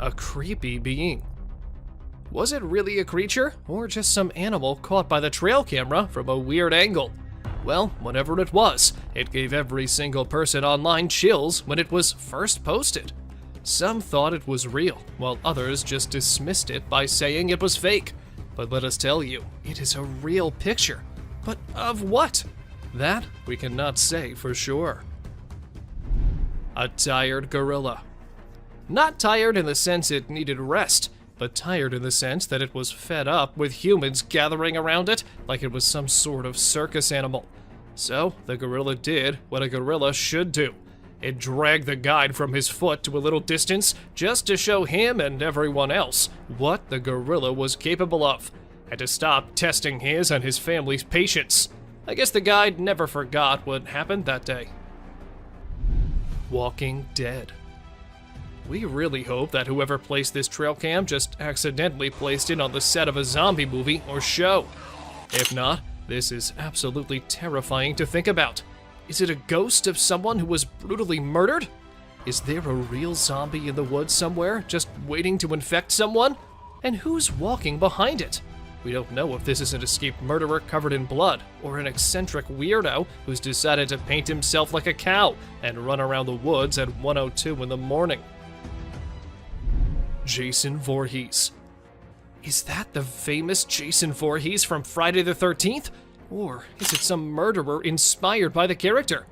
a creepy being. Was it really a creature, or just some animal caught by the trail camera from a weird angle? Well, whatever it was, it gave every single person online chills when it was first posted. Some thought it was real, while others just dismissed it by saying it was fake. But let us tell you, it is a real picture. But of what? That we cannot say for sure. A tired gorilla. Not tired in the sense it needed rest, but tired in the sense that it was fed up with humans gathering around it like it was some sort of circus animal. So the gorilla did what a gorilla should do. It dragged the guide from his foot to a little distance just to show him and everyone else what the gorilla was capable of, and to stop testing his and his family's patience. I guess the guide never forgot what happened that day. Walking Dead. We really hope that whoever placed this trail cam just accidentally placed it on the set of a zombie movie or show. If not, this is absolutely terrifying to think about. Is it a ghost of someone who was brutally murdered? Is there a real zombie in the woods somewhere just waiting to infect someone? And who's walking behind it? We don't know if this is an escaped murderer covered in blood, or an eccentric weirdo who's decided to paint himself like a cow and run around the woods at 1:02 in the morning. Jason Voorhees. Is that the famous Jason Voorhees from Friday the 13th? Or is it some murderer inspired by the character?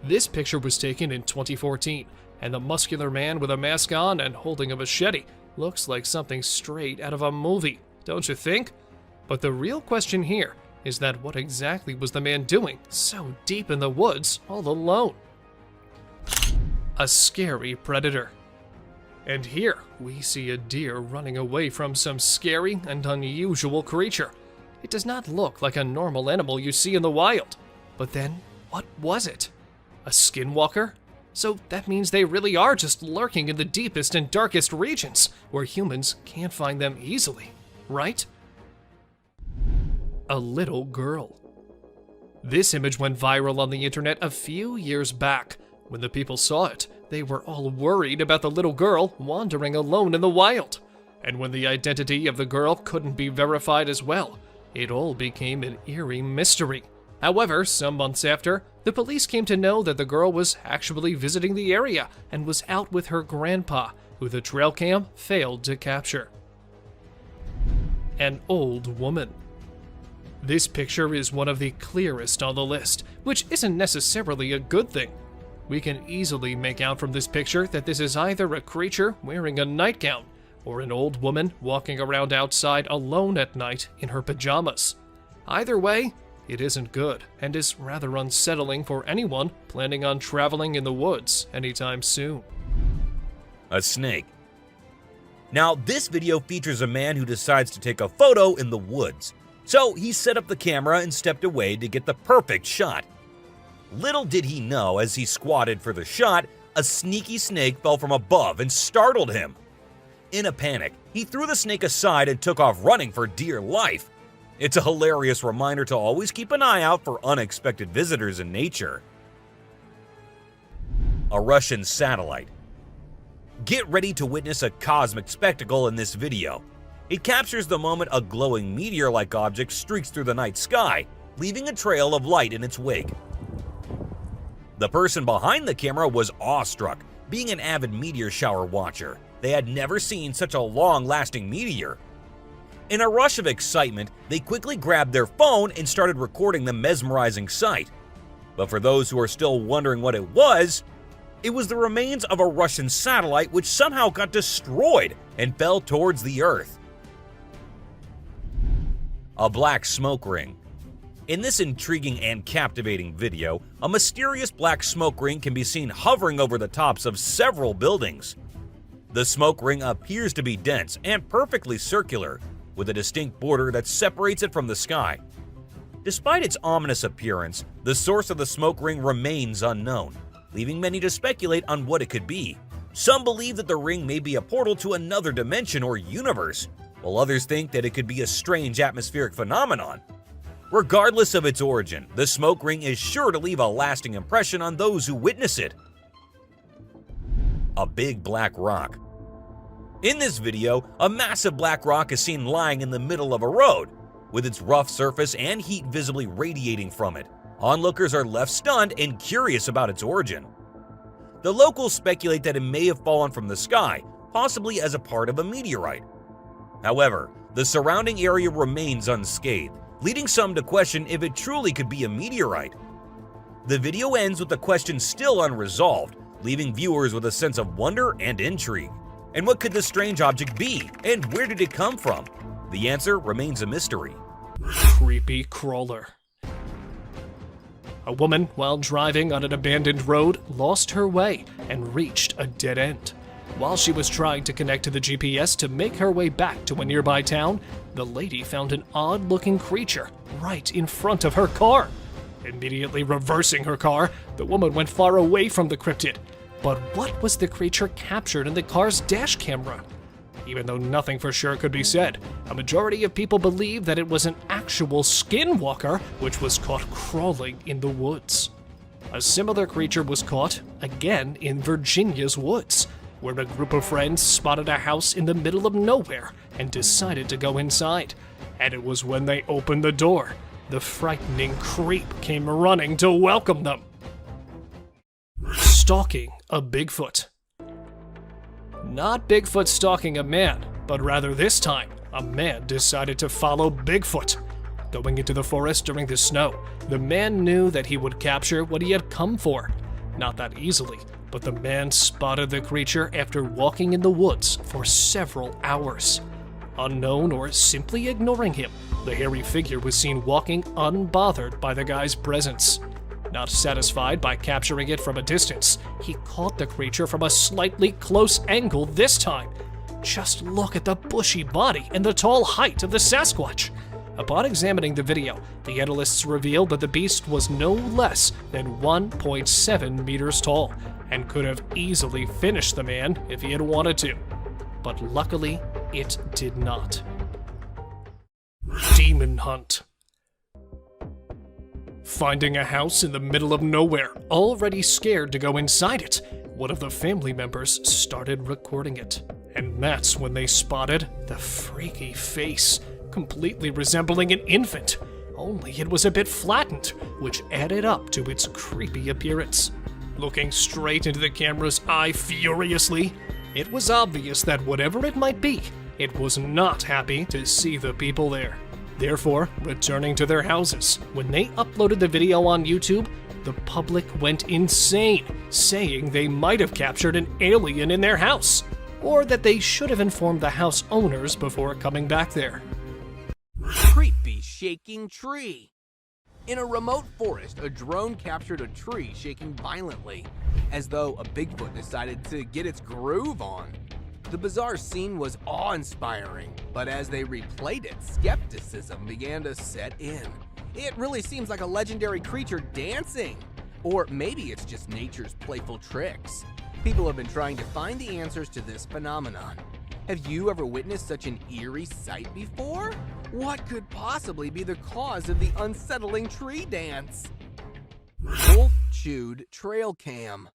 This picture was taken in 2014, and the muscular man with a mask on and holding a machete looks like something straight out of a movie, don't you think? But the real question here is that what exactly was the man doing so deep in the woods all alone? A scary predator. And here we see a deer running away from some scary and unusual creature. It does not look like a normal animal you see in the wild. But then, what was it? A skinwalker? So that means they really are just lurking in the deepest and darkest regions, where humans can't find them easily, right? A little girl. This image went viral on the internet a few years back. When the people saw it, they were all worried about the little girl wandering alone in the wild. And when the identity of the girl couldn't be verified as well, it all became an eerie mystery. However, some months after, the police came to know that the girl was actually visiting the area and was out with her grandpa, who the trail cam failed to capture. An old woman. This picture is one of the clearest on the list, which isn't necessarily a good thing. We can easily make out from this picture that this is either a creature wearing a nightgown or an old woman walking around outside alone at night in her pajamas. Either way, it isn't good and is rather unsettling for anyone planning on traveling in the woods anytime soon. A snake. Now, this video features a man who decides to take a photo in the woods. So he set up the camera and stepped away to get the perfect shot. Little did he know, as he squatted for the shot, a sneaky snake fell from above and startled him. In a panic, he threw the snake aside and took off running for dear life. It's a hilarious reminder to always keep an eye out for unexpected visitors in nature. A Russian satellite. Get ready to witness a cosmic spectacle in this video. It captures the moment a glowing meteor-like object streaks through the night sky, leaving a trail of light in its wake. The person behind the camera was awestruck. Being an avid meteor shower watcher, they had never seen such a long-lasting meteor. In a rush of excitement, they quickly grabbed their phone and started recording the mesmerizing sight. But for those who are still wondering what it was the remains of a Russian satellite which somehow got destroyed and fell towards the Earth. A black smoke ring. In this intriguing and captivating video, a mysterious black smoke ring can be seen hovering over the tops of several buildings. The smoke ring appears to be dense and perfectly circular, with a distinct border that separates it from the sky. Despite its ominous appearance, the source of the smoke ring remains unknown, leaving many to speculate on what it could be. Some believe that the ring may be a portal to another dimension or universe, while others think that it could be a strange atmospheric phenomenon. Regardless of its origin, the smoke ring is sure to leave a lasting impression on those who witness it. A big black rock. In this video, a massive black rock is seen lying in the middle of a road, with its rough surface and heat visibly radiating from it. Onlookers are left stunned and curious about its origin. The locals speculate that it may have fallen from the sky, possibly as a part of a meteorite. However, the surrounding area remains unscathed, leading some to question if it truly could be a meteorite. The video ends with the question still unresolved, leaving viewers with a sense of wonder and intrigue. And what could this strange object be, and where did it come from? The answer remains a mystery. Creepy crawler. A woman, while driving on an abandoned road, lost her way and reached a dead end. While she was trying to connect to the GPS to make her way back to a nearby town, the lady found an odd-looking creature right in front of her car. Immediately reversing her car, the woman went far away from the cryptid. But what was the creature captured in the car's dash camera? Even though nothing for sure could be said, a majority of people believe that it was an actual skinwalker which was caught crawling in the woods. A similar creature was caught, again, in Virginia's woods, where a group of friends spotted a house in the middle of nowhere and decided to go inside. And it was when they opened the door, the frightening creep came running to welcome them. Stalking a Bigfoot. Not Bigfoot stalking a man, but rather this time, a man decided to follow Bigfoot. Going into the forest during the snow, the man knew that he would capture what he had come for. Not that easily, but the man spotted the creature after walking in the woods for several hours. Unknown or simply ignoring him, the hairy figure was seen walking unbothered by the guy's presence. Not satisfied by capturing it from a distance, he caught the creature from a slightly close angle this time. Just look at the bushy body and the tall height of the Sasquatch. Upon examining the video, the analysts revealed that the beast was no less than 1.7 meters tall and could have easily finished the man if he had wanted to. But luckily, it did not. Demon hunt. Finding a house in the middle of nowhere, already scared to go inside it, one of the family members started recording it. And that's when they spotted the freaky face, completely resembling an infant, only it was a bit flattened, which added up to its creepy appearance. Looking straight into the camera's eye furiously, it was obvious that whatever it might be, it was not happy to see the people there. Therefore, returning to their houses, when they uploaded the video on YouTube, the public went insane, saying they might have captured an alien in their house, or that they should have informed the house owners before coming back there. Creepy shaking tree. In a remote forest, a drone captured a tree shaking violently, as though a Bigfoot decided to get its groove on. The bizarre scene was awe-inspiring, but as they replayed it, skepticism began to set in. It really seems like a legendary creature dancing. Or maybe it's just nature's playful tricks. People have been trying to find the answers to this phenomenon. Have you ever witnessed such an eerie sight before? What could possibly be the cause of the unsettling tree dance? Wolf-chewed trail cam.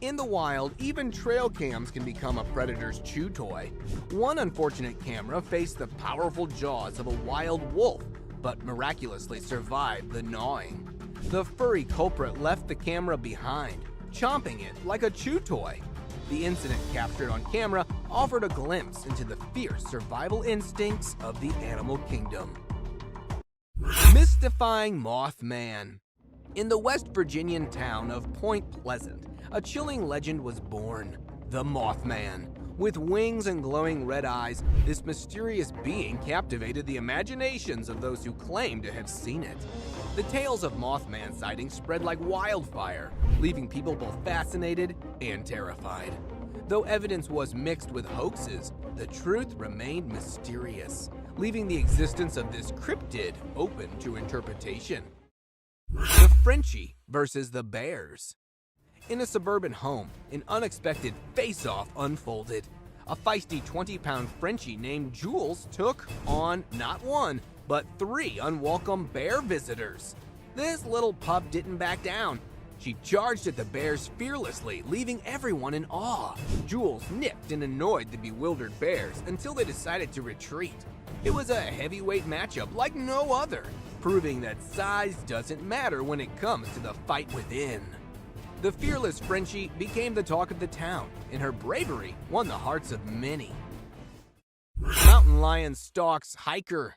In the wild, even trail cams can become a predator's chew toy. One unfortunate camera faced the powerful jaws of a wild wolf, but miraculously survived the gnawing. The furry culprit left the camera behind, chomping it like a chew toy. The incident captured on camera offered a glimpse into the fierce survival instincts of the animal kingdom. Mystifying Mothman. In the West Virginian town of Point Pleasant, a chilling legend was born, the Mothman. With wings and glowing red eyes, this mysterious being captivated the imaginations of those who claimed to have seen it. The tales of Mothman sightings spread like wildfire, leaving people both fascinated and terrified. Though evidence was mixed with hoaxes, the truth remained mysterious, leaving the existence of this cryptid open to interpretation. The Frenchie versus the Bears. In a suburban home, an unexpected face-off unfolded. A feisty 20-pound Frenchie named Jules took on not one, but 3 unwelcome bear visitors. This little pup didn't back down. She charged at the bears fearlessly, leaving everyone in awe. Jules nipped and annoyed the bewildered bears until they decided to retreat. It was a heavyweight matchup like no other, proving that size doesn't matter when it comes to the fight within. The fearless Frenchie became the talk of the town, and her bravery won the hearts of many. Mountain lion stalks hiker.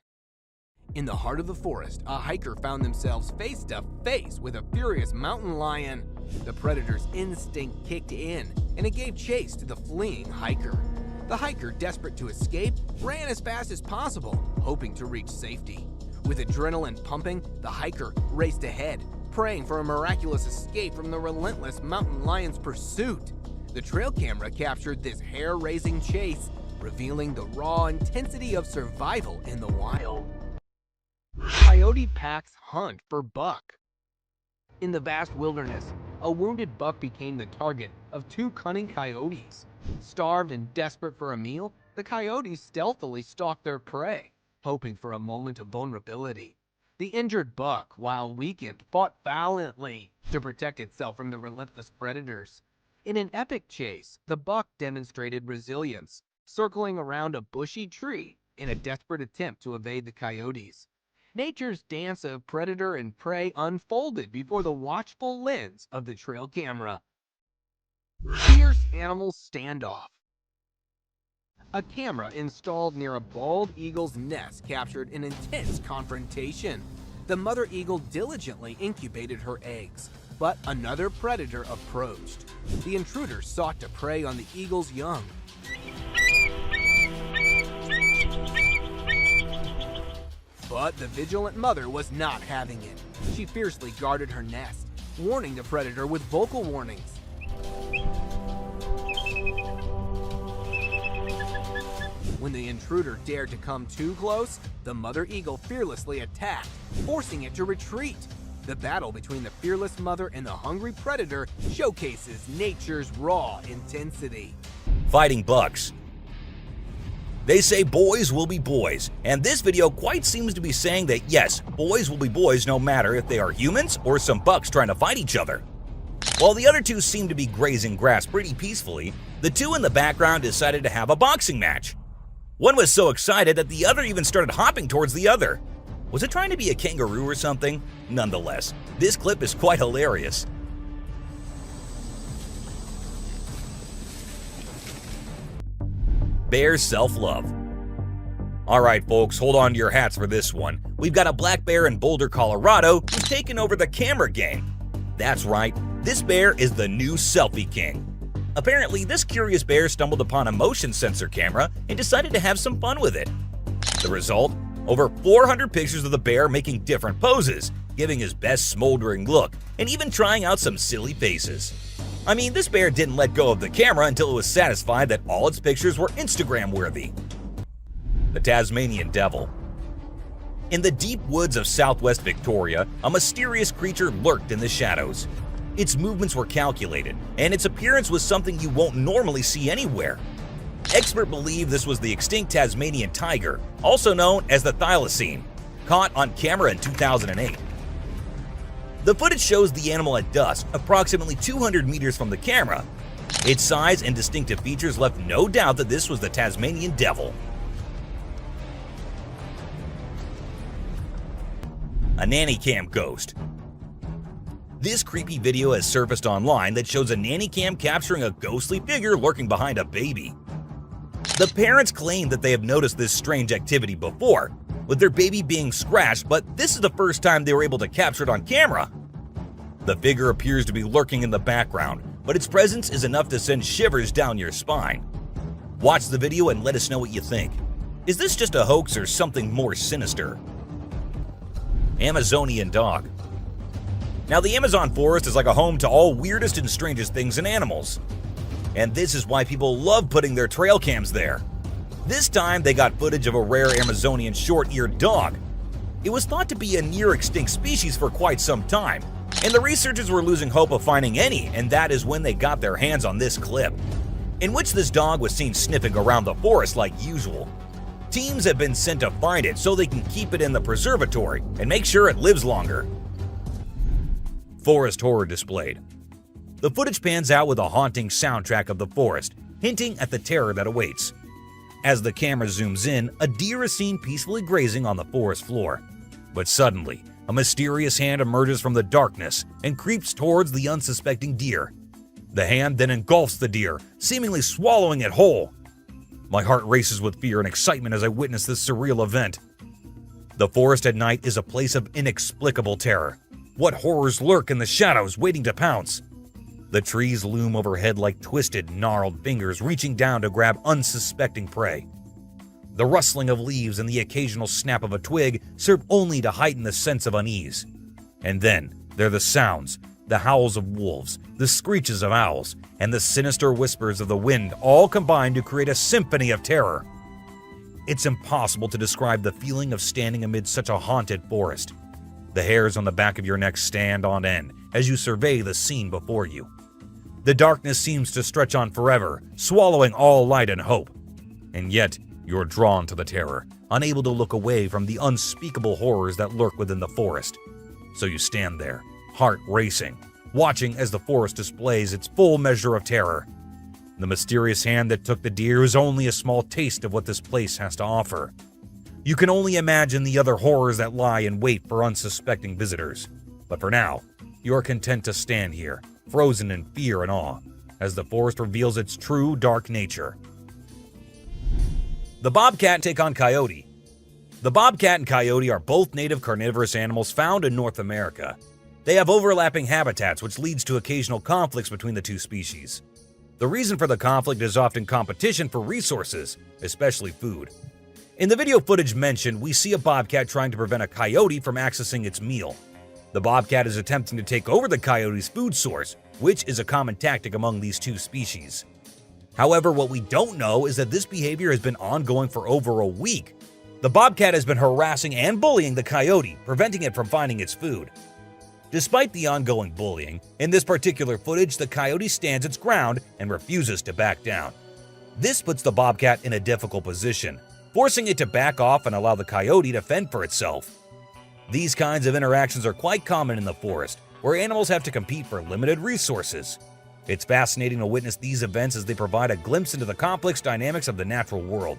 In the heart of the forest, a hiker found themselves face to face with a furious mountain lion. The predator's instinct kicked in, and it gave chase to the fleeing hiker. The hiker, desperate to escape, ran as fast as possible, hoping to reach safety. With adrenaline pumping, the hiker raced ahead, praying for a miraculous escape from the relentless mountain lion's pursuit. The trail camera captured this hair-raising chase, revealing the raw intensity of survival in the wild. Coyote packs hunt for buck. In the vast wilderness, a wounded buck became the target of two cunning coyotes. Starved and desperate for a meal, the coyotes stealthily stalked their prey, hoping for a moment of vulnerability. The injured buck, while weakened, fought valiantly to protect itself from the relentless predators. In an epic chase, the buck demonstrated resilience, circling around a bushy tree in a desperate attempt to evade the coyotes. Nature's dance of predator and prey unfolded before the watchful lens of the trail camera. Fierce animal standoff. A camera installed near a bald eagle's nest captured an intense confrontation. The mother eagle diligently incubated her eggs, but another predator approached. The intruder sought to prey on the eagle's young. But the vigilant mother was not having it. She fiercely guarded her nest, warning the predator with vocal warnings. When the intruder dared to come too close, the mother eagle fearlessly attacked, forcing it to retreat. The battle between the fearless mother and the hungry predator showcases nature's raw intensity. Fighting bucks. They say boys will be boys, and this video quite seems to be saying that yes, boys will be boys no matter if they are humans or some bucks trying to fight each other. While the other two seem to be grazing grass pretty peacefully, the two in the background decided to have a boxing match. One was so excited that the other even started hopping towards the other. Was it trying to be a kangaroo or something? Nonetheless, this clip is quite hilarious. Bear self-love. Alright folks, hold on to your hats for this one. We've got a black bear in Boulder, Colorado who's taken over the camera game. That's right, this bear is the new selfie king. Apparently, this curious bear stumbled upon a motion sensor camera and decided to have some fun with it. The result? Over 400 pictures of the bear making different poses, giving his best smoldering look, and even trying out some silly faces. I mean, this bear didn't let go of the camera until it was satisfied that all its pictures were Instagram-worthy. The Tasmanian Devil. In the deep woods of southwest Victoria, a mysterious creature lurked in the shadows. Its movements were calculated, and its appearance was something you won't normally see anywhere. Experts believe this was the extinct Tasmanian tiger, also known as the thylacine, caught on camera in 2008. The footage shows the animal at dusk, approximately 200 meters from the camera. Its size and distinctive features left no doubt that this was the Tasmanian Devil. A nanny cam ghost. This creepy video has surfaced online that shows a nanny cam capturing a ghostly figure lurking behind a baby. The parents claim that they have noticed this strange activity before, with their baby being scratched, but this is the first time they were able to capture it on camera. The figure appears to be lurking in the background, but its presence is enough to send shivers down your spine. Watch the video and let us know what you think. Is this just a hoax or something more sinister? Amazonian dog. Now, the Amazon forest is like a home to all weirdest and strangest things and animals. And this is why people love putting their trail cams there. This time, they got footage of a rare Amazonian short-eared dog. It was thought to be a near-extinct species for quite some time, and the researchers were losing hope of finding any, and that is when they got their hands on this clip, in which this dog was seen sniffing around the forest like usual. Teams have been sent to find it so they can keep it in the preservatory and make sure it lives longer. forest horror displayed. The footage pans out with a haunting soundtrack of the forest, hinting at the terror that awaits. As the camera zooms in, a deer is seen peacefully grazing on the forest floor. But suddenly, a mysterious hand emerges from the darkness and creeps towards the unsuspecting deer. The hand then engulfs the deer, seemingly swallowing it whole. My heart races with fear and excitement as I witness this surreal event. The forest at night is a place of inexplicable terror. What horrors lurk in the shadows waiting to pounce? The trees loom overhead like twisted, gnarled fingers reaching down to grab unsuspecting prey. The rustling of leaves and the occasional snap of a twig serve only to heighten the sense of unease. And then there are the sounds, the howls of wolves, the screeches of owls, and the sinister whispers of the wind all combine to create a symphony of terror. It's impossible to describe the feeling of standing amid such a haunted forest. The hairs on the back of your neck stand on end as you survey the scene before you. The darkness seems to stretch on forever, swallowing all light and hope. And yet, you're drawn to the terror, unable to look away from the unspeakable horrors that lurk within the forest. So you stand there, heart racing, watching as the forest displays its full measure of terror. The mysterious hand that took the deer is only a small taste of what this place has to offer. You can only imagine the other horrors that lie in wait for unsuspecting visitors. But for now, you are content to stand here, frozen in fear and awe, as the forest reveals its true dark nature. The bobcat take on coyote. The bobcat and coyote are both native carnivorous animals found in North America. They have overlapping habitats, which leads to occasional conflicts between the two species. The reason for the conflict is often competition for resources, especially food. In the video footage mentioned, we see a bobcat trying to prevent a coyote from accessing its meal. The bobcat is attempting to take over the coyote's food source, which is a common tactic among these two species. However, what we don't know is that this behavior has been ongoing for over a week. The bobcat has been harassing and bullying the coyote, preventing it from finding its food. Despite the ongoing bullying, in this particular footage, the coyote stands its ground and refuses to back down. This puts the bobcat in a difficult position, forcing it to back off and allow the coyote to fend for itself. These kinds of interactions are quite common in the forest, where animals have to compete for limited resources. It's fascinating to witness these events as they provide a glimpse into the complex dynamics of the natural world.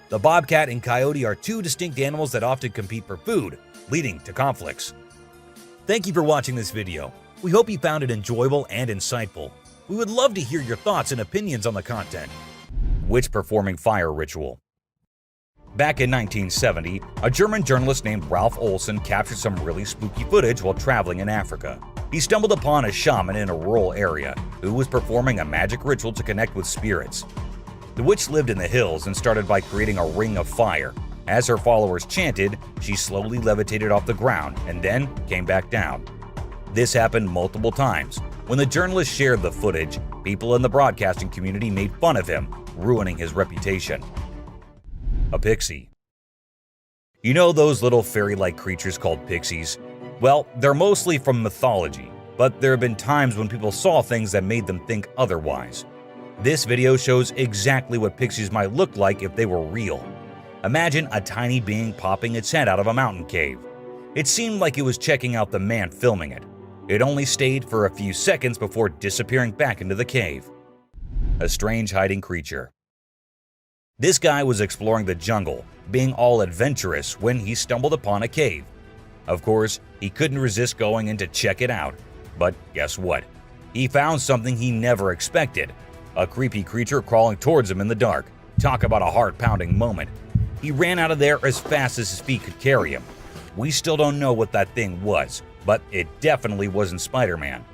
The bobcat and coyote are two distinct animals that often compete for food, leading to conflicts. Thank you for watching this video. We hope you found it enjoyable and insightful. We would love to hear your thoughts and opinions on the content. Witch performing fire ritual. Back in 1970, a German journalist named Ralph Olsen captured some really spooky footage while traveling in Africa. He stumbled upon a shaman in a rural area who was performing a magic ritual to connect with spirits. The witch lived in the hills and started by creating a ring of fire. As her followers chanted, she slowly levitated off the ground and then came back down. This happened multiple times. When the journalist shared the footage, people in the broadcasting community made fun of him, ruining his reputation. A pixie. You know those little fairy-like creatures called pixies? Well, they're mostly from mythology, but there have been times when people saw things that made them think otherwise. This video shows exactly what pixies might look like if they were real. Imagine a tiny being popping its head out of a mountain cave. It seemed like it was checking out the man filming it. It only stayed for a few seconds before disappearing back into the cave. A strange hiding creature. This guy was exploring the jungle, being all adventurous when he stumbled upon a cave. Of course, he couldn't resist going in to check it out. But guess what? He found something he never expected. A creepy creature crawling towards him in the dark. Talk about a heart-pounding moment. He ran out of there as fast as his feet could carry him. We still don't know what that thing was, but it definitely wasn't Spider-Man.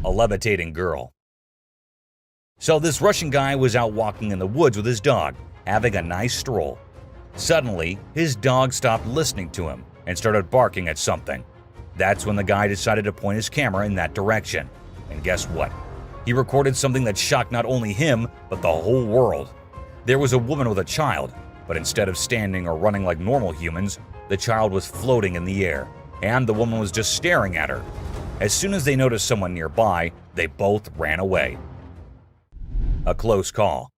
A levitating girl. So this Russian guy was out walking in the woods with his dog, having a nice stroll. Suddenly, his dog stopped listening to him and started barking at something. That's when the guy decided to point his camera in that direction. And guess what? He recorded something that shocked not only him, but the whole world. There was a woman with a child, but instead of standing or running like normal humans, the child was floating in the air, and the woman was just staring at her. As soon as they noticed someone nearby, they both ran away. A close call.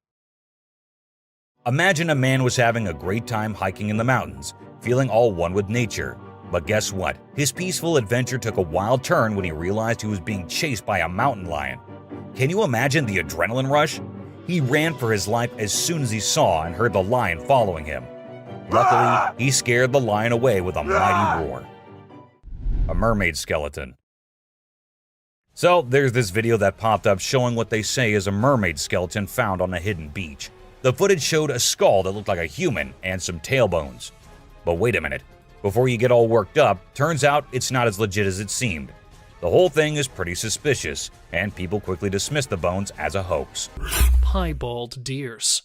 Imagine a man was having a great time hiking in the mountains, feeling all one with nature. But guess what? His peaceful adventure took a wild turn when he realized he was being chased by a mountain lion. Can you imagine the adrenaline rush? He ran for his life as soon as he saw and heard the lion following him. Luckily, he scared the lion away with a mighty roar. A mermaid skeleton. So, there's this video that popped up showing what they say is a mermaid skeleton found on a hidden beach. The footage showed a skull that looked like a human and some tailbones. But wait a minute. Before you get all worked up, turns out it's not as legit as it seemed. The whole thing is pretty suspicious, and people quickly dismiss the bones as a hoax. Piebald deers.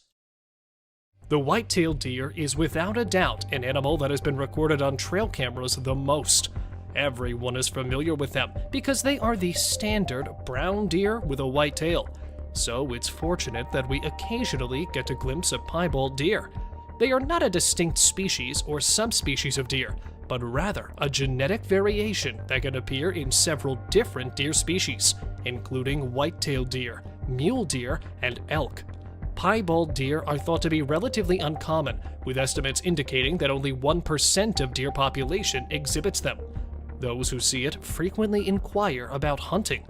The white-tailed deer is without a doubt an animal that has been recorded on trail cameras the most. Everyone is familiar with them because they are the standard brown deer with a white tail. So it's fortunate that we occasionally get a glimpse of piebald deer. They are not a distinct species or subspecies of deer, but rather a genetic variation that can appear in several different deer species, including white-tailed deer, mule deer, and elk. Piebald deer are thought to be relatively uncommon, with estimates indicating that only 1% of deer population exhibits them. Those who see it frequently inquire about hunting.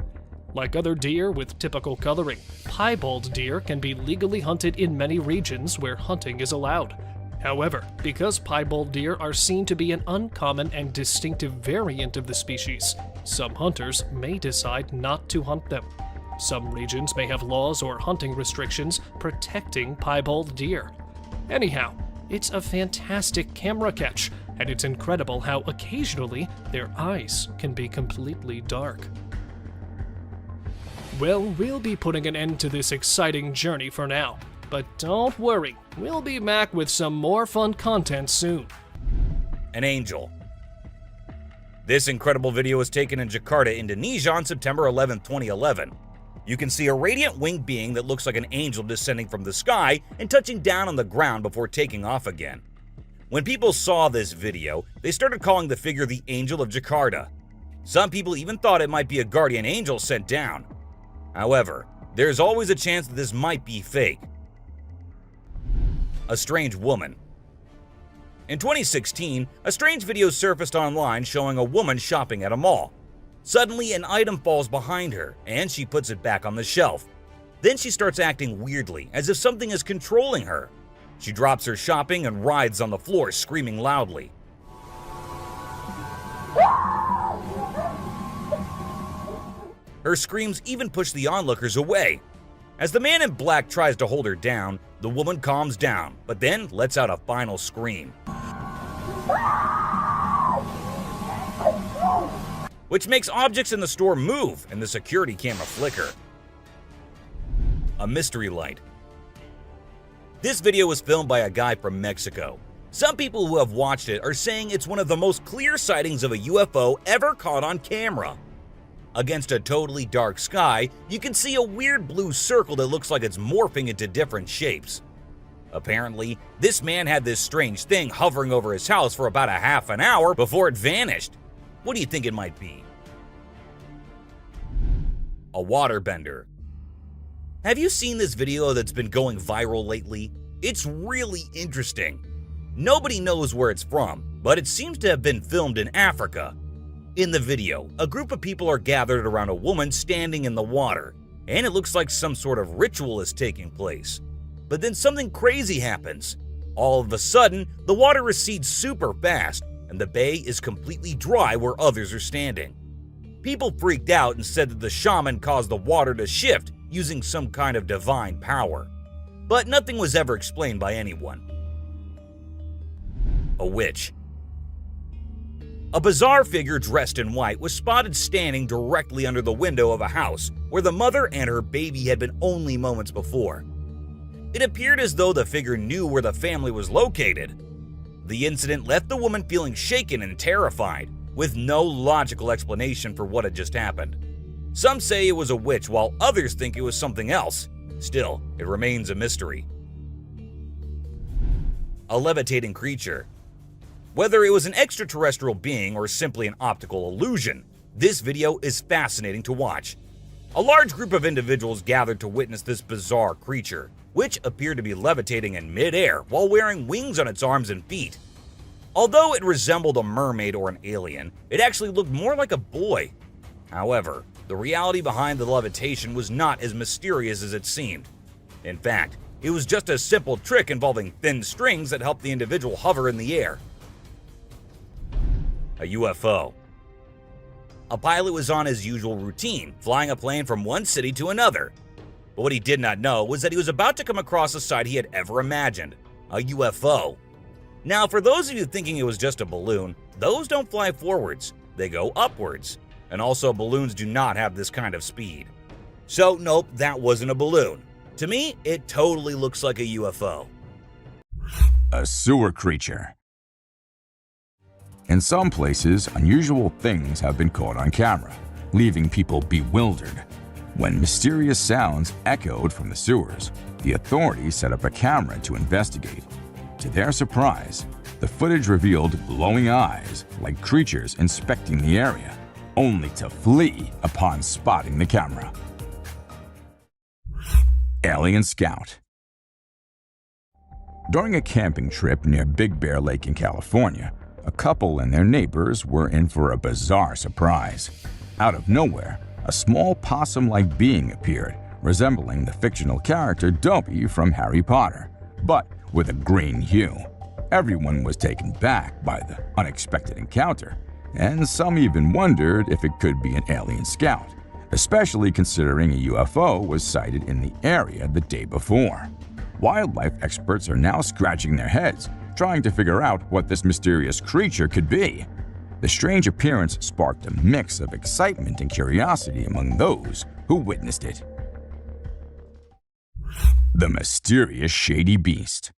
Like other deer with typical coloring, piebald deer can be legally hunted in many regions where hunting is allowed. However, because piebald deer are seen to be an uncommon and distinctive variant of the species, some hunters may decide not to hunt them. Some regions may have laws or hunting restrictions protecting piebald deer. Anyhow, it's a fantastic camera catch, and it's incredible how occasionally their eyes can be completely dark. Well, we'll be putting an end to this exciting journey for now, but don't worry, we'll be back with some more fun content soon. An angel. This incredible video was taken in Jakarta, Indonesia on September 11, 2011. You can see a radiant winged being that looks like an angel descending from the sky and touching down on the ground before taking off again. When people saw this video, they started calling the figure the Angel of Jakarta. Some people even thought it might be a guardian angel sent down. However, there's always a chance that this might be fake. A strange woman. In 2016, a strange video surfaced online showing a woman shopping at a mall. Suddenly, an item falls behind her, and she puts it back on the shelf. Then she starts acting weirdly, as if something is controlling her. She drops her shopping and writhes on the floor, screaming loudly. Her screams even push the onlookers away. As the man in black tries to hold her down, the woman calms down, but then lets out a final scream, which makes objects in the store move and the security camera flicker. A mystery light. This video was filmed by a guy from Mexico. Some people who have watched it are saying it's one of the most clear sightings of a UFO ever caught on camera. Against a totally dark sky, you can see a weird blue circle that looks like it's morphing into different shapes. Apparently, this man had this strange thing hovering over his house for about a half an hour before it vanished. What do you think it might be? A waterbender. Have you seen this video that's been going viral lately? It's really interesting. Nobody knows where it's from, but it seems to have been filmed in Africa. In the video, a group of people are gathered around a woman standing in the water, and it looks like some sort of ritual is taking place. But then something crazy happens. All of a sudden, the water recedes super fast, and the bay is completely dry where others are standing. People freaked out and said that the shaman caused the water to shift using some kind of divine power. But nothing was ever explained by anyone. A witch. A bizarre figure dressed in white was spotted standing directly under the window of a house where the mother and her baby had been only moments before. It appeared as though the figure knew where the family was located. The incident left the woman feeling shaken and terrified, with no logical explanation for what had just happened. Some say it was a witch, while others think it was something else. Still, it remains a mystery. A levitating creature. Whether it was an extraterrestrial being or simply an optical illusion, this video is fascinating to watch. A large group of individuals gathered to witness this bizarre creature, which appeared to be levitating in mid-air while wearing wings on its arms and feet. Although it resembled a mermaid or an alien, it actually looked more like a boy. However, the reality behind the levitation was not as mysterious as it seemed. In fact, it was just a simple trick involving thin strings that helped the individual hover in the air. A UFO. A pilot was on his usual routine, flying a plane from one city to another. But what he did not know was that he was about to come across a sight he had ever imagined, a UFO. Now, for those of you thinking it was just a balloon, those don't fly forwards, they go upwards. And also, balloons do not have this kind of speed. So, nope, that wasn't a balloon. To me, it totally looks like a UFO. A sewer creature. In some places, unusual things have been caught on camera, leaving people bewildered. When mysterious sounds echoed from the sewers, the authorities set up a camera to investigate. To their surprise, the footage revealed glowing eyes like creatures inspecting the area, only to flee upon spotting the camera. Alien Scout. During a camping trip near Big Bear Lake in California, a couple and their neighbors were in for a bizarre surprise. Out of nowhere, a small possum-like being appeared, resembling the fictional character Dobby from Harry Potter, but with a green hue. Everyone was taken back by the unexpected encounter, and some even wondered if it could be an alien scout, especially considering a UFO was sighted in the area the day before. Wildlife experts are now scratching their heads, trying to figure out what this mysterious creature could be. The strange appearance sparked a mix of excitement and curiosity among those who witnessed it. The mysterious shady beast.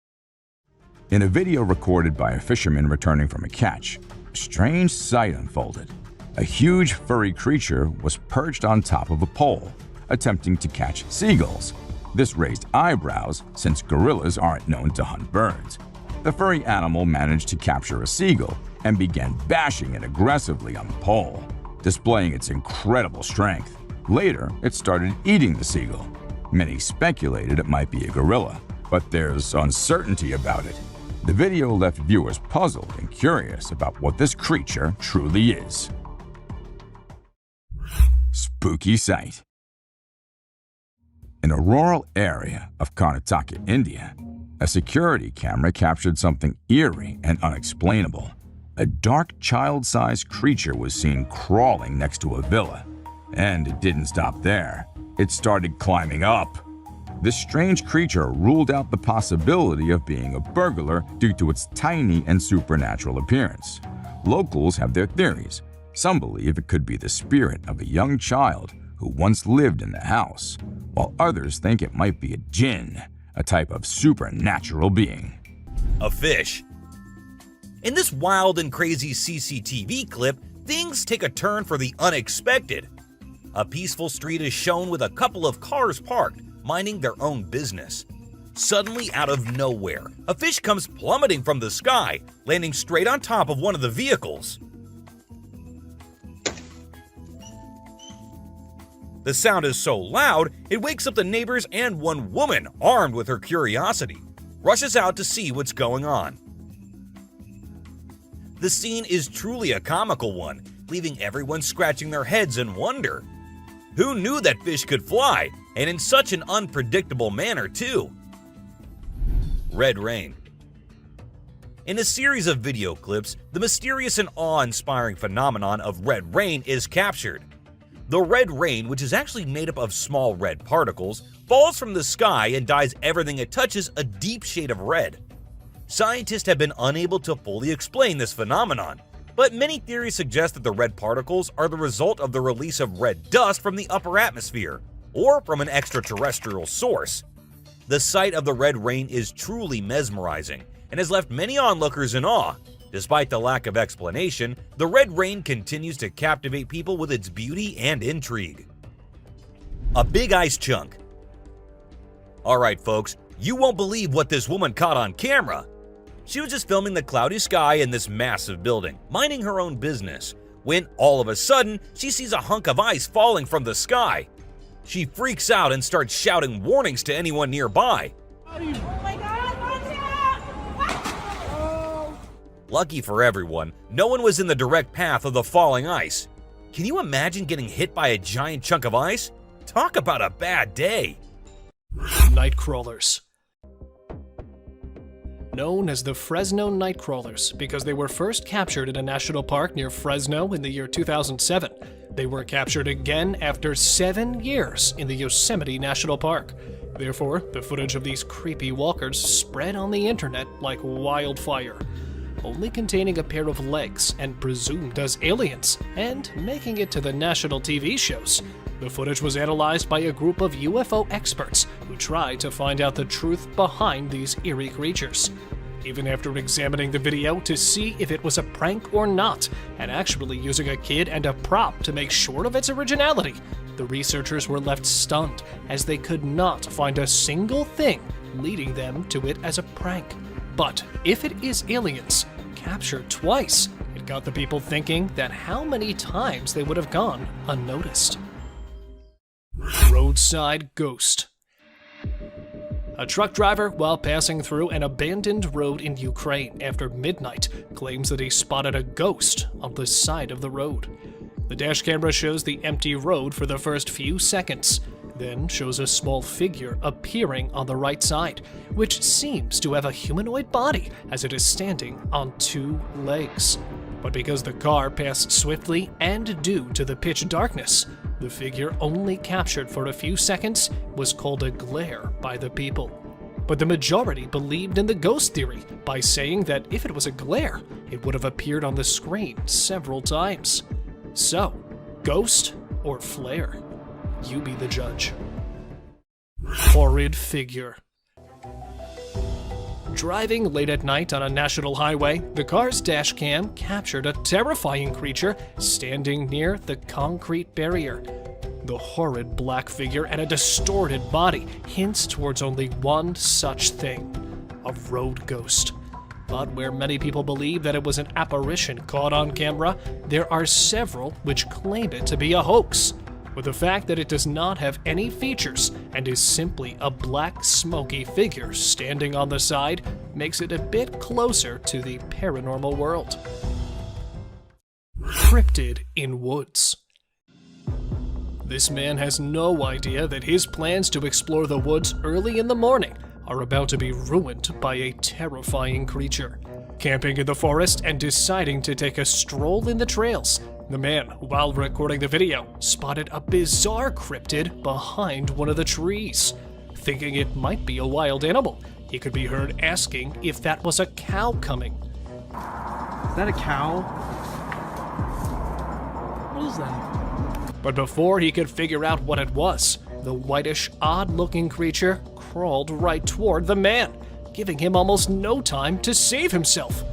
In a video recorded by a fisherman returning from a catch, a strange sight unfolded. A huge furry creature was perched on top of a pole, attempting to catch seagulls. This raised eyebrows since gorillas aren't known to hunt birds. The furry animal managed to capture a seagull and began bashing it aggressively on the pole, displaying its incredible strength. Later, it started eating the seagull. Many speculated it might be a gorilla, but there's uncertainty about it. The video left viewers puzzled and curious about what this creature truly is. Spooky sight. In a rural area of Karnataka, India, a security camera captured something eerie and unexplainable. A dark child-sized creature was seen crawling next to a villa. And it didn't stop there. It started climbing up. This strange creature ruled out the possibility of being a burglar due to its tiny and supernatural appearance. Locals have their theories. Some believe it could be the spirit of a young child who once lived in the house, while others think it might be a jinn, a type of supernatural being. A fish. In this wild and crazy CCTV clip, things take a turn for the unexpected. A peaceful street is shown with a couple of cars parked, minding their own business. Suddenly, out of nowhere, a fish comes plummeting from the sky, landing straight on top of one of the vehicles. The sound is so loud, it wakes up the neighbors, and one woman, armed with her curiosity, rushes out to see what's going on. The scene is truly a comical one, leaving everyone scratching their heads in wonder. Who knew that fish could fly, and in such an unpredictable manner too? Red rain. In a series of video clips, the mysterious and awe-inspiring phenomenon of red rain is captured. The red rain, which is actually made up of small red particles, falls from the sky and dyes everything it touches a deep shade of red. Scientists have been unable to fully explain this phenomenon, but many theories suggest that the red particles are the result of the release of red dust from the upper atmosphere, or from an extraterrestrial source. The sight of the red rain is truly mesmerizing and has left many onlookers in awe. Despite the lack of explanation, the red rain continues to captivate people with its beauty and intrigue. A big ice chunk. Alright folks, you won't believe what this woman caught on camera. She was just filming the cloudy sky in this massive building, minding her own business, when all of a sudden she sees a hunk of ice falling from the sky. She freaks out and starts shouting warnings to anyone nearby. Oh my God, watch out! Lucky for everyone, no one was in the direct path of the falling ice. Can you imagine getting hit by a giant chunk of ice? Talk about a bad day. Nightcrawlers. Known as the Fresno Nightcrawlers because they were first captured in a national park near Fresno in the year 2007. They were captured again after 7 years in the Yosemite National Park. Therefore, the footage of these creepy walkers spread on the internet like wildfire, only containing a pair of legs and presumed as aliens, and making it to the national TV shows. The footage was analyzed by a group of UFO experts who tried to find out the truth behind these eerie creatures. Even after examining the video to see if it was a prank or not, and actually using a kid and a prop to make sure of its originality, the researchers were left stunned as they could not find a single thing leading them to it as a prank. But if it is aliens, captured twice, it got the people thinking that how many times they would have gone unnoticed. Roadside ghost. A truck driver, while passing through an abandoned road in Ukraine after midnight, claims that he spotted a ghost on the side of the road. The dash camera shows the empty road for the first few seconds, then shows a small figure appearing on the right side, which seems to have a humanoid body as it is standing on 2 legs. But because the car passed swiftly and due to the pitch darkness, the figure only captured for a few seconds was called a glare by the people. But the majority believed in the ghost theory by saying that if it was a glare, it would have appeared on the screen several times. So, ghost or flare? You be the judge. Horrid figure. Driving late at night on a national highway, the car's dash cam captured a terrifying creature standing near the concrete barrier. The horrid black figure and a distorted body hints towards only one such thing: a road ghost. But where many people believe that it was an apparition caught on camera, there are several which claim it to be a hoax, with the fact that it does not have any features and is simply a black smoky figure standing on the side makes it a bit closer to the paranormal world. Cryptid in woods. This man has no idea that his plans to explore the woods early in the morning are about to be ruined by a terrifying creature. Camping in the forest and deciding to take a stroll in the trails, the man, while recording the video, spotted a bizarre cryptid behind one of the trees. Thinking it might be a wild animal, he could be heard asking if that was a cow coming. Is that a cow? What is that? But before he could figure out what it was, the whitish, odd-looking creature crawled right toward the man, giving him almost no time to save himself.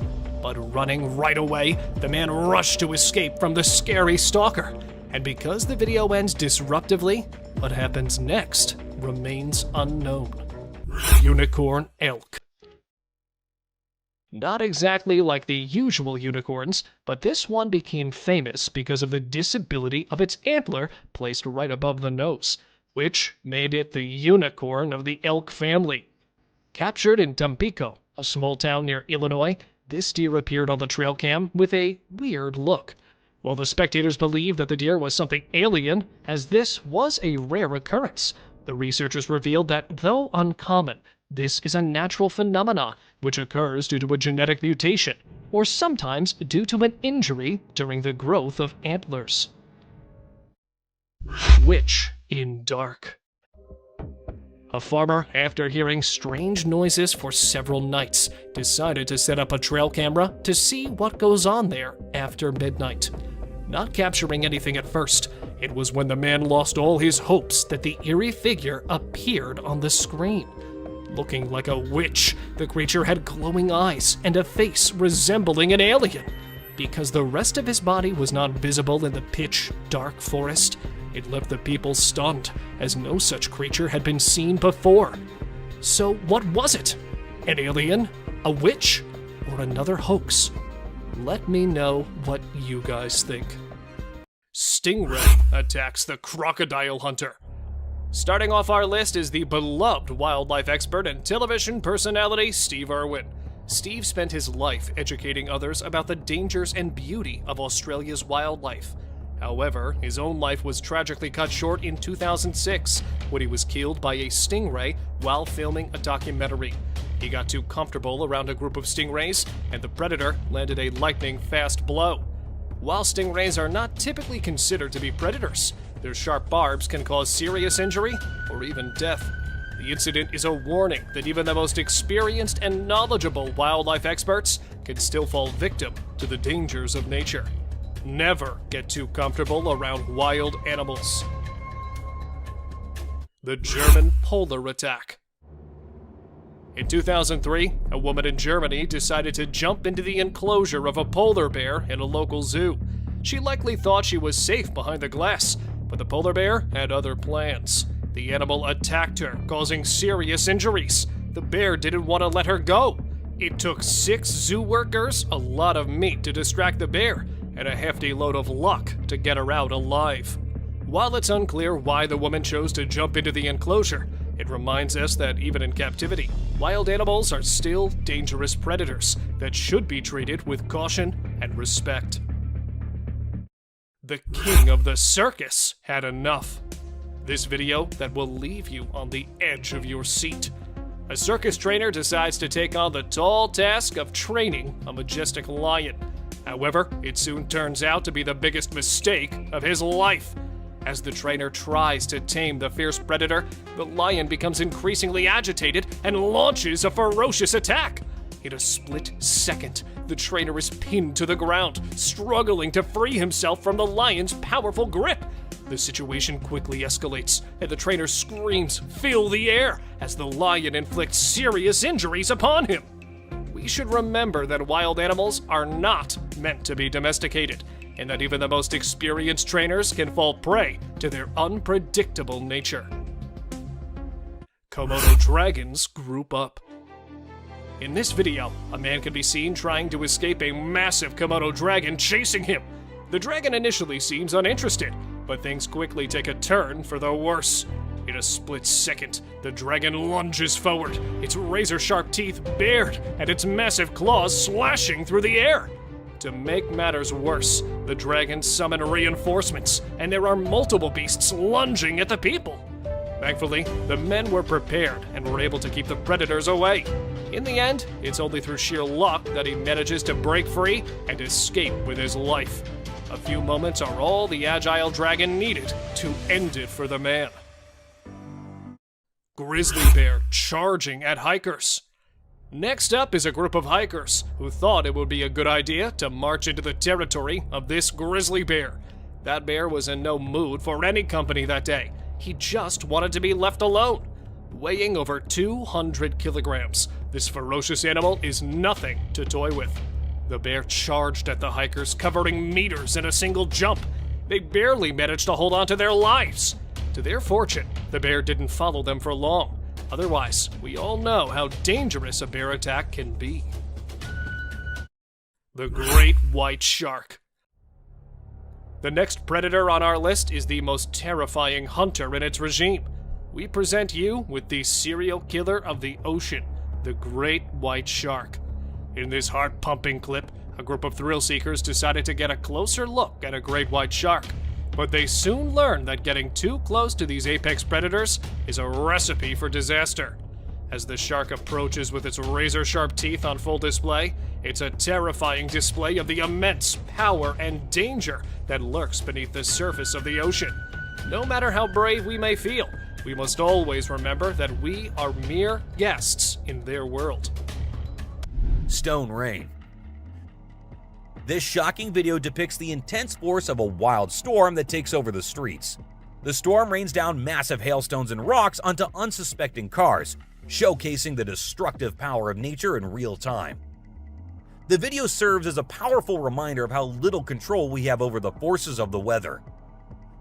But running right away, the man rushed to escape from the scary stalker. And because the video ends disruptively, what happens next remains unknown. Unicorn elk. Not exactly like the usual unicorns, but this one became famous because of the disability of its antler placed right above the nose, which made it the unicorn of the elk family. Captured in Tampico, a small town near Illinois, this deer appeared on the trail cam with a weird look. While the spectators believed that the deer was something alien, as this was a rare occurrence, the researchers revealed that, though uncommon, this is a natural phenomenon which occurs due to a genetic mutation, or sometimes due to an injury during the growth of antlers. Witch in dark. A farmer, after hearing strange noises for several nights, decided to set up a trail camera to see what goes on there after midnight. Not capturing anything at first, it was when the man lost all his hopes that the eerie figure appeared on the screen. Looking like a witch, the creature had glowing eyes and a face resembling an alien. Because the rest of his body was not visible in the pitch dark forest, it left the people stunned, as no such creature had been seen before. So what was it? An alien? A witch? Or another hoax? Let me know what you guys think. Stingray attacks the crocodile hunter. Starting off our list is the beloved wildlife expert and television personality Steve Irwin. Steve spent his life educating others about the dangers and beauty of Australia's wildlife. However, his own life was tragically cut short in 2006 when he was killed by a stingray while filming a documentary. He got too comfortable around a group of stingrays, and the predator landed a lightning-fast blow. While stingrays are not typically considered to be predators, their sharp barbs can cause serious injury or even death. The incident is a warning that even the most experienced and knowledgeable wildlife experts can still fall victim to the dangers of nature. Never get too comfortable around wild animals. The German polar attack. In 2003, a woman in Germany decided to jump into the enclosure of a polar bear in a local zoo. She likely thought she was safe behind the glass, but the polar bear had other plans. The animal attacked her, causing serious injuries. The bear didn't want to let her go. It took 6 zoo workers, a lot of meat to distract the bear, and a hefty load of luck to get her out alive. While it's unclear why the woman chose to jump into the enclosure, it reminds us that even in captivity, wild animals are still dangerous predators that should be treated with caution and respect. The king of the circus had enough. This video that will leave you on the edge of your seat. A circus trainer decides to take on the tall task of training a majestic lion. However, it soon turns out to be the biggest mistake of his life. As the trainer tries to tame the fierce predator, the lion becomes increasingly agitated and launches a ferocious attack. In a split second, the trainer is pinned to the ground, struggling to free himself from the lion's powerful grip. The situation quickly escalates, and the trainer screams, "Fill the air!" as the lion inflicts serious injuries upon him. We should remember that wild animals are not meant to be domesticated, and that even the most experienced trainers can fall prey to their unpredictable nature. Komodo dragons group up. In this video, a man can be seen trying to escape a massive Komodo dragon chasing him. The dragon initially seems uninterested, but things quickly take a turn for the worse. In a split second, the dragon lunges forward, its razor-sharp teeth bared and its massive claws slashing through the air. To make matters worse, the dragons summon reinforcements, and there are multiple beasts lunging at the people. Thankfully, the men were prepared and were able to keep the predators away. In the end, it's only through sheer luck that he manages to break free and escape with his life. A few moments are all the agile dragon needed to end it for the man. Grizzly bear charging at hikers. Next up is a group of hikers who thought it would be a good idea to march into the territory of this grizzly bear. That bear was in no mood for any company that day. He just wanted to be left alone. Weighing over 200 kilograms, this ferocious animal is nothing to toy with. The bear charged at the hikers, covering meters in a single jump. They barely managed to hold on to their lives. To their fortune, the bear didn't follow them for long. Otherwise, we all know how dangerous a bear attack can be. The great white shark. The next predator on our list is the most terrifying hunter in its regime. We present you with the serial killer of the ocean, the great white shark. In this heart-pumping clip, a group of thrill-seekers decided to get a closer look at a great white shark. But they soon learned that getting too close to these apex predators is a recipe for disaster. As the shark approaches with its razor-sharp teeth on full display, it's a terrifying display of the immense power and danger that lurks beneath the surface of the ocean. No matter how brave we may feel, we must always remember that we are mere guests in their world. Stone rain. This shocking video depicts the intense force of a wild storm that takes over the streets. The storm rains down massive hailstones and rocks onto unsuspecting cars, showcasing the destructive power of nature in real time. The video serves as a powerful reminder of how little control we have over the forces of the weather.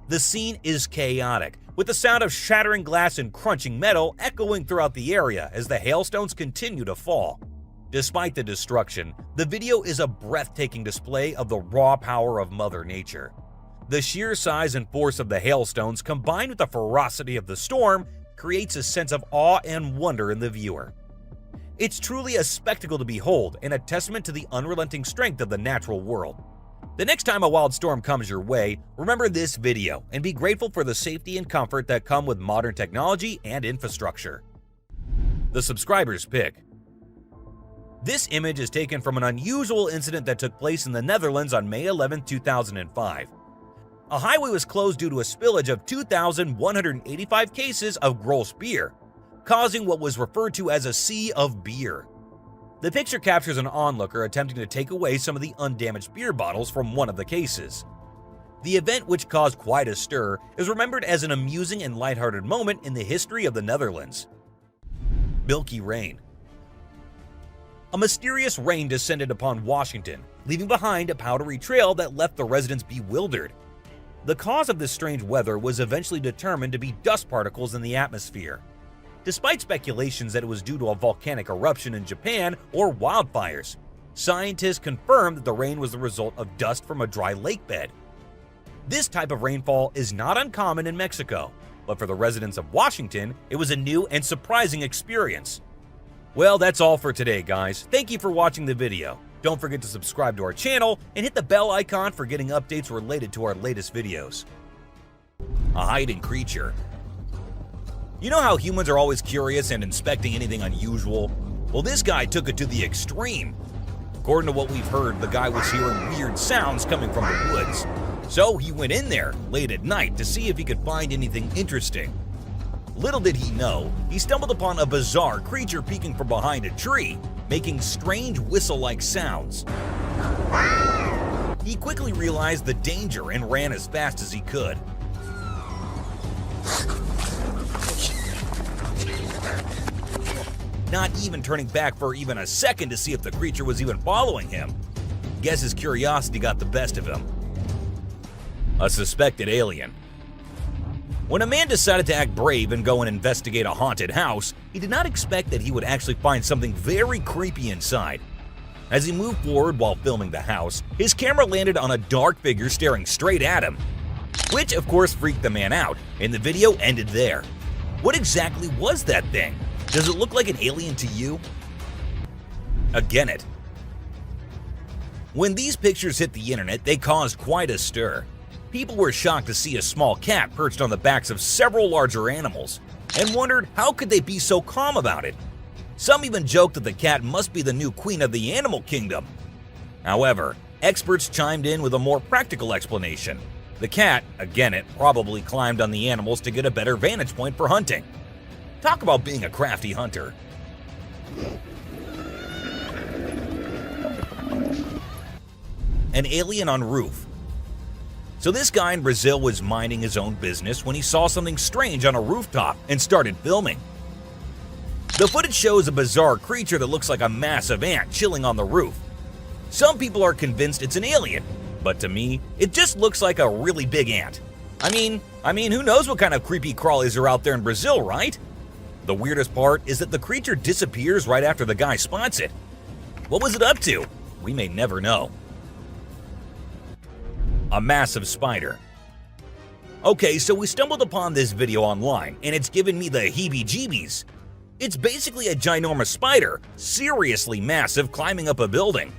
The scene is chaotic, with the sound of shattering glass and crunching metal echoing throughout the area as the hailstones continue to fall. Despite the destruction, the video is a breathtaking display of the raw power of Mother Nature. The sheer size and force of the hailstones combined with the ferocity of the storm creates a sense of awe and wonder in the viewer. It's truly a spectacle to behold and a testament to the unrelenting strength of the natural world. The next time a wild storm comes your way, remember this video and be grateful for the safety and comfort that come with modern technology and infrastructure. The subscriber's pick. This image is taken from an unusual incident that took place in the Netherlands on May 11, 2005. A highway was closed due to a spillage of 2,185 cases of gross beer, causing what was referred to as a sea of beer. The picture captures an onlooker attempting to take away some of the undamaged beer bottles from one of the cases. The event, which caused quite a stir, is remembered as an amusing and lighthearted moment in the history of the Netherlands. Milky Rain. A mysterious rain descended upon Washington, leaving behind a powdery trail that left the residents bewildered. The cause of this strange weather was eventually determined to be dust particles in the atmosphere. Despite speculations that it was due to a volcanic eruption in Japan or wildfires, scientists confirmed that the rain was the result of dust from a dry lake bed. This type of rainfall is not uncommon in Mexico, but for the residents of Washington, it was a new and surprising experience. Well, that's all for today, guys. Thank you for watching the video. Don't forget to subscribe to our channel and hit the bell icon for getting updates related to our latest videos. A hiding creature. You know how humans are always curious and inspecting anything unusual? Well, this guy took it to the extreme. According to what we've heard, the guy was hearing weird sounds coming from the woods. So he went in there late at night to see if he could find anything interesting. Little did he know, he stumbled upon a bizarre creature peeking from behind a tree, making strange whistle-like sounds. He quickly realized the danger and ran as fast as he could. Not even turning back for even a second to see if the creature was even following him. Guess his curiosity got the best of him. A suspected alien. When a man decided to act brave and go and investigate a haunted house, he did not expect that he would actually find something very creepy inside. As he moved forward while filming the house, his camera landed on a dark figure staring straight at him, which of course freaked the man out, and the video ended there. What exactly was that thing? Does it look like an alien to you? Again it. When these pictures hit the internet, they caused quite a stir. People were shocked to see a small cat perched on the backs of several larger animals, and wondered how could they be so calm about it. Some even joked that the cat must be the new queen of the animal kingdom. However, experts chimed in with a more practical explanation. The cat, again it, probably climbed on the animals to get a better vantage point for hunting. Talk about being a crafty hunter. An alien on roof. So this guy in Brazil was minding his own business when he saw something strange on a rooftop and started filming. The footage shows a bizarre creature that looks like a massive ant chilling on the roof. Some people are convinced it's an alien, but to me, it just looks like a really big ant. I mean, who knows what kind of creepy crawlies are out there in Brazil, right? The weirdest part is that the creature disappears right after the guy spots it. What was it up to? We may never know. A massive spider. Okay, so we stumbled upon this video online, and it's given me the heebie-jeebies. It's basically a ginormous spider, seriously massive, climbing up a building.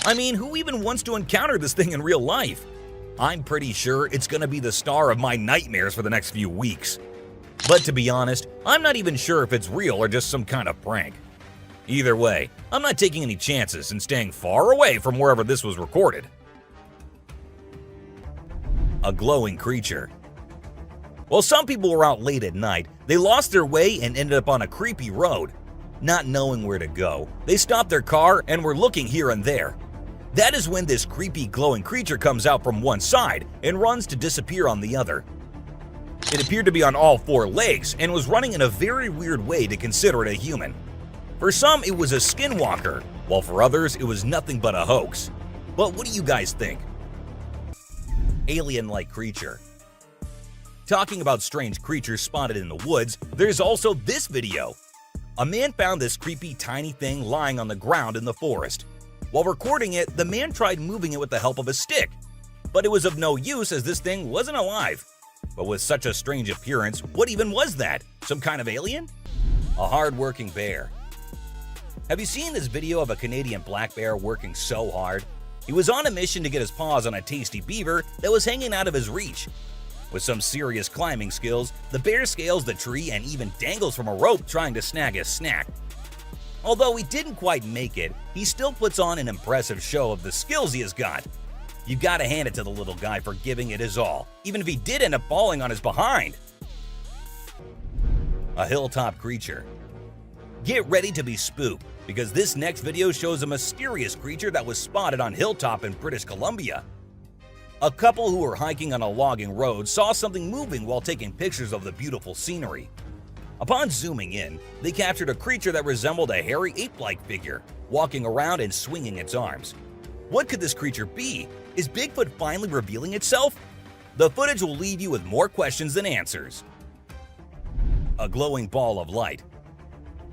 I mean, who even wants to encounter this thing in real life? I'm pretty sure it's gonna be the star of my nightmares for the next few weeks. But to be honest, I'm not even sure if it's real or just some kind of prank. Either way, I'm not taking any chances and staying far away from wherever this was recorded. A glowing creature. While some people were out late at night, they lost their way and ended up on a creepy road. Not knowing where to go, they stopped their car and were looking here and there. That is when this creepy glowing creature comes out from one side and runs to disappear on the other. It appeared to be on all four legs and was running in a very weird way to consider it a human. For some, it was a skinwalker, while for others, it was nothing but a hoax. But what do you guys think? Alien-like creature. Talking about strange creatures spotted in the woods, there's also this video. A man found this creepy tiny thing lying on the ground in the forest. While recording it, the man tried moving it with the help of a stick, but it was of no use as this thing wasn't alive. But with such a strange appearance, what even was that? Some kind of alien? A hard-working bear. Have you seen this video of a Canadian black bear working so hard? He was on a mission to get his paws on a tasty beaver that was hanging out of his reach. With some serious climbing skills, the bear scales the tree and even dangles from a rope trying to snag his snack. Although he didn't quite make it, he still puts on an impressive show of the skills he has got. You gotta hand it to the little guy for giving it his all, even if he did end up falling on his behind. A hilltop creature. Get ready to be spooked, because this next video shows a mysterious creature that was spotted on Hilltop in British Columbia. A couple who were hiking on a logging road saw something moving while taking pictures of the beautiful scenery. Upon zooming in, they captured a creature that resembled a hairy ape-like figure, walking around and swinging its arms. What could this creature be? Is Bigfoot finally revealing itself? The footage will leave you with more questions than answers. A glowing ball of light.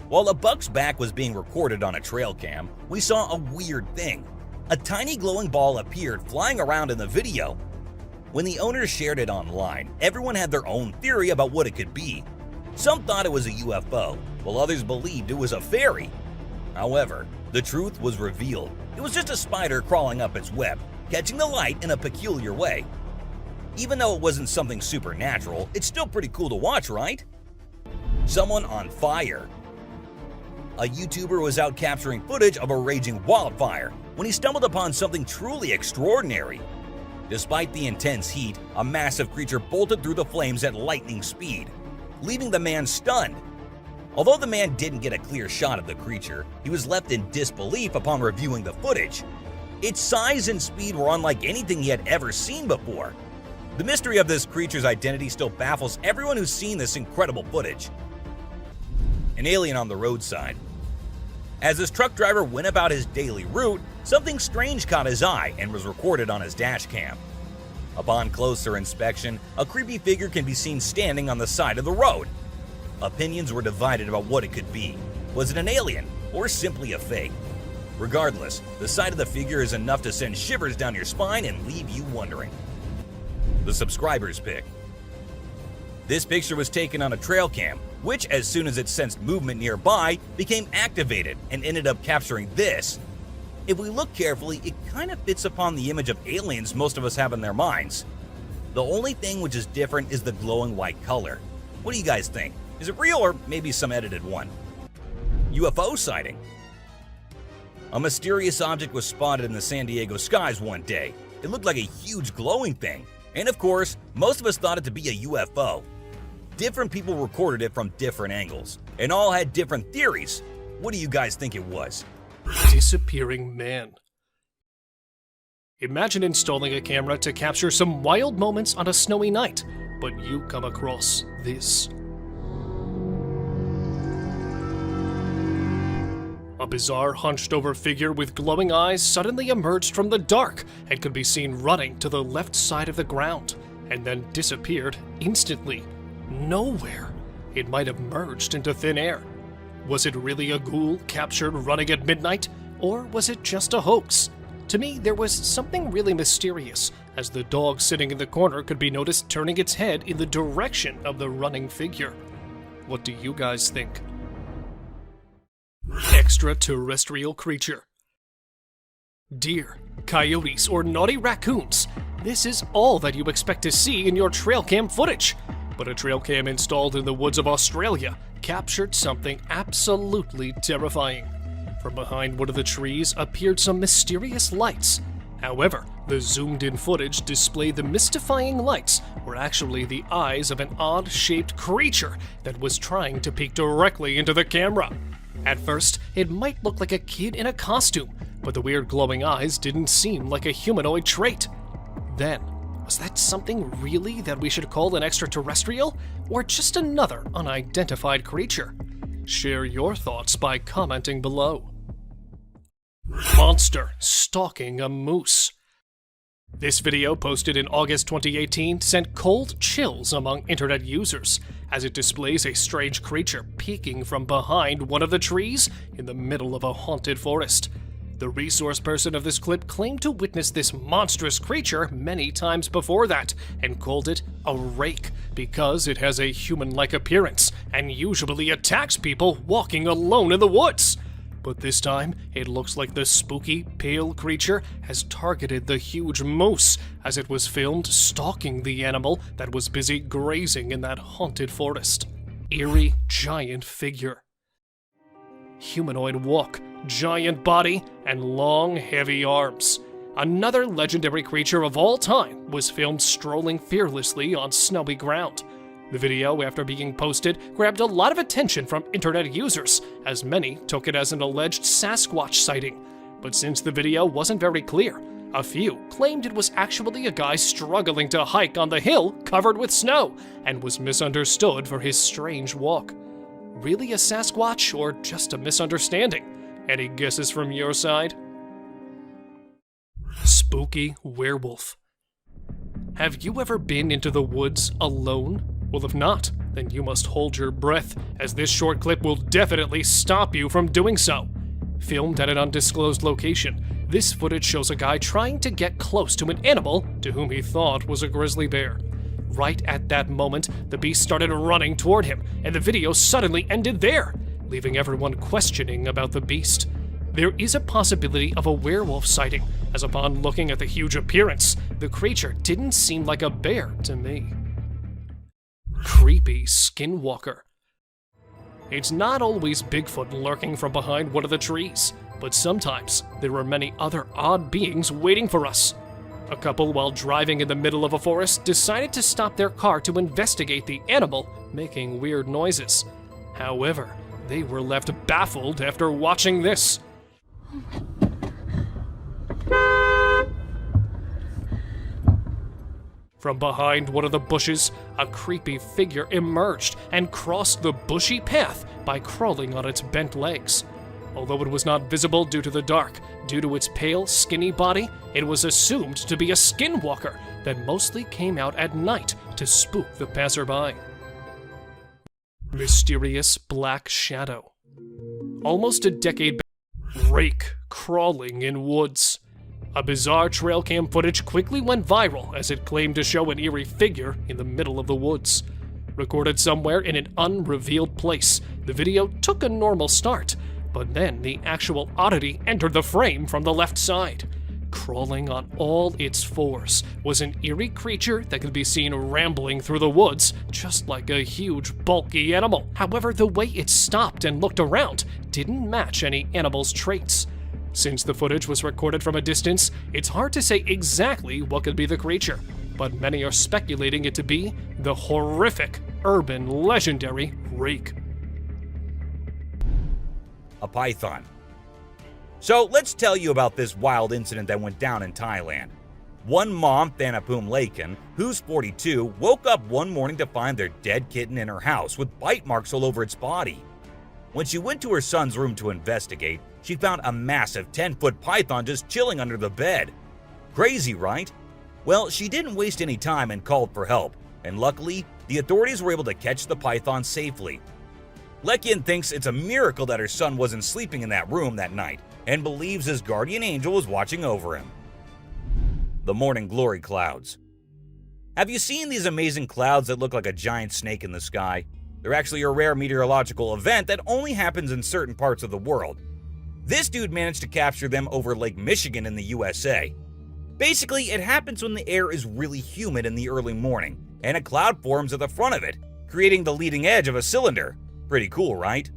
While a buck's back was being recorded on a trail cam, we saw a weird thing. A tiny glowing ball appeared flying around in the video. When the owners shared it online, everyone had their own theory about what it could be. Some thought it was a UFO, while others believed it was a fairy. However, the truth was revealed. It was just a spider crawling up its web, catching the light in a peculiar way. Even though it wasn't something supernatural, it's still pretty cool to watch, right? Someone on fire. A YouTuber was out capturing footage of a raging wildfire when he stumbled upon something truly extraordinary. Despite the intense heat, a massive creature bolted through the flames at lightning speed, leaving the man stunned. Although the man didn't get a clear shot of the creature, he was left in disbelief upon reviewing the footage. Its size and speed were unlike anything he had ever seen before. The mystery of this creature's identity still baffles everyone who's seen this incredible footage. An alien on the roadside. As this truck driver went about his daily route, something strange caught his eye and was recorded on his dash cam. Upon closer inspection, a creepy figure can be seen standing on the side of the road. Opinions were divided about what it could be. Was it an alien or simply a fake? Regardless, the sight of the figure is enough to send shivers down your spine and leave you wondering. The subscriber's pick. This picture was taken on a trail cam, which, as soon as it sensed movement nearby, became activated and ended up capturing this. If we look carefully, it kind of fits upon the image of aliens most of us have in their minds. The only thing which is different is the glowing white color. What do you guys think? Is it real or maybe some edited one? UFO sighting. A mysterious object was spotted in the San Diego skies one day. It looked like a huge glowing thing. And of course, most of us thought it to be a UFO. Different people recorded it from different angles, and all had different theories. What do you guys think it was? Disappearing man. Imagine installing a camera to capture some wild moments on a snowy night, but you come across this. A bizarre hunched-over figure with glowing eyes suddenly emerged from the dark and could be seen running to the left side of the ground, and then disappeared instantly. Nowhere. It might have merged into thin air. Was it really a ghoul captured running at midnight, or was it just a hoax? To me, there was something really mysterious, as the dog sitting in the corner could be noticed turning its head in the direction of the running figure. What do you guys think? Extraterrestrial creature. Deer, coyotes, or naughty raccoons. This is all that you expect to see in your trail cam footage. But a trail cam installed in the woods of Australia captured something absolutely terrifying. From behind one of the trees appeared some mysterious lights. However, the zoomed-in footage displayed the mystifying lights were actually the eyes of an odd-shaped creature that was trying to peek directly into the camera. At first, it might look like a kid in a costume, but the weird glowing eyes didn't seem like a humanoid trait. Then, was that something really that we should call an extraterrestrial, or just another unidentified creature? Share your thoughts by commenting below. Monster stalking a moose. This video, posted in August 2018, sent cold chills among internet users, as it displays a strange creature peeking from behind one of the trees in the middle of a haunted forest. The resource person of this clip claimed to witness this monstrous creature many times before that, and called it a rake because it has a human-like appearance and usually attacks people walking alone in the woods. But this time, it looks like the spooky, pale creature has targeted the huge moose as it was filmed stalking the animal that was busy grazing in that haunted forest. Eerie, giant figure. Humanoid walk, giant body, and long, heavy arms. Another legendary creature of all time was filmed strolling fearlessly on snowy ground. The video, after being posted, grabbed a lot of attention from internet users, as many took it as an alleged Sasquatch sighting. But since the video wasn't very clear, a few claimed it was actually a guy struggling to hike on the hill covered with snow, and was misunderstood for his strange walk. Really a Sasquatch, or just a misunderstanding? Any guesses from your side? Spooky werewolf. Have you ever been into the woods alone? Well, if not, then you must hold your breath, as this short clip will definitely stop you from doing so. Filmed at an undisclosed location, this footage shows a guy trying to get close to an animal to whom he thought was a grizzly bear. Right at that moment, the beast started running toward him, and the video suddenly ended there, leaving everyone questioning about the beast. There is a possibility of a werewolf sighting, as upon looking at the huge appearance, the creature didn't seem like a bear to me. Creepy skinwalker. It's not always Bigfoot lurking from behind one of the trees, but sometimes there are many other odd beings waiting for us. A couple, while driving in the middle of a forest, decided to stop their car to investigate the animal making weird noises. However, they were left baffled after watching this. From behind one of the bushes, a creepy figure emerged and crossed the bushy path by crawling on its bent legs. Although it was not visible due to the dark, due to its pale, skinny body, it was assumed to be a skinwalker that mostly came out at night to spook the passerby. Mysterious black shadow. Almost a decade back, rake crawling in woods. A bizarre trail cam footage quickly went viral as it claimed to show an eerie figure in the middle of the woods. Recorded somewhere in an unrevealed place, the video took a normal start, but then the actual oddity entered the frame from the left side. Crawling on all its fours was an eerie creature that could be seen rambling through the woods, just like a huge, bulky animal. However, the way it stopped and looked around didn't match any animal's traits. Since the footage was recorded from a distance, it's hard to say exactly what could be the creature, but many are speculating it to be the horrific, urban, legendary rake. A python. So let's tell you about this wild incident that went down in Thailand. One mom, Thanapum Laken, who's 42, woke up one morning to find their dead kitten in her house with bite marks all over its body. When she went to her son's room to investigate, she found a massive 10-foot python just chilling under the bed. Crazy, right? Well, she didn't waste any time and called for help, and luckily, the authorities were able to catch the python safely. Lekin thinks it's a miracle that her son wasn't sleeping in that room that night, and believes his guardian angel was watching over him. The morning glory clouds. Have you seen these amazing clouds that look like a giant snake in the sky? They're actually a rare meteorological event that only happens in certain parts of the world. This dude managed to capture them over Lake Michigan in the USA. Basically, it happens when the air is really humid in the early morning, and a cloud forms at the front of it, creating the leading edge of a cylinder. Pretty cool, right?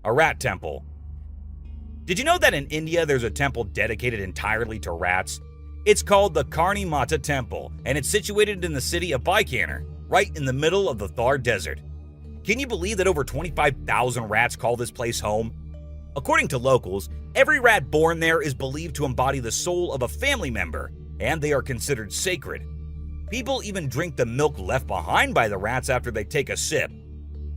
A rat temple. Did you know that in India there's a temple dedicated entirely to rats? It's called the Karni Mata Temple, and it's situated in the city of Bikaner, right in the middle of the Thar Desert. Can you believe that over 25,000 rats call this place home? According to locals, every rat born there is believed to embody the soul of a family member, and they are considered sacred. People even drink the milk left behind by the rats after they take a sip.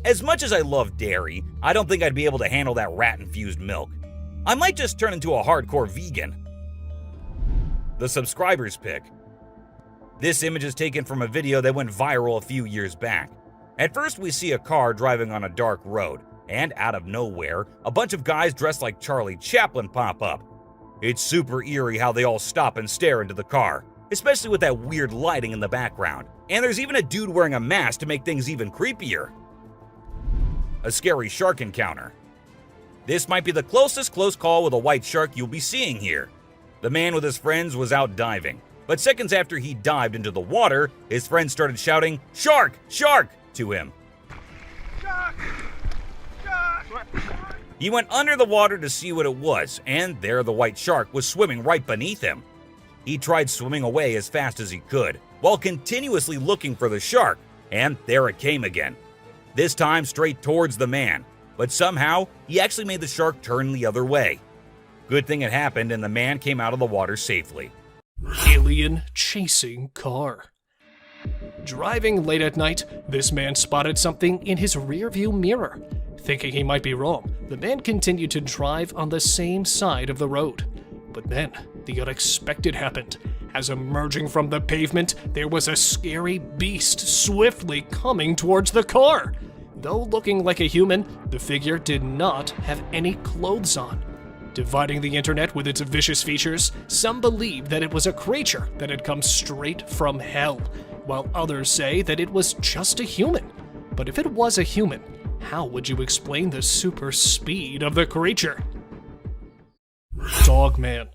As much as I love dairy, I don't think I'd be able to handle that rat-infused milk. I might just turn into a hardcore vegan. The subscriber's pick. This image is taken from a video that went viral a few years back. At first, we see a car driving on a dark road, and out of nowhere, a bunch of guys dressed like Charlie Chaplin pop up. It's super eerie how they all stop and stare into the car, especially with that weird lighting in the background. And there's even a dude wearing a mask to make things even creepier. A scary shark encounter. This might be the closest close call with a white shark you'll be seeing here. The man with his friends was out diving, but seconds after he dived into the water, his friends started shouting, "Shark! Shark!" to him. He went under the water to see what it was, and there the white shark was swimming right beneath him. He tried swimming away as fast as he could, while continuously looking for the shark, and there it came again. This time straight towards the man, but somehow he actually made the shark turn the other way. Good thing it happened and the man came out of the water safely. Alien chasing car. Driving late at night, this man spotted something in his rearview mirror. Thinking he might be wrong, the man continued to drive on the same side of the road. But then, the unexpected happened. As emerging from the pavement, there was a scary beast swiftly coming towards the car. Though looking like a human, the figure did not have any clothes on. Dividing the internet with its vicious features, some believe that it was a creature that had come straight from hell, while others say that it was just a human. But if it was a human, how would you explain the super speed of the creature? Dogman.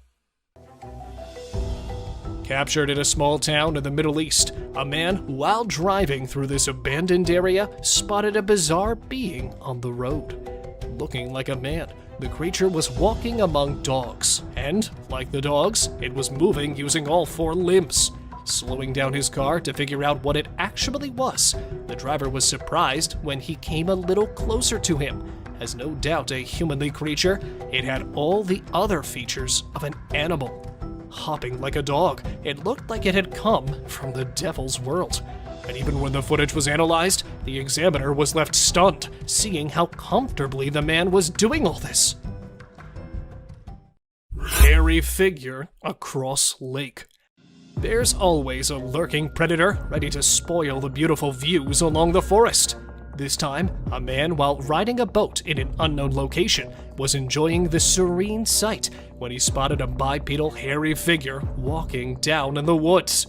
Captured in a small town in the Middle East, a man, while driving through this abandoned area, spotted a bizarre being on the road. Looking like a man, the creature was walking among dogs, and, like the dogs, it was moving using all four limbs. Slowing down his car to figure out what it actually was, the driver was surprised when he came a little closer to him. As no doubt a humanly creature, it had all the other features of an animal. Hopping like a dog, it looked like it had come from the devil's world. And even when the footage was analyzed, the examiner was left stunned, seeing how comfortably the man was doing all this. Hairy figure across lake. There's always a lurking predator ready to spoil the beautiful views along the forest. This time, a man, while riding a boat in an unknown location, was enjoying the serene sight when he spotted a bipedal hairy figure walking down in the woods.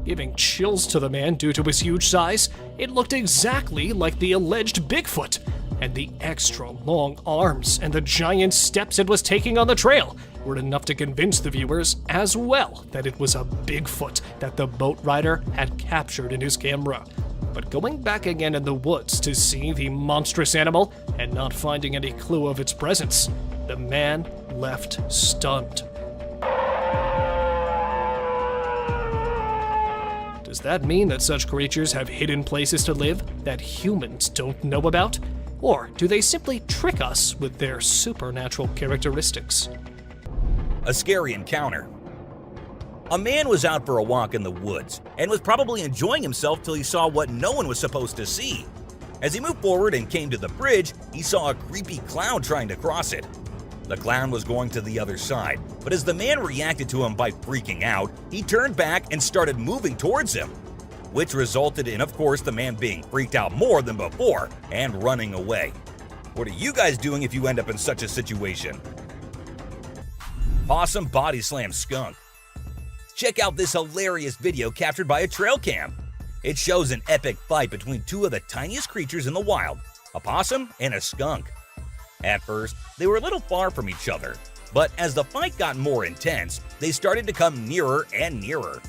Giving chills to the man due to his huge size, it looked exactly like the alleged Bigfoot, and the extra long arms and the giant steps it was taking on the trail were enough to convince the viewers as well that it was a Bigfoot that the boat rider had captured in his camera. But going back again in the woods to see the monstrous animal and not finding any clue of its presence, the man left stunned. Does that mean that such creatures have hidden places to live that humans don't know about? Or do they simply trick us with their supernatural characteristics? A scary encounter. A man was out for a walk in the woods and was probably enjoying himself till he saw what no one was supposed to see. As he moved forward and came to the bridge, he saw a creepy clown trying to cross it. The clown was going to the other side, but as the man reacted to him by freaking out, he turned back and started moving towards him, which resulted in, of course, the man being freaked out more than before and running away. What are you guys doing if you end up in such a situation? Possum body slam skunk. Check out this hilarious video captured by a trail cam. It shows an epic fight between two of the tiniest creatures in the wild, a possum and a skunk. At first, they were a little far from each other, but as the fight got more intense, they started to come nearer and nearer.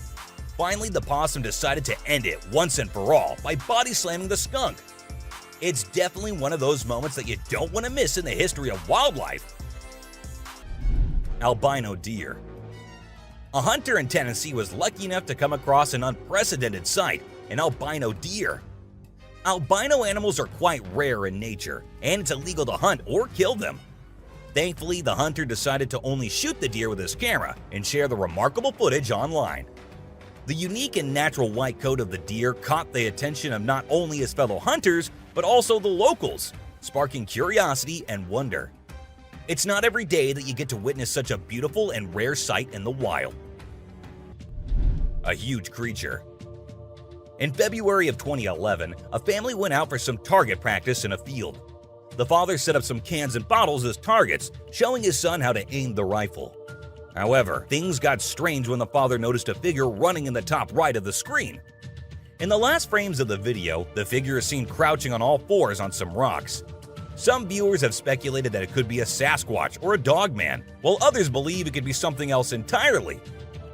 Finally, the possum decided to end it once and for all by body slamming the skunk. It's definitely one of those moments that you don't want to miss in the history of wildlife. Albino deer. A hunter in Tennessee was lucky enough to come across an unprecedented sight, an albino deer. Albino animals are quite rare in nature, and it's illegal to hunt or kill them. Thankfully, the hunter decided to only shoot the deer with his camera and share the remarkable footage online. The unique and natural white coat of the deer caught the attention of not only his fellow hunters, but also the locals, sparking curiosity and wonder. It's not every day that you get to witness such a beautiful and rare sight in the wild. A huge creature. In February of 2011, a family went out for some target practice in a field. The father set up some cans and bottles as targets, showing his son how to aim the rifle. However, things got strange when the father noticed a figure running in the top right of the screen. In the last frames of the video, the figure is seen crouching on all fours on some rocks. Some viewers have speculated that it could be a Sasquatch or a Dogman, while others believe it could be something else entirely.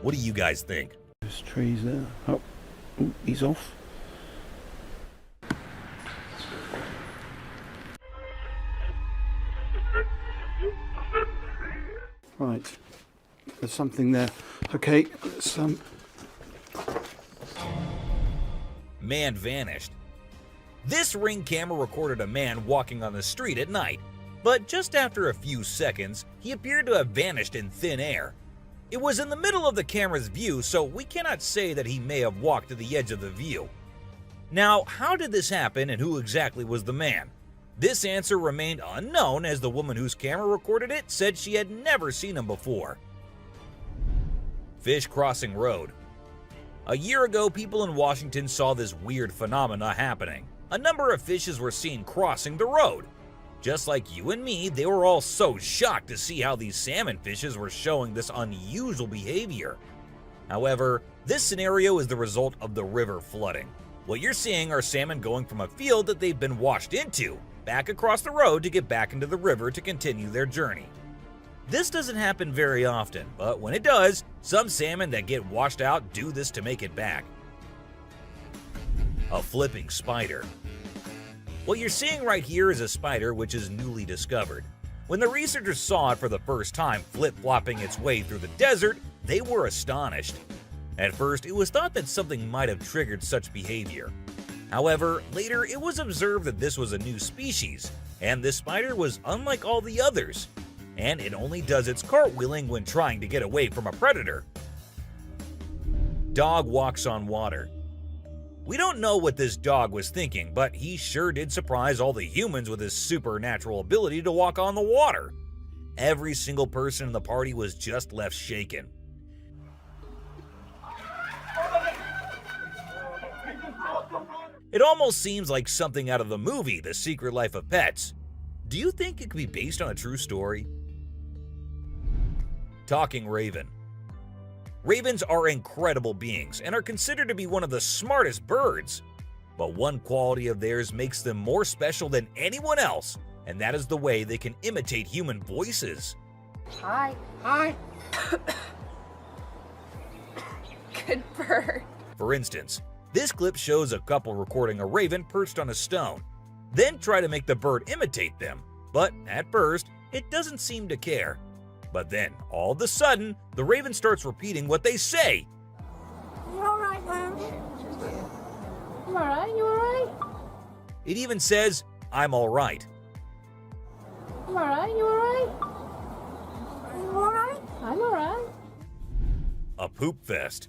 What do you guys think? There's trees there. Oh, he's off. Right, there's something there. Okay, let's Man vanished. This Ring camera recorded a man walking on the street at night, but just after a few seconds, he appeared to have vanished in thin air. It was in the middle of the camera's view, so we cannot say that he may have walked to the edge of the view. Now, how did this happen and who exactly was the man? This answer remained unknown, as the woman whose camera recorded it said she had never seen him before. Fish crossing road. A year ago, people in Washington saw this weird phenomena happening. A number of fishes were seen crossing the road. Just like you and me, they were all so shocked to see how these salmon fishes were showing this unusual behavior. However, this scenario is the result of the river flooding. What you're seeing are salmon going from a field that they've been washed into, back across the road to get back into the river to continue their journey. This doesn't happen very often, but when it does, some salmon that get washed out do this to make it back. A flipping spider. What you're seeing right here is a spider which is newly discovered. When the researchers saw it for the first time flip-flopping its way through the desert, they were astonished. At first, it was thought that something might have triggered such behavior. However, later it was observed that this was a new species, and this spider was unlike all the others, and it only does its cartwheeling when trying to get away from a predator. Dog walks on water. We don't know what this dog was thinking, but he sure did surprise all the humans with his supernatural ability to walk on the water. Every single person in the party was just left shaken. It almost seems like something out of the movie The Secret Life of Pets. Do you think it could be based on a true story? Talking raven. Ravens are incredible beings and are considered to be one of the smartest birds. But one quality of theirs makes them more special than anyone else, and that is the way they can imitate human voices. Hi. Hi. Good bird. For instance, this clip shows a couple recording a raven perched on a stone, then try to make the bird imitate them, but at first, it doesn't seem to care. But then, all of a sudden, the raven starts repeating what they say. You alright, man? You alright? You alright? It even says, "I'm alright." You alright? You alright? You alright? I'm alright. A poop fest.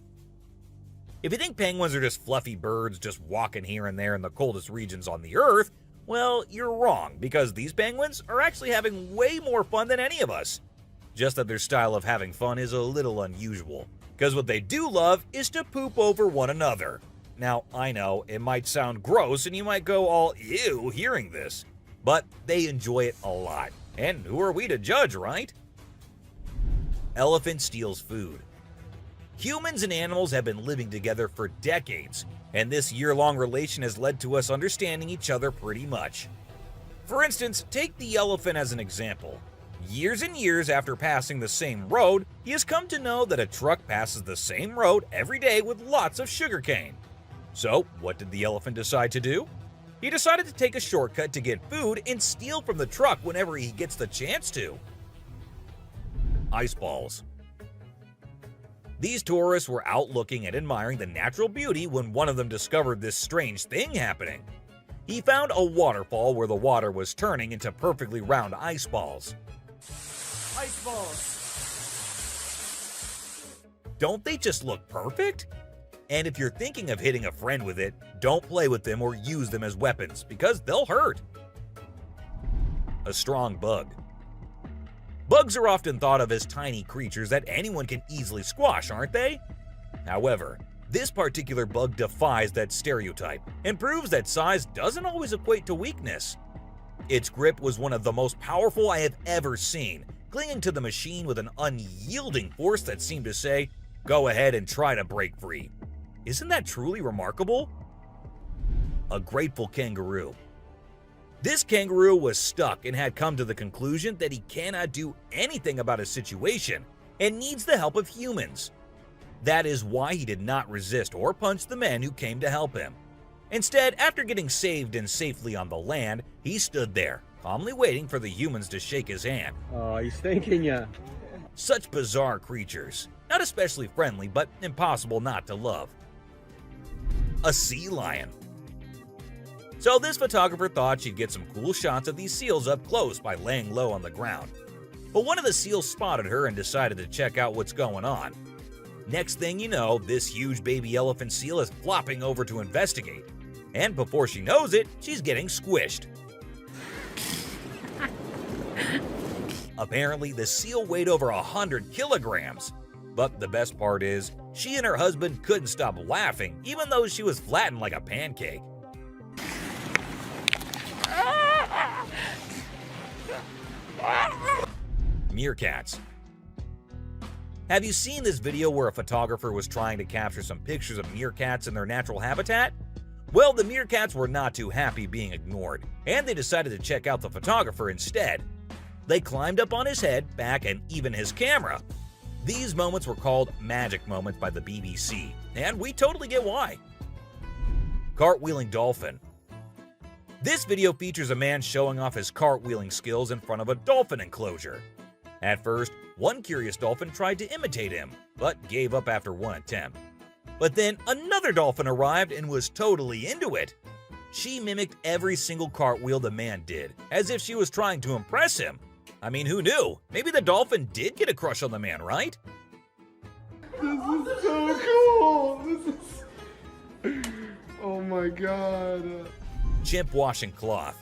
If you think penguins are just fluffy birds just walking here and there in the coldest regions on the Earth, well, you're wrong, because these penguins are actually having way more fun than any of us. Just that their style of having fun is a little unusual, because what they do love is to poop over one another. Now, I know, it might sound gross and you might go all ew hearing this, but they enjoy it a lot. And who are we to judge, right? Elephant steals food. Humans and animals have been living together for decades, and this year-long relation has led to us understanding each other pretty much. For instance, take the elephant as an example. Years and years after passing the same road, he has come to know that a truck passes the same road every day with lots of sugarcane. So, what did the elephant decide to do? He decided to take a shortcut to get food and steal from the truck whenever he gets the chance to. Ice balls. These tourists were out looking and admiring the natural beauty when one of them discovered this strange thing happening. He found a waterfall where the water was turning into perfectly round ice balls. Ice balls. Don't they just look perfect? And if you're thinking of hitting a friend with it, don't play with them or use them as weapons, because they'll hurt. A strong bug. Bugs are often thought of as tiny creatures that anyone can easily squash, aren't they? However, this particular bug defies that stereotype and proves that size doesn't always equate to weakness. Its grip was one of the most powerful I have ever seen, clinging to the machine with an unyielding force that seemed to say, "Go ahead and try to break free." Isn't that truly remarkable? A grateful kangaroo. This kangaroo was stuck and had come to the conclusion that he cannot do anything about his situation and needs the help of humans. That is why he did not resist or punch the men who came to help him. Instead, after getting saved and safely on the land, he stood there, calmly waiting for the humans to shake his hand. Oh, he's thanking ya. Such bizarre creatures, not especially friendly, but impossible not to love. A sea lion. So this photographer thought she'd get some cool shots of these seals up close by laying low on the ground. But one of the seals spotted her and decided to check out what's going on. Next thing you know, this huge baby elephant seal is flopping over to investigate. And before she knows it, she's getting squished. Apparently, the seal weighed over 100 kilograms. But the best part is, she and her husband couldn't stop laughing, even though she was flattened like a pancake. Meerkats. Have you seen this video where a photographer was trying to capture some pictures of meerkats in their natural habitat? Well, the meerkats were not too happy being ignored, and they decided to check out the photographer instead. They climbed up on his head, back, and even his camera. These moments were called magic moments by the BBC, and we totally get why. Cartwheeling dolphin. This video features a man showing off his cartwheeling skills in front of a dolphin enclosure. At first, one curious dolphin tried to imitate him, but gave up after one attempt. But then another dolphin arrived and was totally into it. She mimicked every single cartwheel the man did, as if she was trying to impress him. I mean, who knew? Maybe the dolphin did get a crush on the man, right? This is so cool. Oh my god. Chimp washing cloth.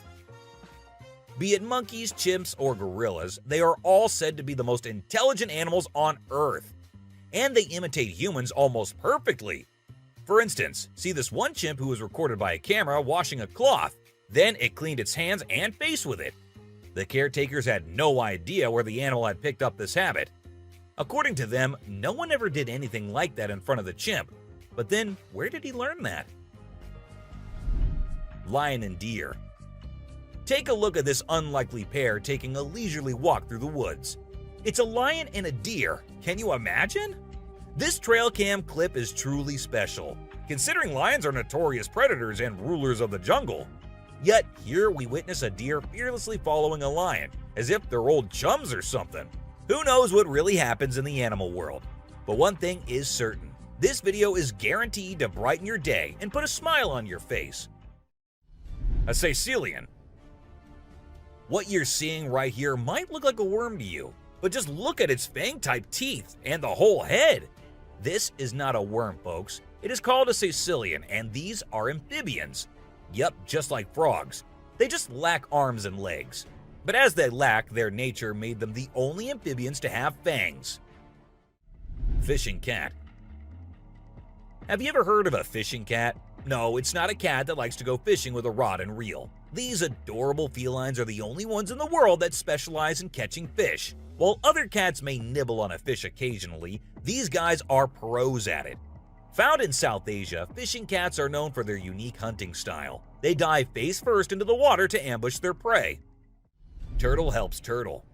Be it monkeys, chimps, or gorillas, they are all said to be the most intelligent animals on Earth. And they imitate humans almost perfectly. For instance, see this one chimp who was recorded by a camera washing a cloth. Then it cleaned its hands and face with it. The caretakers had no idea where the animal had picked up this habit. According to them, no one ever did anything like that in front of the chimp. But then, where did he learn that? Lion and deer. Take a look at this unlikely pair taking a leisurely walk through the woods. It's a lion and a deer. Can you imagine? This trail cam clip is truly special, considering lions are notorious predators and rulers of the jungle. Yet here we witness a deer fearlessly following a lion, as if they're old chums or something. Who knows what really happens in the animal world? But one thing is certain. This video is guaranteed to brighten your day and put a smile on your face. A Sicilian. What you're seeing right here might look like a worm to you, but just look at its fang-type teeth and the whole head. This is not a worm, folks. It is called a Sicilian, and these are amphibians. Yup, just like frogs. They just lack arms and legs. But as they lack, their nature made them the only amphibians to have fangs. Fishing cat. Have you ever heard of a fishing cat? No, it's not a cat that likes to go fishing with a rod and reel. These adorable felines are the only ones in the world that specialize in catching fish. While other cats may nibble on a fish occasionally, these guys are pros at it. Found in South Asia, fishing cats are known for their unique hunting style. They dive face first into the water to ambush their prey. Turtle helps turtle.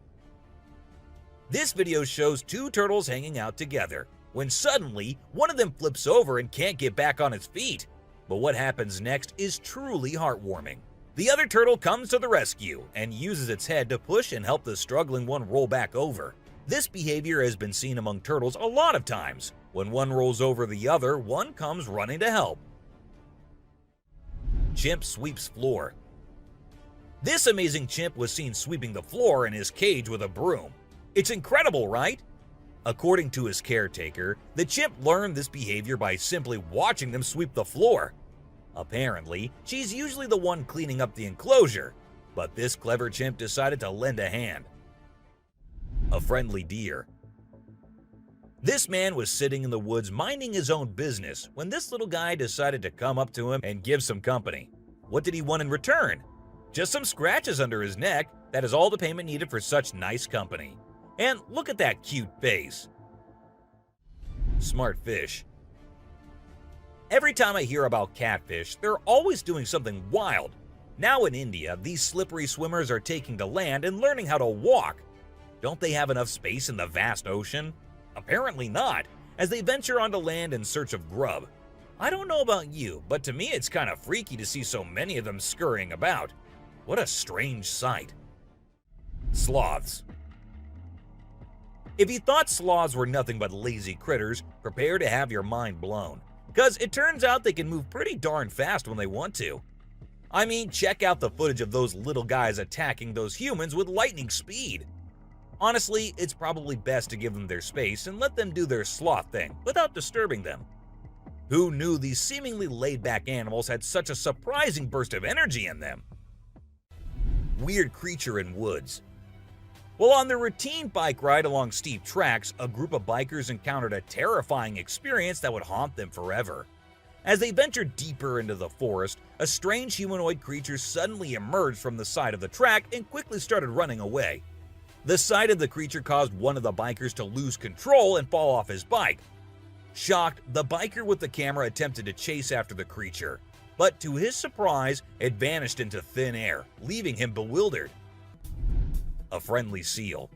This video shows two turtles hanging out together, when suddenly one of them flips over and can't get back on its feet. But what happens next is truly heartwarming. The other turtle comes to the rescue and uses its head to push and help the struggling one roll back over. This behavior has been seen among turtles a lot of times. When one rolls over the other, one comes running to help. Chimp sweeps floor. This amazing chimp was seen sweeping the floor in his cage with a broom. It's incredible, right? According to his caretaker, the chimp learned this behavior by simply watching them sweep the floor. Apparently, she's usually the one cleaning up the enclosure, but this clever chimp decided to lend a hand. A friendly deer. This man was sitting in the woods minding his own business when this little guy decided to come up to him and give some company. What did he want in return? Just some scratches under his neck. That is all the payment needed for such nice company. And look at that cute face. Smart fish. Every time I hear about catfish, they're always doing something wild. Now in India, these slippery swimmers are taking to land and learning how to walk. Don't they have enough space in the vast ocean? Apparently not, as they venture onto land in search of grub. I don't know about you, but to me it's kind of freaky to see so many of them scurrying about. What a strange sight. Sloths. If you thought sloths were nothing but lazy critters, prepare to have your mind blown. Because it turns out they can move pretty darn fast when they want to. I mean, check out the footage of those little guys attacking those humans with lightning speed. Honestly, it's probably best to give them their space and let them do their sloth thing without disturbing them. Who knew these seemingly laid-back animals had such a surprising burst of energy in them? Weird creature in woods. Well, on their routine bike ride along steep tracks, a group of bikers encountered a terrifying experience that would haunt them forever. As they ventured deeper into the forest, a strange humanoid creature suddenly emerged from the side of the track and quickly started running away. The sight of the creature caused one of the bikers to lose control and fall off his bike. Shocked, the biker with the camera attempted to chase after the creature, but to his surprise, it vanished into thin air, leaving him bewildered. A friendly seal.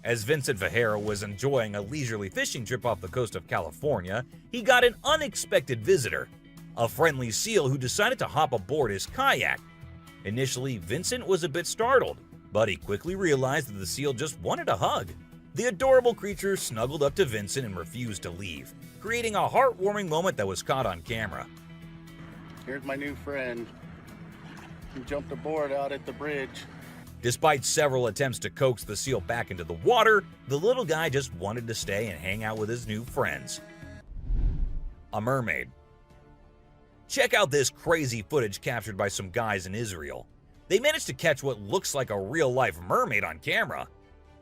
As Vincent Vajera was enjoying a leisurely fishing trip off the coast of California, he got an unexpected visitor, a friendly seal who decided to hop aboard his kayak. Initially, Vincent was a bit startled, but he quickly realized that the seal just wanted a hug. The adorable creature snuggled up to Vincent and refused to leave, creating a heartwarming moment that was caught on camera. Here's my new friend. He jumped aboard out at the bridge. Despite several attempts to coax the seal back into the water, the little guy just wanted to stay and hang out with his new friends. A mermaid. Check out this crazy footage captured by some guys in Israel. They managed to catch what looks like a real-life mermaid on camera.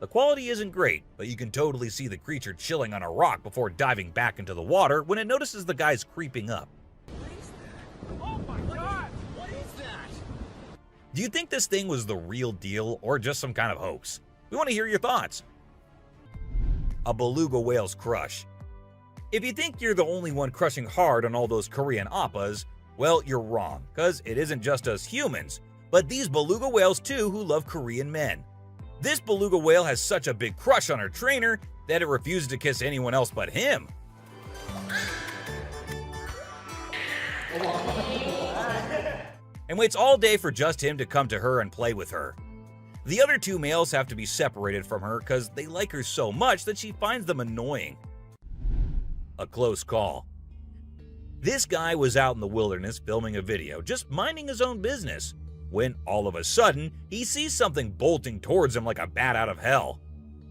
The quality isn't great, but you can totally see the creature chilling on a rock before diving back into the water when it notices the guys creeping up. Oh my god! What is that? Do you think this thing was the real deal or just some kind of hoax? We want to hear your thoughts. A beluga whale's crush. If you think you're the only one crushing hard on all those Korean oppas, well, you're wrong, because it isn't just us humans, but these beluga whales too who love Korean men. This beluga whale has such a big crush on her trainer that it refuses to kiss anyone else but him. And waits all day for just him to come to her and play with her. The other two males have to be separated from her because they like her so much that she finds them annoying. A close call. This guy was out in the wilderness filming a video, just minding his own business, when all of a sudden, he sees something bolting towards him like a bat out of hell.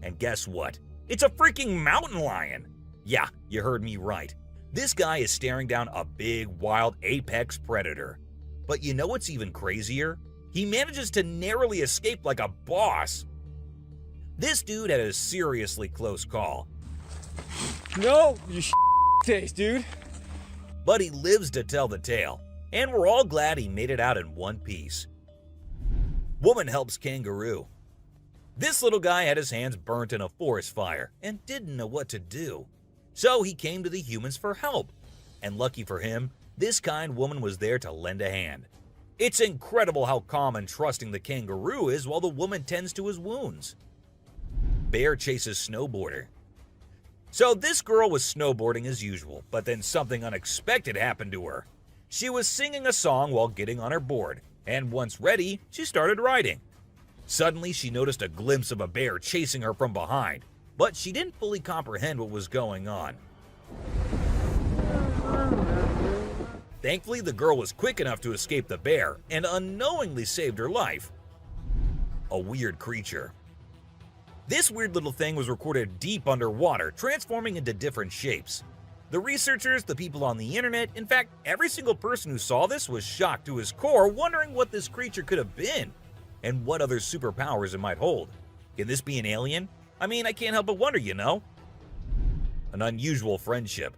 And guess what? It's a freaking mountain lion! Yeah, you heard me right. This guy is staring down a big, wild apex predator. But you know what's even crazier? He manages to narrowly escape like a boss. This dude had a seriously close call. No, you taste, dude. But he lives to tell the tale, and we're all glad he made it out in one piece. Woman helps kangaroo. This little guy had his hands burnt in a forest fire and didn't know what to do. So he came to the humans for help. And lucky for him, this kind woman was there to lend a hand. It's incredible how calm and trusting the kangaroo is while the woman tends to his wounds. Bear chases snowboarder. So this girl was snowboarding as usual, but then something unexpected happened to her. She was singing a song while getting on her board, and once ready, she started riding. Suddenly, she noticed a glimpse of a bear chasing her from behind, but she didn't fully comprehend what was going on. Thankfully, the girl was quick enough to escape the bear and unknowingly saved her life. A weird creature. This weird little thing was recorded deep underwater, transforming into different shapes. The researchers, the people on the internet, in fact, every single person who saw this was shocked to his core, wondering what this creature could have been and what other superpowers it might hold. Can this be an alien? I mean, I can't help but wonder, you know? An unusual friendship.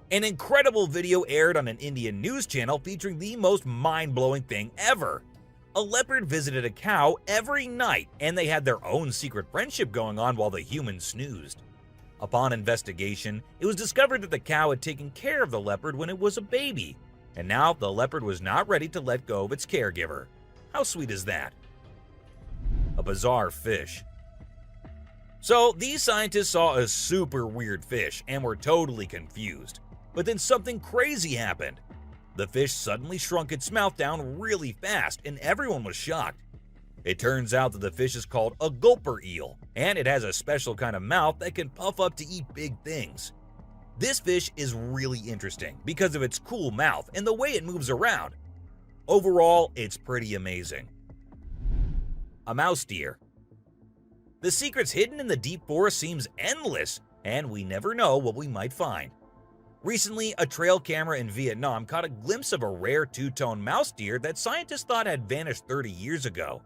An incredible video aired on an Indian news channel featuring the most mind-blowing thing ever. A leopard visited a cow every night, and they had their own secret friendship going on while the humans snoozed. Upon investigation, it was discovered that the cow had taken care of the leopard when it was a baby. and now the leopard was not ready to let go of its caregiver. How sweet is that? A bizarre fish. So these scientists saw a super weird fish and were totally confused. But then something crazy happened. The fish suddenly shrunk its mouth down really fast and everyone was shocked. It turns out that the fish is called a gulper eel, and it has a special kind of mouth that can puff up to eat big things. This fish is really interesting because of its cool mouth and the way it moves around. Overall, it's pretty amazing. A mouse deer. The secrets hidden in the deep forest seems endless, and we never know what we might find. Recently, a trail camera in Vietnam caught a glimpse of a rare two-tone mouse deer that scientists thought had vanished 30 years ago.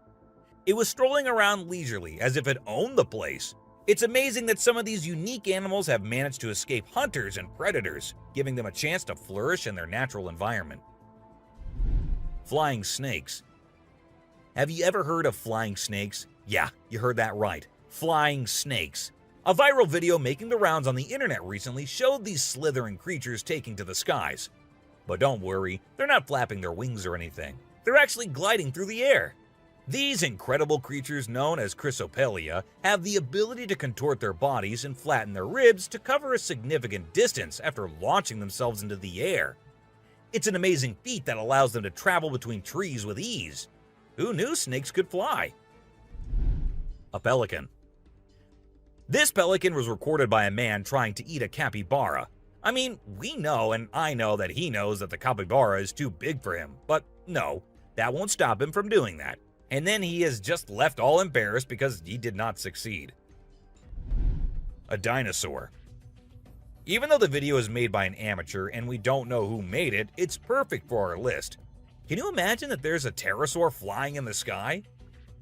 It was strolling around leisurely as if it owned the place. It's amazing that some of these unique animals have managed to escape hunters and predators, giving them a chance to flourish in their natural environment. Flying snakes. Have you ever heard of flying snakes? Yeah, you heard that right. Flying snakes. A viral video making the rounds on the internet recently showed these slithering creatures taking to the skies. But don't worry, they're not flapping their wings or anything. They're actually gliding through the air. These incredible creatures, known as Chrysopelia, have the ability to contort their bodies and flatten their ribs to cover a significant distance after launching themselves into the air. It's an amazing feat that allows them to travel between trees with ease. Who knew snakes could fly? A pelican. This pelican was recorded by a man trying to eat a capybara. I mean, we know and I know that he knows that the capybara is too big for him, but no, that won't stop him from doing that. And then he is just left all embarrassed because he did not succeed. A dinosaur. Even though the video is made by an amateur and we don't know who made it, it's perfect for our list. Can you imagine that there's a pterosaur flying in the sky?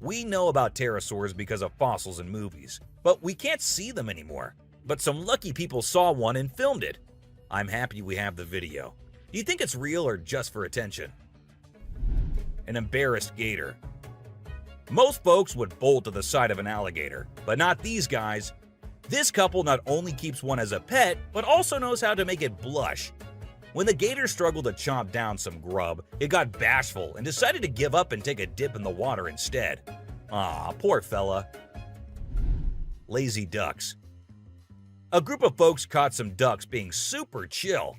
We know about pterosaurs because of fossils in movies, but we can't see them anymore. But some lucky people saw one and filmed it. I'm happy we have the video. Do you think it's real or just for attention? An embarrassed gator. Most folks would bolt to the side of an alligator, but not these guys. This couple not only keeps one as a pet, but also knows how to make it blush. When the gator struggled to chomp down some grub, it got bashful and decided to give up and take a dip in the water instead. Aw, poor fella. Lazy ducks. A group of folks caught some ducks being super chill.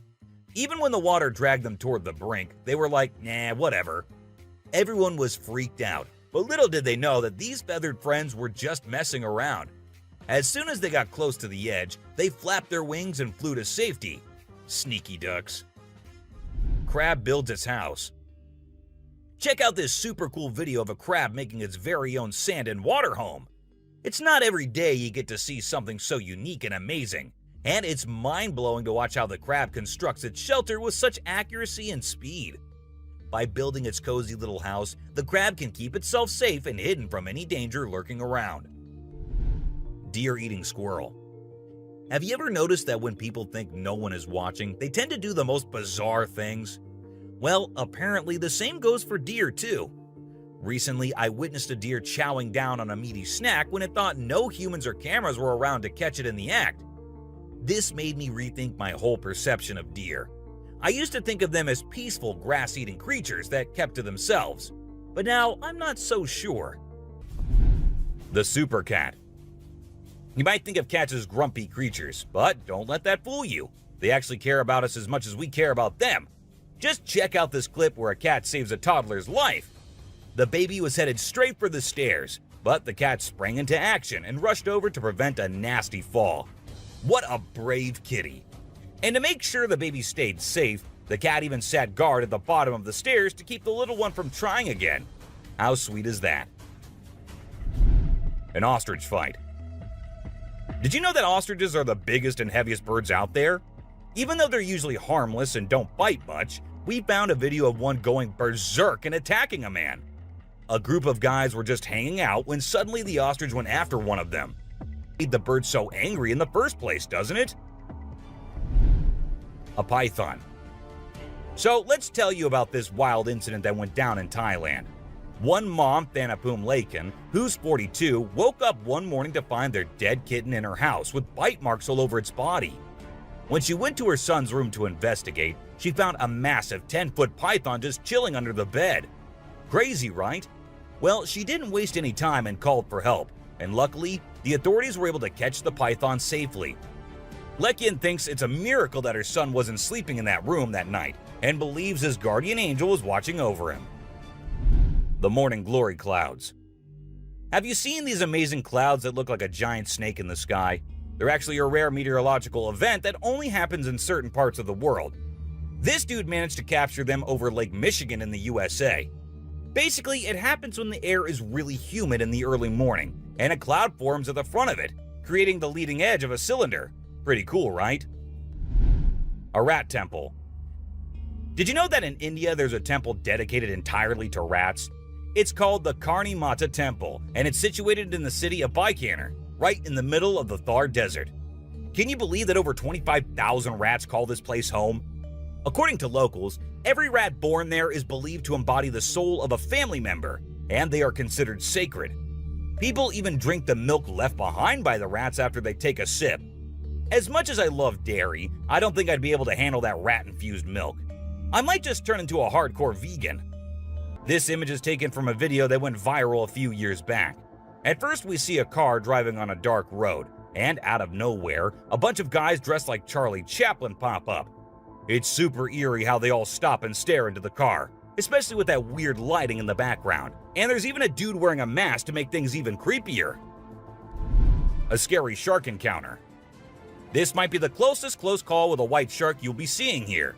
Even when the water dragged them toward the brink, they were like, nah, whatever. Everyone was freaked out, but little did they know that these feathered friends were just messing around. As soon as they got close to the edge, they flapped their wings and flew to safety. Sneaky ducks. Crab builds its house. Check out this super cool video of a crab making its very own sand and water home. It's not every day you get to see something so unique and amazing, and it's mind-blowing to watch how the crab constructs its shelter with such accuracy and speed. By building its cozy little house, the crab can keep itself safe and hidden from any danger lurking around. Deer eating squirrel. Have you ever noticed that when people think no one is watching, they tend to do the most bizarre things? Well, apparently the same goes for deer too. Recently, I witnessed a deer chowing down on a meaty snack when it thought no humans or cameras were around to catch it in the act. This made me rethink my whole perception of deer. I used to think of them as peaceful grass-eating creatures that kept to themselves, but now I'm not so sure. The super cat. You might think of cats as grumpy creatures, but don't let that fool you. They actually care about us as much as we care about them. Just check out this clip where a cat saves a toddler's life. The baby was headed straight for the stairs, but the cat sprang into action and rushed over to prevent a nasty fall. What a brave kitty. And to make sure the baby stayed safe, the cat even sat guard at the bottom of the stairs to keep the little one from trying again. How sweet is that? An ostrich fight. Did you know that ostriches are the biggest and heaviest birds out there? Even though they're usually harmless and don't bite much, we found a video of one going berserk and attacking a man. A group of guys were just hanging out when suddenly the ostrich went after one of them. Made the bird so angry in the first place, doesn't it? A python. So let's tell you about this wild incident that went down in Thailand. One mom, Thanapum Laken, who's 42, woke up one morning to find their dead kitten in her house with bite marks all over its body. When she went to her son's room to investigate, she found a massive 10-foot python just chilling under the bed. Crazy, right? Well, she didn't waste any time and called for help, and luckily, the authorities were able to catch the python safely. Lekian thinks it's a miracle that her son wasn't sleeping in that room that night, and believes his guardian angel was watching over him. The morning glory clouds. Have you seen these amazing clouds that look like a giant snake in the sky? They're actually a rare meteorological event that only happens in certain parts of the world. This dude managed to capture them over Lake Michigan in the USA. Basically, it happens when the air is really humid in the early morning, and a cloud forms at the front of it, creating the leading edge of a cylinder. Pretty cool, right? A rat temple. Did you know that in India there's a temple dedicated entirely to rats? It's called the Karni Mata Temple, and it's situated in the city of Bikaner, right in the middle of the Thar Desert. Can you believe that over 25,000 rats call this place home? According to locals, every rat born there is believed to embody the soul of a family member, and they are considered sacred. People even drink the milk left behind by the rats after they take a sip. As much as I love dairy, I don't think I'd be able to handle that rat-infused milk. I might just turn into a hardcore vegan. This image is taken from a video that went viral a few years back. At first, we see a car driving on a dark road, and out of nowhere, a bunch of guys dressed like Charlie Chaplin pop up. It's super eerie how they all stop and stare into the car, especially with that weird lighting in the background. And there's even a dude wearing a mask to make things even creepier. A scary shark encounter. This might be the closest close call with a white shark you'll be seeing here.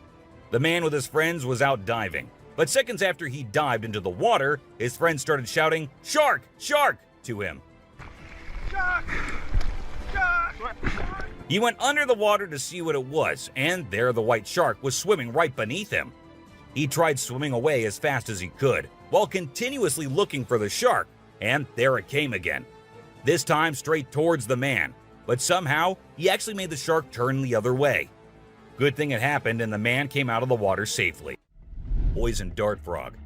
The man with his friends was out diving, but seconds after he dived into the water, his friends started shouting, "Shark! Shark!" to him. Shark! Shark! He went under the water to see what it was, and there the white shark was swimming right beneath him. He tried swimming away as fast as he could, while continuously looking for the shark, and there it came again. This time straight towards the man, but somehow he actually made the shark turn the other way. Good thing it happened and the man came out of the water safely. Poison dart frog.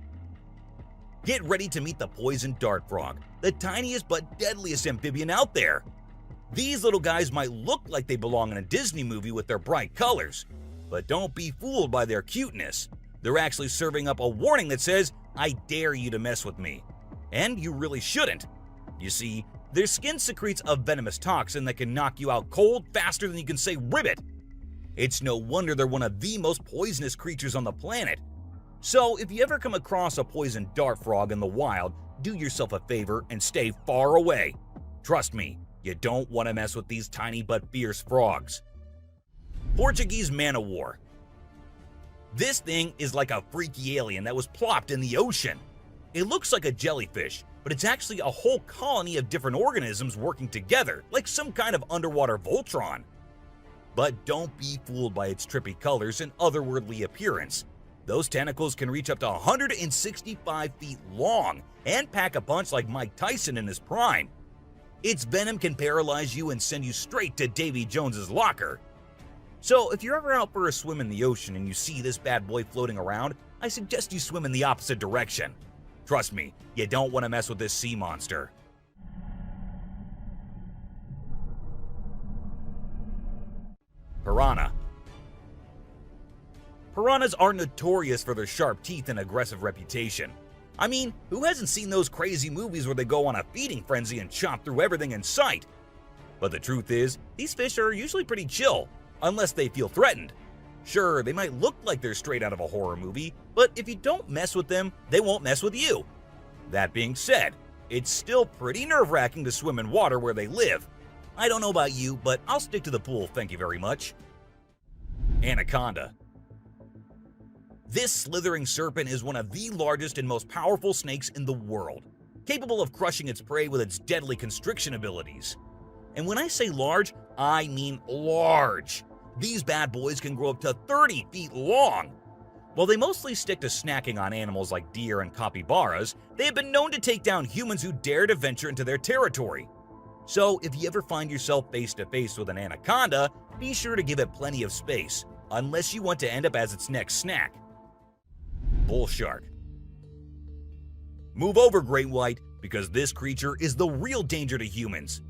Get ready to meet the poison dart frog, the tiniest but deadliest amphibian out there. These little guys might look like they belong in a Disney movie with their bright colors, but don't be fooled by their cuteness. They're actually serving up a warning that says, "I dare you to mess with me." And you really shouldn't. You see, their skin secretes a venomous toxin that can knock you out cold faster than you can say ribbit. It's no wonder they're one of the most poisonous creatures on the planet. So if you ever come across a poison dart frog in the wild, do yourself a favor and stay far away. Trust me, you don't want to mess with these tiny but fierce frogs. Portuguese man-o-war. This thing is like a freaky alien that was plopped in the ocean. It looks like a jellyfish, but it's actually a whole colony of different organisms working together, like some kind of underwater Voltron. But don't be fooled by its trippy colors and otherworldly appearance. Those tentacles can reach up to 165 feet long and pack a punch like Mike Tyson in his prime. Its venom can paralyze you and send you straight to Davy Jones's locker. So if you're ever out for a swim in the ocean and you see this bad boy floating around, I suggest you swim in the opposite direction. Trust me, you don't want to mess with this sea monster. Piranha. Piranhas are notorious for their sharp teeth and aggressive reputation. I mean, who hasn't seen those crazy movies where they go on a feeding frenzy and chomp through everything in sight? But the truth is, these fish are usually pretty chill, unless they feel threatened. Sure, they might look like they're straight out of a horror movie, but if you don't mess with them, they won't mess with you. That being said, it's still pretty nerve-wracking to swim in water where they live. I don't know about you, but I'll stick to the pool, thank you very much. Anaconda. This slithering serpent is one of the largest and most powerful snakes in the world, capable of crushing its prey with its deadly constriction abilities. And when I say large, I mean large. These bad boys can grow up to 30 feet long. While they mostly stick to snacking on animals like deer and capybaras, they have been known to take down humans who dare to venture into their territory. So if you ever find yourself face to face with an anaconda, be sure to give it plenty of space, unless you want to end up as its next snack. Bull shark. Move over, great white, because this creature is the real danger to humans.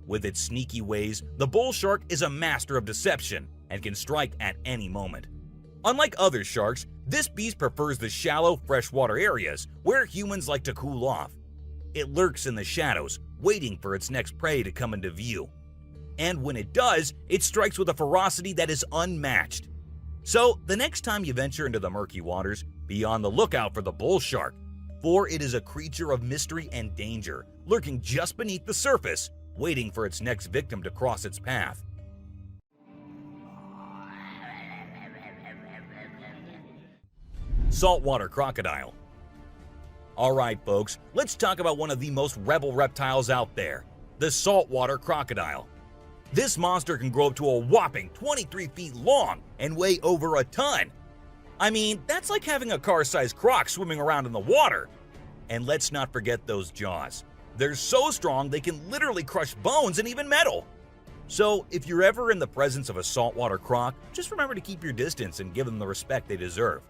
With its sneaky ways, the bull shark is a master of deception, and can strike at any moment. Unlike other sharks, this beast prefers the shallow freshwater areas where humans like to cool off. It lurks in the shadows, waiting for its next prey to come into view. And when it does, it strikes with a ferocity that is unmatched. So, the next time you venture into the murky waters, be on the lookout for the bull shark, for it is a creature of mystery and danger, lurking just beneath the surface, waiting for its next victim to cross its path. Saltwater crocodile. Alright folks, let's talk about one of the most rebel reptiles out there, the saltwater crocodile. This monster can grow up to a whopping 23 feet long and weigh over a ton. I mean, that's like having a car-sized croc swimming around in the water. And let's not forget those jaws. They're so strong they can literally crush bones and even metal. So if you're ever in the presence of a saltwater croc, just remember to keep your distance and give them the respect they deserve.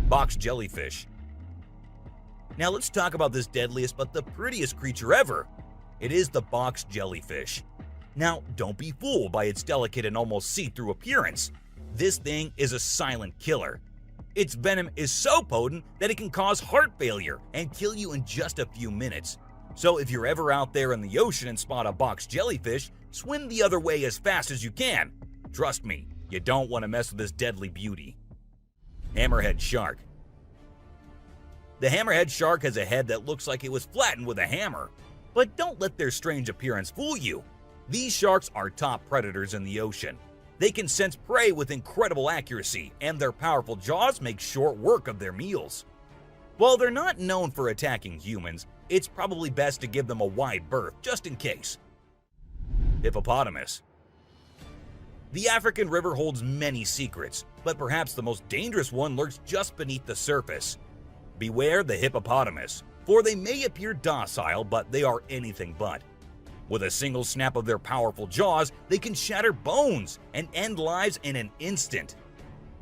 Box jellyfish. Now let's talk about this deadliest but the prettiest creature ever. It is the box jellyfish. Now, don't be fooled by its delicate and almost see-through appearance. This thing is a silent killer. Its venom is so potent that it can cause heart failure and kill you in just a few minutes. So if you're ever out there in the ocean and spot a box jellyfish, swim the other way as fast as you can. Trust me, you don't want to mess with this deadly beauty. Hammerhead shark. The hammerhead shark has a head that looks like it was flattened with a hammer. But don't let their strange appearance fool you. These sharks are top predators in the ocean. They can sense prey with incredible accuracy, and their powerful jaws make short work of their meals. While they're not known for attacking humans, it's probably best to give them a wide berth just in case. Hippopotamus. The African river holds many secrets, but perhaps the most dangerous one lurks just beneath the surface. Beware the hippopotamus, for they may appear docile, but they are anything but. With a single snap of their powerful jaws, they can shatter bones and end lives in an instant.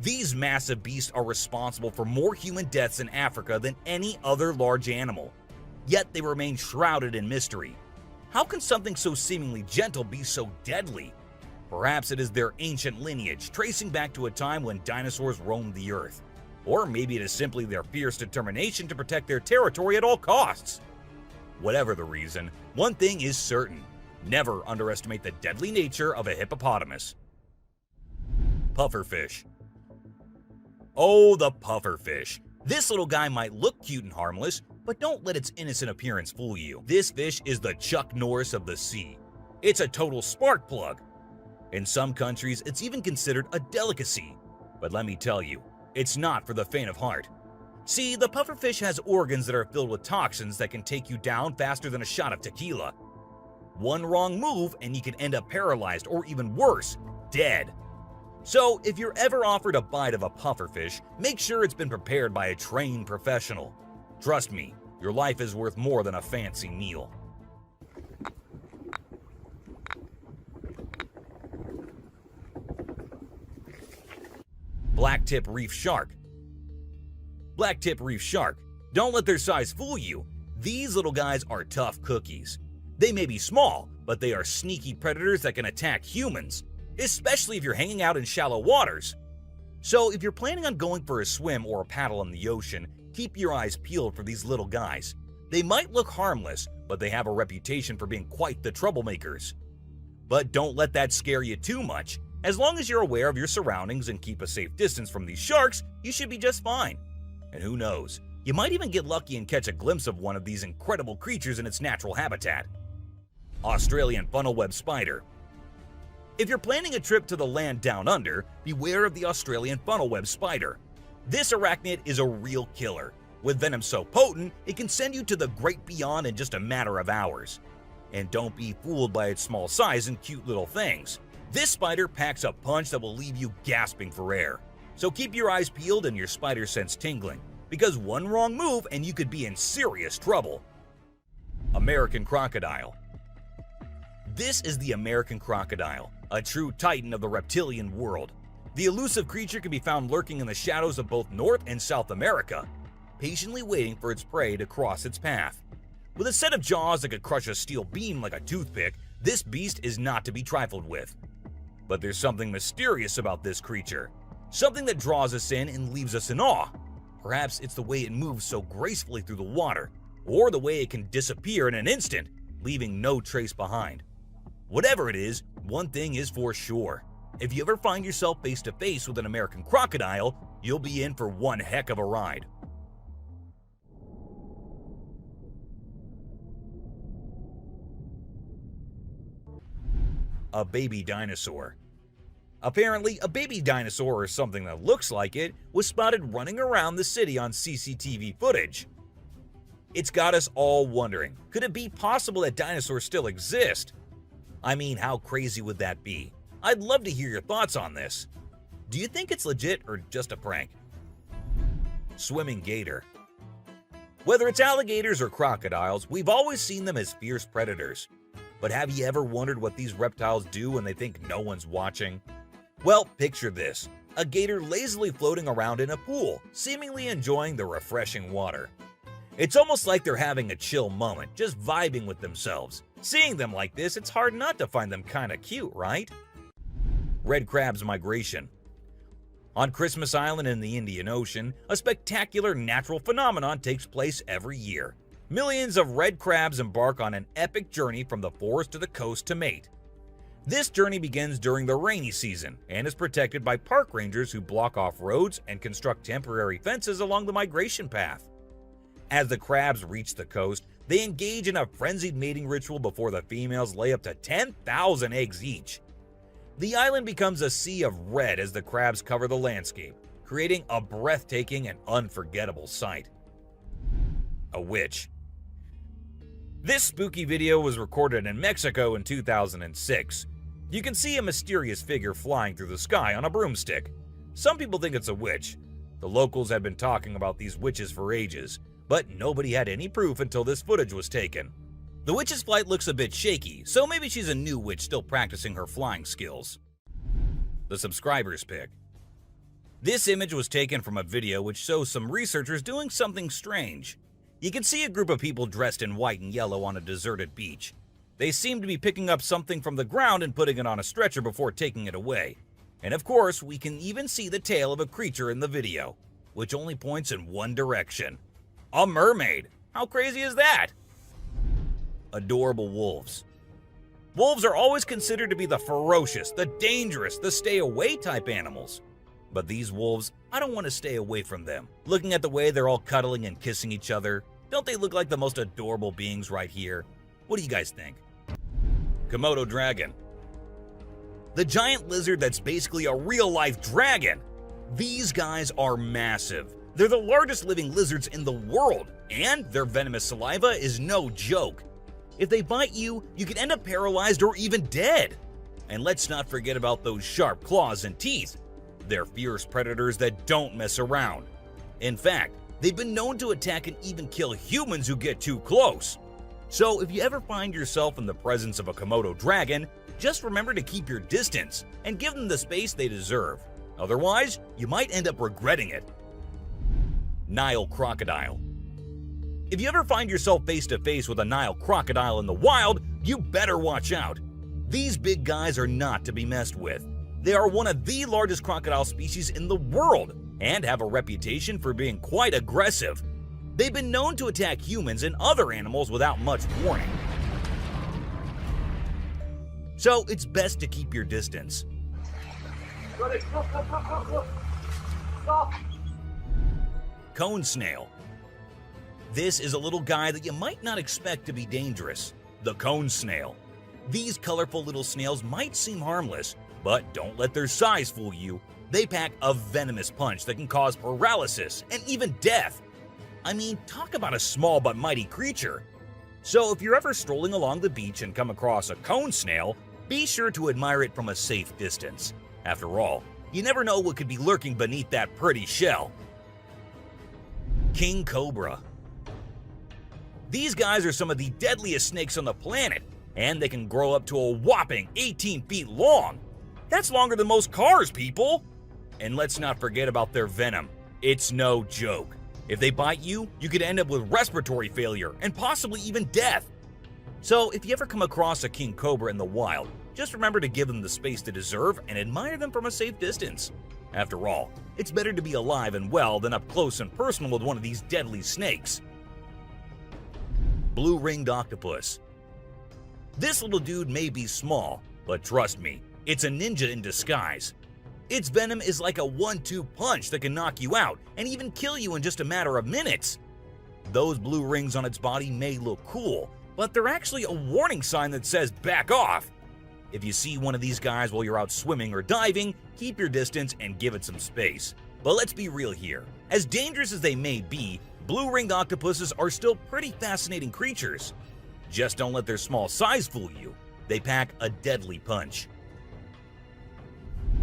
These massive beasts are responsible for more human deaths in Africa than any other large animal. Yet they remain shrouded in mystery. How can something so seemingly gentle be so deadly? Perhaps it is their ancient lineage, tracing back to a time when dinosaurs roamed the earth. Or maybe it is simply their fierce determination to protect their territory at all costs. Whatever the reason, one thing is certain: never underestimate the deadly nature of a hippopotamus. Pufferfish. Oh, the pufferfish. This little guy might look cute and harmless, but don't let its innocent appearance fool you. This fish is the Chuck Norris of the sea. It's a total spark plug. In some countries, it's even considered a delicacy. But let me tell you, it's not for the faint of heart. See, the pufferfish has organs that are filled with toxins that can take you down faster than a shot of tequila. One wrong move and you can end up paralyzed or even worse, dead. So if you're ever offered a bite of a pufferfish, make sure it's been prepared by a trained professional. Trust me, your life is worth more than a fancy meal. Blacktip reef shark. Blacktip reef shark. Don't let their size fool you. These little guys are tough cookies. They may be small, but they are sneaky predators that can attack humans, especially if you're hanging out in shallow waters. So if you're planning on going for a swim or a paddle in the ocean, keep your eyes peeled for these little guys. They might look harmless, but they have a reputation for being quite the troublemakers. But don't let that scare you too much. As long as you're aware of your surroundings and keep a safe distance from these sharks, you should be just fine. And who knows, you might even get lucky and catch a glimpse of one of these incredible creatures in its natural habitat. Australian funnel-web spider. If you're planning a trip to the land down under, beware of the Australian funnel-web spider. This arachnid is a real killer. With venom so potent, it can send you to the great beyond in just a matter of hours. And don't be fooled by its small size and cute little things. This spider packs a punch that will leave you gasping for air. So keep your eyes peeled and your spider sense tingling, because one wrong move and you could be in serious trouble. American crocodile. This is the American crocodile, a true titan of the reptilian world. The elusive creature can be found lurking in the shadows of both North and South America, patiently waiting for its prey to cross its path. With a set of jaws that could crush a steel beam like a toothpick, this beast is not to be trifled with. But there's something mysterious about this creature, something that draws us in and leaves us in awe. Perhaps it's the way it moves so gracefully through the water, or the way it can disappear in an instant, leaving no trace behind. Whatever it is, one thing is for sure. If you ever find yourself face to face with an American crocodile, you'll be in for one heck of a ride. A baby dinosaur. Apparently, a baby dinosaur, or something that looks like it, was spotted running around the city on CCTV footage. It's got us all wondering, could it be possible that dinosaurs still exist? I mean, how crazy would that be? I'd love to hear your thoughts on this. Do you think it's legit or just a prank? Swimming gator. Whether it's alligators or crocodiles, we've always seen them as fierce predators. But have you ever wondered what these reptiles do when they think no one's watching? Well, picture this. A gator lazily floating around in a pool, seemingly enjoying the refreshing water. It's almost like they're having a chill moment, just vibing with themselves. Seeing them like this, it's hard not to find them kinda cute, right? Red crab's migration. On Christmas Island in the Indian Ocean, a spectacular natural phenomenon takes place every year. Millions of red crabs embark on an epic journey from the forest to the coast to mate. This journey begins during the rainy season and is protected by park rangers who block off roads and construct temporary fences along the migration path. As the crabs reach the coast, they engage in a frenzied mating ritual before the females lay up to 10,000 eggs each. The island becomes a sea of red as the crabs cover the landscape, creating a breathtaking and unforgettable sight. A witch. This spooky video was recorded in Mexico in 2006. You can see a mysterious figure flying through the sky on a broomstick. Some people think it's a witch. The locals had been talking about these witches for ages, but nobody had any proof until this footage was taken. The witch's flight looks a bit shaky, so maybe she's a new witch still practicing her flying skills. The subscribers pick. This image was taken from a video which shows some researchers doing something strange. You can see a group of people dressed in white and yellow on a deserted beach. They seem to be picking up something from the ground and putting it on a stretcher before taking it away. And of course, we can even see the tail of a creature in the video, which only points in one direction. A mermaid! How crazy is that? Adorable wolves. Wolves are always considered to be the ferocious, the dangerous, the stay-away type animals. But these wolves, I don't want to stay away from them. Looking at the way they're all cuddling and kissing each other, don't they look like the most adorable beings right here? What do you guys think? Komodo dragon. The giant lizard that's basically a real-life dragon. These guys are massive. They're the largest living lizards in the world, and their venomous saliva is no joke. If they bite you, you can end up paralyzed or even dead. And let's not forget about those sharp claws and teeth. They're fierce predators that don't mess around. In fact, they've been known to attack and even kill humans who get too close. So if you ever find yourself in the presence of a Komodo dragon, just remember to keep your distance and give them the space they deserve. Otherwise, you might end up regretting it. Nile crocodile. If you ever find yourself face to face with a Nile crocodile in the wild, you better watch out. These big guys are not to be messed with. They are one of the largest crocodile species in the world and have a reputation for being quite aggressive. They've been known to attack humans and other animals without much warning. So it's best to keep your distance. Cone snail. This is a little guy that you might not expect to be dangerous. The cone snail. These colorful little snails might seem harmless, but don't let their size fool you. They pack a venomous punch that can cause paralysis and even death. I mean, talk about a small but mighty creature. So if you're ever strolling along the beach and come across a cone snail, be sure to admire it from a safe distance. After all, you never know what could be lurking beneath that pretty shell. King cobra. These guys are some of the deadliest snakes on the planet, and they can grow up to a whopping 18 feet long. That's longer than most cars, people! And let's not forget about their venom. It's no joke. If they bite you, you could end up with respiratory failure and possibly even death. So if you ever come across a king cobra in the wild, Just remember to give them the space they deserve and admire them from a safe distance. After all, it's better to be alive and well than up close and personal with one of these deadly snakes. Blue-ringed octopus. This little dude may be small, but trust me, it's a ninja in disguise. Its venom is like a 1-2 punch that can knock you out and even kill you in just a matter of minutes. Those blue rings on its body may look cool, but they're actually a warning sign that says back off. If you see one of these guys while you're out swimming or diving, keep your distance and give it some space. But let's be real here. As dangerous as they may be, blue-ringed octopuses are still pretty fascinating creatures. Just don't let their small size fool you. They pack a deadly punch.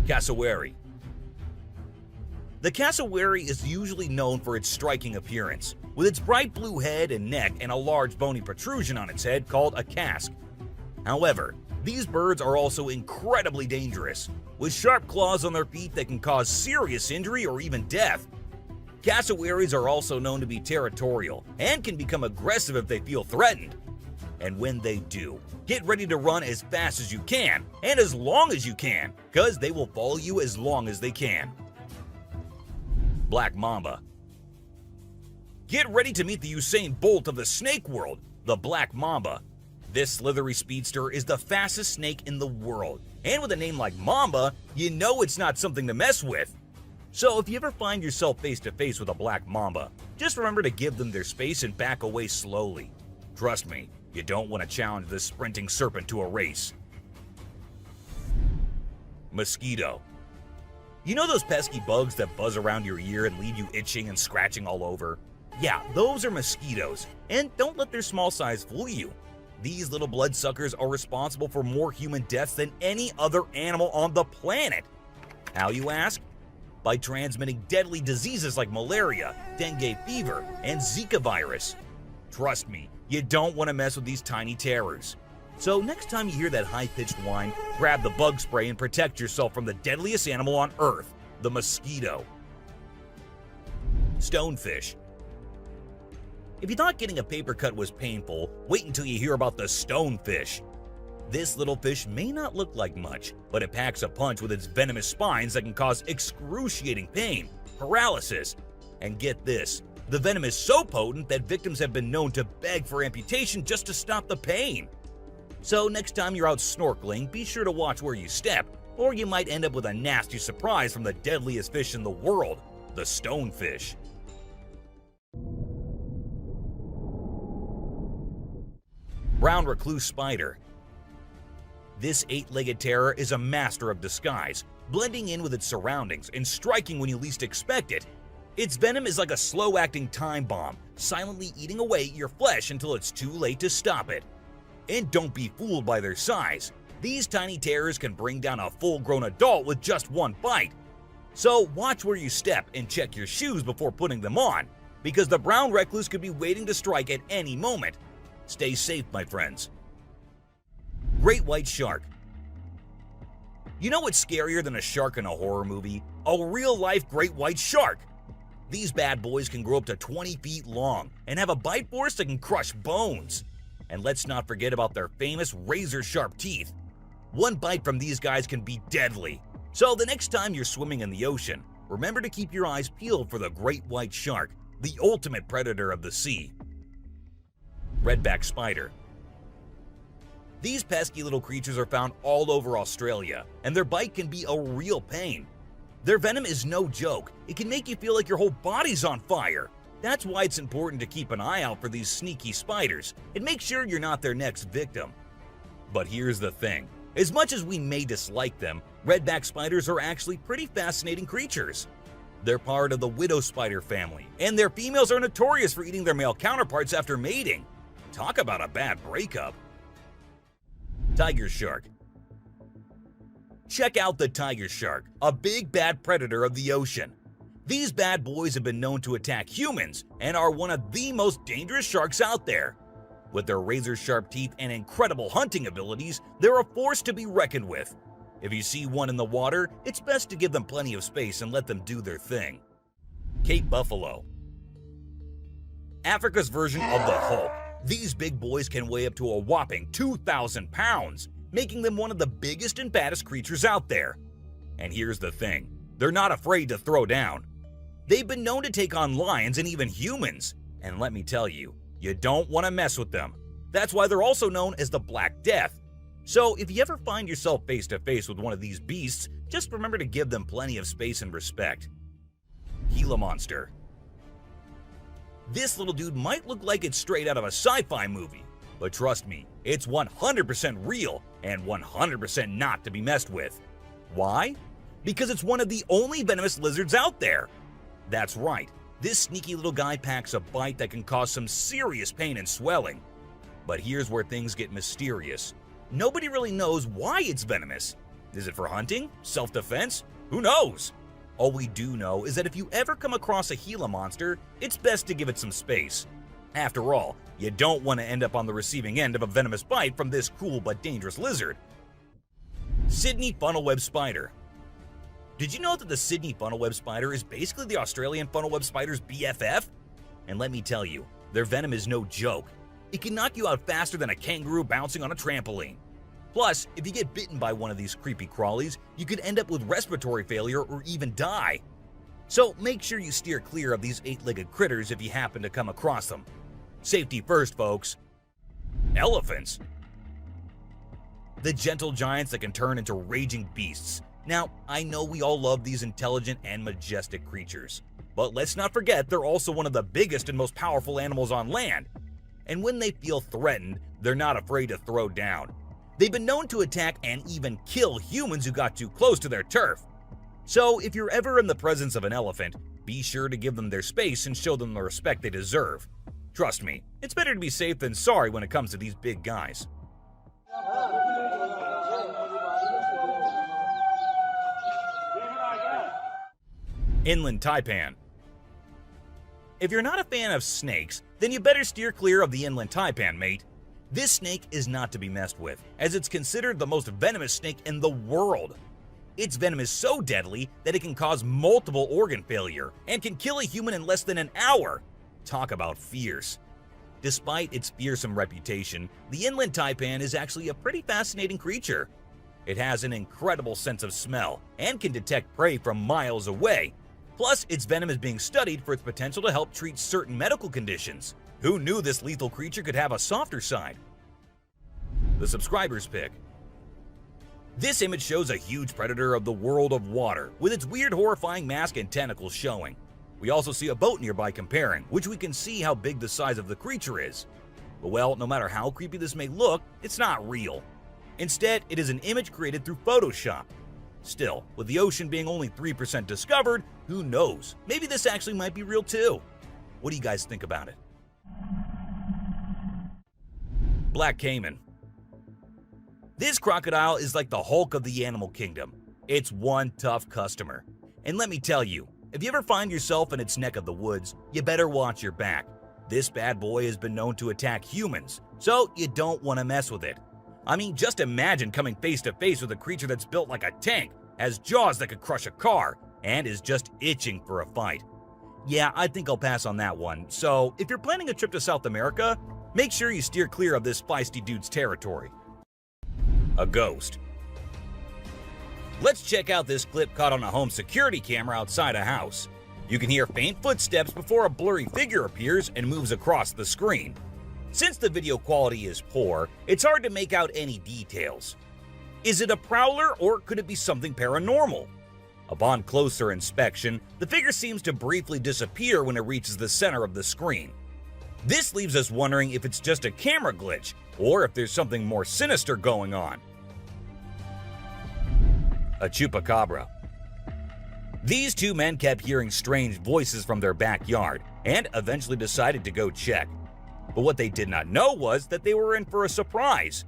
Cassowary. The cassowary is usually known for its striking appearance, with its bright blue head and neck and a large bony protrusion on its head called a casque. However, these birds are also incredibly dangerous, with sharp claws on their feet that can cause serious injury or even death. Cassowaries are also known to be territorial and can become aggressive if they feel threatened. And when they do, get ready to run as fast as you can and as long as you can, because they will follow you as long as they can. Black mamba. Get ready to meet the Usain Bolt of the snake world, the black mamba. This slithery speedster is the fastest snake in the world, and with a name like Mamba, you know it's not something to mess with. So if you ever find yourself face to face with a black mamba, just remember to give them their space and back away slowly. Trust me, you don't want to challenge this sprinting serpent to a race. Mosquito. You know those pesky bugs that buzz around your ear and leave you itching and scratching all over? Yeah, those are mosquitoes, and don't let their small size fool you. These little bloodsuckers are responsible for more human deaths than any other animal on the planet. How, you ask? By transmitting deadly diseases like malaria, dengue fever, and Zika virus. Trust me, you don't want to mess with these tiny terrors. So next time you hear that high-pitched whine, grab the bug spray and protect yourself from the deadliest animal on Earth, the mosquito. Stonefish. If you thought getting a paper cut was painful, wait until you hear about the stonefish. This little fish may not look like much, but it packs a punch with its venomous spines that can cause excruciating pain, paralysis, and get this, the venom is so potent that victims have been known to beg for amputation just to stop the pain. So next time you're out snorkeling, be sure to watch where you step, or you might end up with a nasty surprise from the deadliest fish in the world, the stonefish. Brown recluse spider. This 8-legged terror is a master of disguise, blending in with its surroundings and striking when you least expect it. Its venom is like a slow-acting time bomb, silently eating away at your flesh until it's too late to stop it. And don't be fooled by their size. These tiny terrors can bring down a full-grown adult with just one bite. So watch where you step and check your shoes before putting them on, because the brown recluse could be waiting to strike at any moment. Stay safe, my friends. Great white shark. You know what's scarier than a shark in a horror movie? A real-life great white shark. These bad boys can grow up to 20 feet long and have a bite force that can crush bones. And let's not forget about their famous razor-sharp teeth. One bite from these guys can be deadly. So the next time you're swimming in the ocean, remember to keep your eyes peeled for the great white shark, the ultimate predator of the sea. Redback spider. These pesky little creatures are found all over Australia, and their bite can be a real pain. Their venom is no joke. It can make you feel like your whole body's on fire. That's why it's important to keep an eye out for these sneaky spiders and make sure you're not their next victim. But here's the thing. As much as we may dislike them, redback spiders are actually pretty fascinating creatures. They're part of the widow spider family, and their females are notorious for eating their male counterparts after mating. Talk about a bad breakup. Tiger shark. Check out the tiger shark, a big bad predator of the ocean. These bad boys have been known to attack humans and are one of the most dangerous sharks out there. With their razor-sharp teeth and incredible hunting abilities, they're a force to be reckoned with. If you see one in the water, it's best to give them plenty of space and let them do their thing. Cape buffalo. Africa's version of the Hulk. These big boys can weigh up to a whopping 2,000 pounds, making them one of the biggest and baddest creatures out there. And here's the thing, they're not afraid to throw down. They've been known to take on lions and even humans, and let me tell you, you don't want to mess with them. That's why they're also known as the Black Death. So if you ever find yourself face to face with one of these beasts, just remember to give them plenty of space and respect. Gila Monster. This little dude might look like it's straight out of a sci-fi movie, but trust me, it's 100% real and 100% not to be messed with. Why? Because it's one of the only venomous lizards out there. That's right, this sneaky little guy packs a bite that can cause some serious pain and swelling. But here's where things get mysterious. Nobody really knows why it's venomous. Is it for hunting? Self-defense? Who knows? All we do know is that if you ever come across a Gila monster, it's best to give it some space. After all, you don't want to end up on the receiving end of a venomous bite from this cool but dangerous lizard. Sydney funnel-web spider. Did you know that the Sydney funnel-web spider is basically the Australian funnel-web spider's BFF? And let me tell you, their venom is no joke. It can knock you out faster than a kangaroo bouncing on a trampoline. Plus, if you get bitten by one of these creepy crawlies, you could end up with respiratory failure or even die. So make sure you steer clear of these 8-legged critters if you happen to come across them. Safety first, folks. Elephants. The gentle giants that can turn into raging beasts. Now, I know we all love these intelligent and majestic creatures, but let's not forget they're also one of the biggest and most powerful animals on land. And when they feel threatened, they're not afraid to throw down. They've been known to attack and even kill humans who got too close to their turf. So if you're ever in the presence of an elephant, be sure to give them their space and show them the respect they deserve. Trust me, it's better to be safe than sorry when it comes to these big guys. Inland taipan. If you're not a fan of snakes, then you better steer clear of the inland taipan, mate. This snake is not to be messed with, as it's considered the most venomous snake in the world. Its venom is so deadly that it can cause multiple organ failure and can kill a human in less than an hour. Talk about fierce. Despite its fearsome reputation, the inland taipan is actually a pretty fascinating creature. It has an incredible sense of smell and can detect prey from miles away. Plus, its venom is being studied for its potential to help treat certain medical conditions. Who knew this lethal creature could have a softer side? The subscriber's pick. This image shows a huge predator of the world of water, with its weird horrifying mask and tentacles showing. We also see a boat nearby comparing, which we can see how big the size of the creature is. But well, no matter how creepy this may look, it's not real. Instead, it is an image created through Photoshop. Still, with the ocean being only 3% discovered, who knows? Maybe this actually might be real too. What do you guys think about it? Black caiman. This crocodile is like the Hulk of the animal kingdom. It's one tough customer. And let me tell you, if you ever find yourself in its neck of the woods, you better watch your back. This bad boy has been known to attack humans, so you don't want to mess with it. I mean, just imagine coming face to face with a creature that's built like a tank, has jaws that could crush a car, and is just itching for a fight. Yeah, I think I'll pass on that one. So if you're planning a trip to South America, make sure you steer clear of this feisty dude's territory. A ghost. Let's check out this clip caught on a home security camera outside a house. You can hear faint footsteps before a blurry figure appears and moves across the screen. Since the video quality is poor, it's hard to make out any details. Is it a prowler or could it be something paranormal? Upon closer inspection, the figure seems to briefly disappear when it reaches the center of the screen. This leaves us wondering if it's just a camera glitch or if there's something more sinister going on. A chupacabra. These two men kept hearing strange voices from their backyard and eventually decided to go check. But what they did not know was that they were in for a surprise.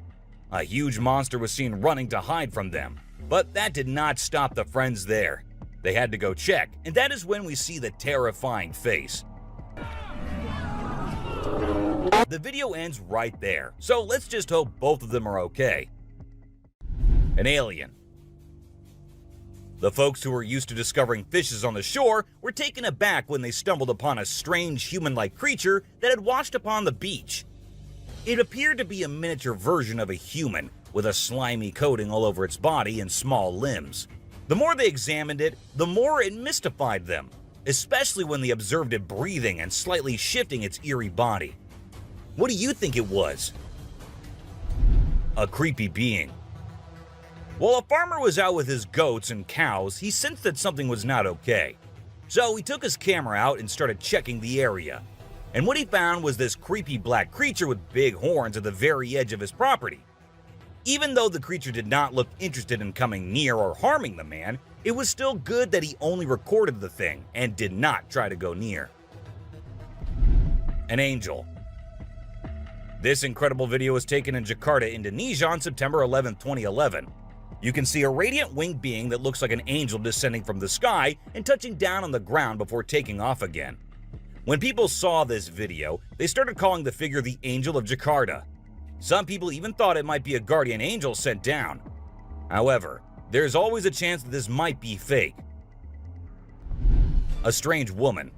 A huge monster was seen running to hide from them, but that did not stop the friends there. They had to go check, and that is when we see the terrifying face. The video ends right there, so let's just hope both of them are okay. An alien. The folks who were used to discovering fishes on the shore were taken aback when they stumbled upon a strange human-like creature that had washed upon the beach. It appeared to be a miniature version of a human, with a slimy coating all over its body and small limbs. The more they examined it, the more it mystified them, especially when they observed it breathing and slightly shifting its eerie body. What do you think it was? A creepy being. While a farmer was out with his goats and cows, he sensed that something was not okay. So he took his camera out and started checking the area. And what he found was this creepy black creature with big horns at the very edge of his property. Even though the creature did not look interested in coming near or harming the man, it was still good that he only recorded the thing and did not try to go near. An angel. This incredible video was taken in Jakarta, Indonesia on September 11, 2011. You can see a radiant winged being that looks like an angel descending from the sky and touching down on the ground before taking off again. When people saw this video, they started calling the figure the Angel of Jakarta. Some people even thought it might be a guardian angel sent down. However, there's always a chance that this might be fake. A strange woman.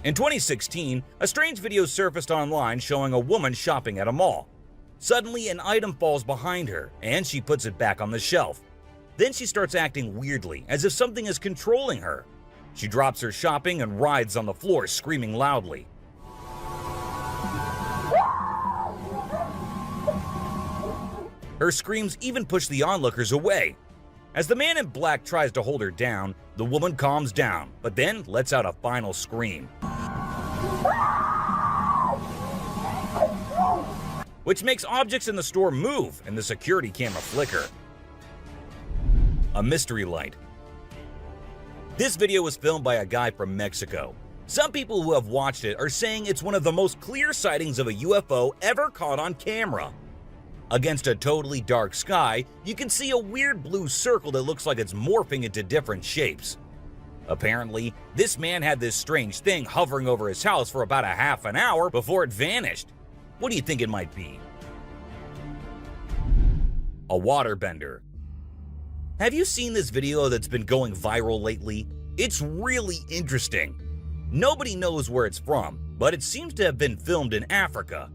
In 2016, a strange video surfaced online showing a woman shopping at a mall. Suddenly, an item falls behind her, and she puts it back on the shelf. Then she starts acting weirdly, as if something is controlling her. She drops her shopping and writhes on the floor, screaming loudly. Her screams even push the onlookers away. As the man in black tries to hold her down, the woman calms down, but then lets out a final scream, which makes objects in the store move and the security camera flicker. A mystery light. This video was filmed by a guy from Mexico. Some people who have watched it are saying it's one of the most clear sightings of a UFO ever caught on camera. Against a totally dark sky, you can see a weird blue circle that looks like it's morphing into different shapes. Apparently, this man had this strange thing hovering over his house for about a half an hour before it vanished. What do you think it might be? A waterbender. Have you seen this video that's been going viral lately? It's really interesting. Nobody knows where it's from, but it seems to have been filmed in Africa.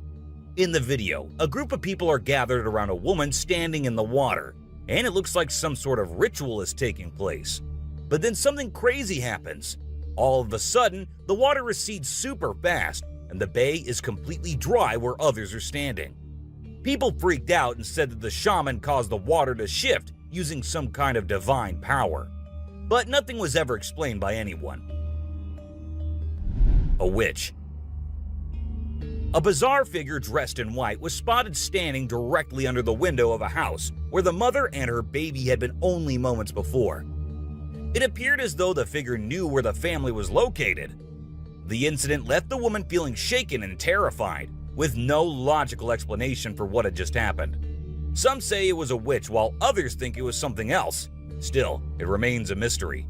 In the video, a group of people are gathered around a woman standing in the water, and it looks like some sort of ritual is taking place. But then something crazy happens. All of a sudden, the water recedes super fast, and the bay is completely dry where others are standing. People freaked out and said that the shaman caused the water to shift using some kind of divine power. But nothing was ever explained by anyone. A witch. A bizarre figure dressed in white was spotted standing directly under the window of a house where the mother and her baby had been only moments before. It appeared as though the figure knew where the family was located. The incident left the woman feeling shaken and terrified, with no logical explanation for what had just happened. Some say it was a witch, while others think it was something else. Still, it remains a mystery.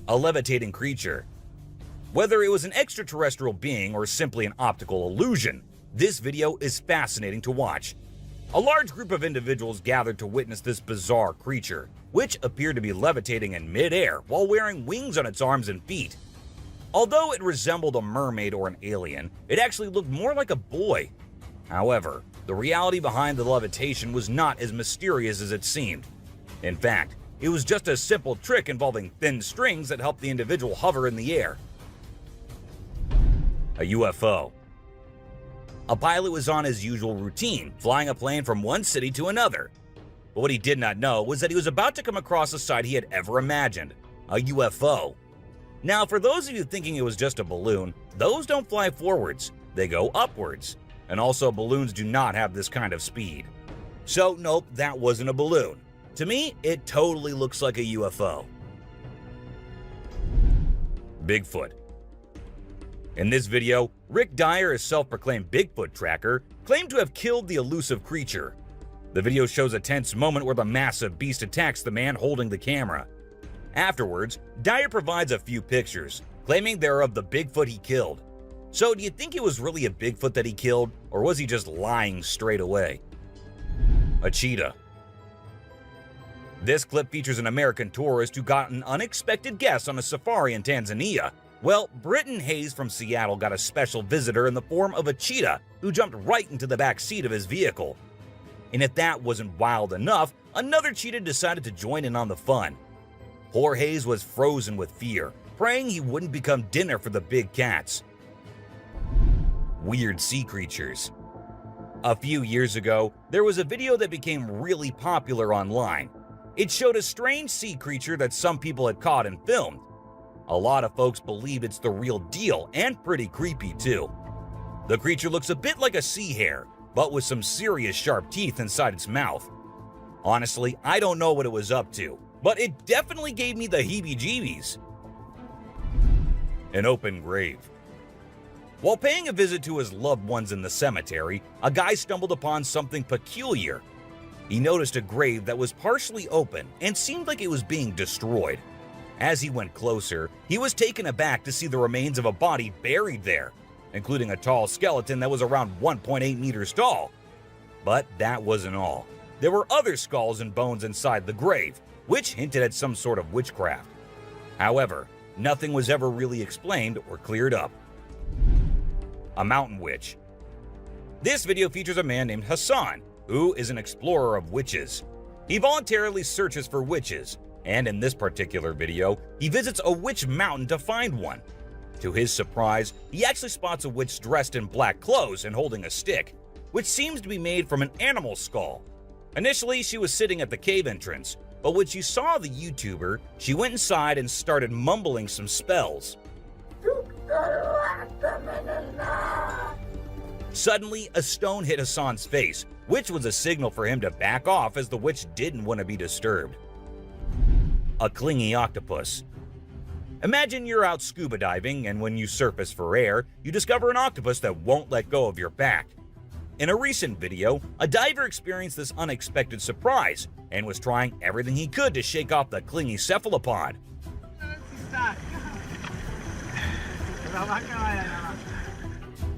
A levitating creature. Whether it was an extraterrestrial being or simply an optical illusion, this video is fascinating to watch. A large group of individuals gathered to witness this bizarre creature, which appeared to be levitating in midair while wearing wings on its arms and feet. Although it resembled a mermaid or an alien, it actually looked more like a boy. However, the reality behind the levitation was not as mysterious as it seemed. In fact, it was just a simple trick involving thin strings that helped the individual hover in the air. A UFO. A pilot was on his usual routine, flying a plane from one city to another. But what he did not know was that he was about to come across a sight he had ever imagined, a UFO. Now, for those of you thinking it was just a balloon, those don't fly forwards, they go upwards. And also, balloons do not have this kind of speed. So, nope, that wasn't a balloon. To me, it totally looks like a UFO. Bigfoot. In this video, Rick Dyer, a self-proclaimed Bigfoot tracker, claimed to have killed the elusive creature. The video shows a tense moment where the massive beast attacks the man holding the camera. Afterwards, Dyer provides a few pictures, claiming they're of the Bigfoot he killed. So, do you think it was really a Bigfoot that he killed, or was he just lying straight away? A cheetah. This clip features an American tourist who got an unexpected guest on a safari in Tanzania, Well, Britton Hayes from Seattle got a special visitor in the form of a cheetah who jumped right into the back seat of his vehicle. And if that wasn't wild enough, another cheetah decided to join in on the fun. Poor Hayes was frozen with fear, praying he wouldn't become dinner for the big cats. Weird sea creatures. A few years ago, there was a video that became really popular online. It showed a strange sea creature that some people had caught and filmed. A lot of folks believe it's the real deal and pretty creepy too. The creature looks a bit like a sea hare, but with some serious sharp teeth inside its mouth. Honestly, I don't know what it was up to, but it definitely gave me the heebie-jeebies. An open grave. While paying a visit to his loved ones in the cemetery, a guy stumbled upon something peculiar. He noticed a grave that was partially open and seemed like it was being destroyed. As he went closer, he was taken aback to see the remains of a body buried there, including a tall skeleton that was around 1.8 meters tall. But that wasn't all. There were other skulls and bones inside the grave, which hinted at some sort of witchcraft. However, nothing was ever really explained or cleared up. A mountain witch. This video features a man named Hassan, who is an explorer of witches. He voluntarily searches for witches, and in this particular video, he visits a witch mountain to find one. To his surprise, he actually spots a witch dressed in black clothes and holding a stick, which seems to be made from an animal skull. Initially, she was sitting at the cave entrance, but when she saw the YouTuber, she went inside and started mumbling some spells. Suddenly, a stone hit Hassan's face, which was a signal for him to back off as the witch didn't want to be disturbed. A clingy octopus. Imagine you're out scuba diving, and when you surface for air, you discover an octopus that won't let go of your back. In a recent video, a diver experienced this unexpected surprise and was trying everything he could to shake off the clingy cephalopod.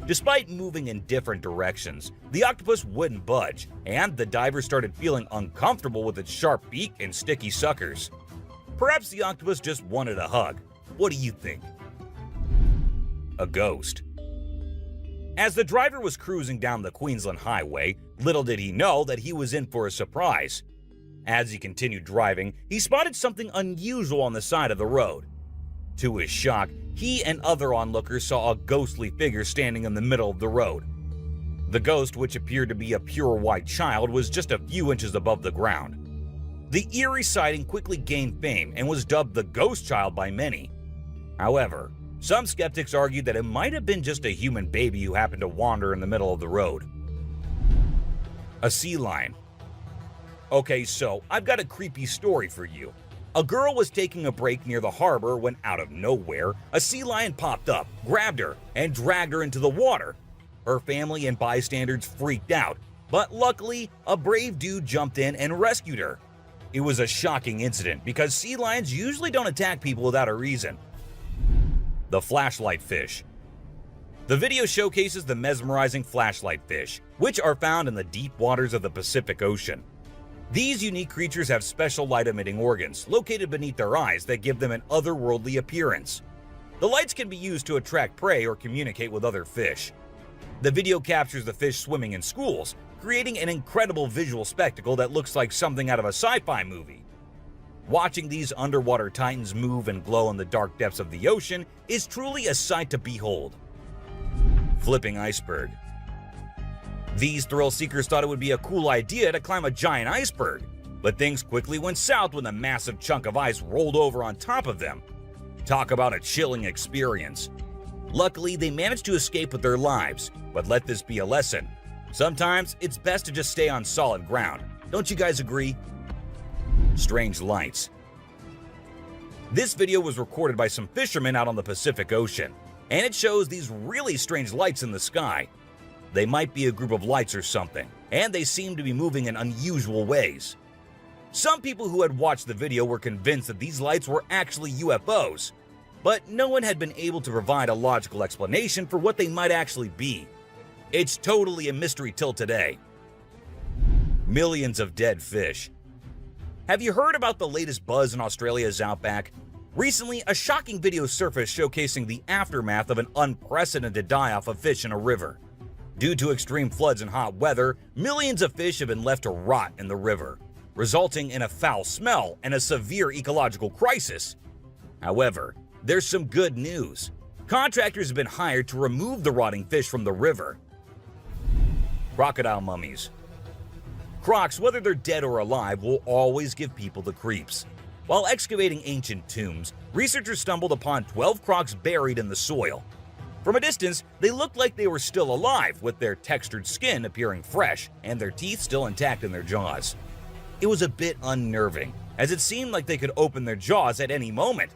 Despite moving in different directions, the octopus wouldn't budge, and the diver started feeling uncomfortable with its sharp beak and sticky suckers. Perhaps the octopus just wanted a hug. What do you think? A ghost. As the driver was cruising down the Queensland Highway, little did he know that he was in for a surprise. As he continued driving, he spotted something unusual on the side of the road. To his shock, he and other onlookers saw a ghostly figure standing in the middle of the road. The ghost, which appeared to be a pure white child, was just a few inches above the ground. The eerie sighting quickly gained fame and was dubbed the Ghost Child by many. However, some skeptics argued that it might have been just a human baby who happened to wander in the middle of the road. A sea lion. Okay, so I've got a creepy story for you. A girl was taking a break near the harbor when, out of nowhere, a sea lion popped up, grabbed her, and dragged her into the water. Her family and bystanders freaked out, but luckily, a brave dude jumped in and rescued her. It was a shocking incident because sea lions usually don't attack people without a reason. The flashlight fish. The video showcases the mesmerizing flashlight fish, which are found in the deep waters of the Pacific Ocean. These unique creatures have special light-emitting organs located beneath their eyes that give them an otherworldly appearance. The lights can be used to attract prey or communicate with other fish. The video captures the fish swimming in schools, creating an incredible visual spectacle that looks like something out of a sci-fi movie. Watching these underwater titans move and glow in the dark depths of the ocean is truly a sight to behold. Flipping iceberg. These thrill seekers thought it would be a cool idea to climb a giant iceberg, but things quickly went south when a massive chunk of ice rolled over on top of them. Talk about a chilling experience. Luckily, they managed to escape with their lives, but let this be a lesson. Sometimes it's best to just stay on solid ground. Don't you guys agree? Strange lights. This video was recorded by some fishermen out on the Pacific Ocean, and it shows these really strange lights in the sky. They might be a group of lights or something, and they seem to be moving in unusual ways. Some people who had watched the video were convinced that these lights were actually UFOs, but no one had been able to provide a logical explanation for what they might actually be. It's totally a mystery till today. Millions of dead fish. Have you heard about the latest buzz in Australia's outback? Recently, a shocking video surfaced showcasing the aftermath of an unprecedented die-off of fish in a river. Due to extreme floods and hot weather, millions of fish have been left to rot in the river, resulting in a foul smell and a severe ecological crisis. However, there's some good news. Contractors have been hired to remove the rotting fish from the river. Crocodile mummies. Crocs, whether they're dead or alive, will always give people the creeps. While excavating ancient tombs, researchers stumbled upon 12 crocs buried in the soil. From a distance, they looked like they were still alive, with their textured skin appearing fresh and their teeth still intact in their jaws. It was a bit unnerving, as it seemed like they could open their jaws at any moment.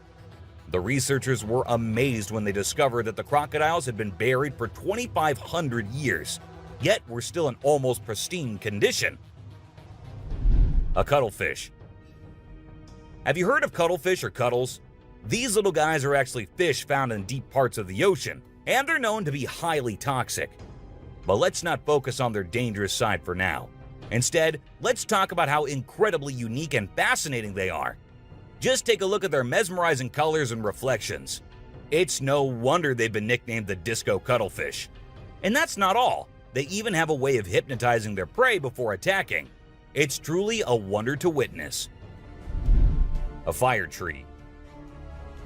The researchers were amazed when they discovered that the crocodiles had been buried for 2,500 years, yet were still in almost pristine condition. A cuttlefish. Have you heard of cuttlefish or cuttles? These little guys are actually fish found in deep parts of the ocean, and they're known to be highly toxic. But let's not focus on their dangerous side for now. Instead, let's talk about how incredibly unique and fascinating they are. Just take a look at their mesmerizing colors and reflections. It's no wonder they've been nicknamed the disco cuttlefish. And that's not all. They even have a way of hypnotizing their prey before attacking. It's truly a wonder to witness. A fire tree.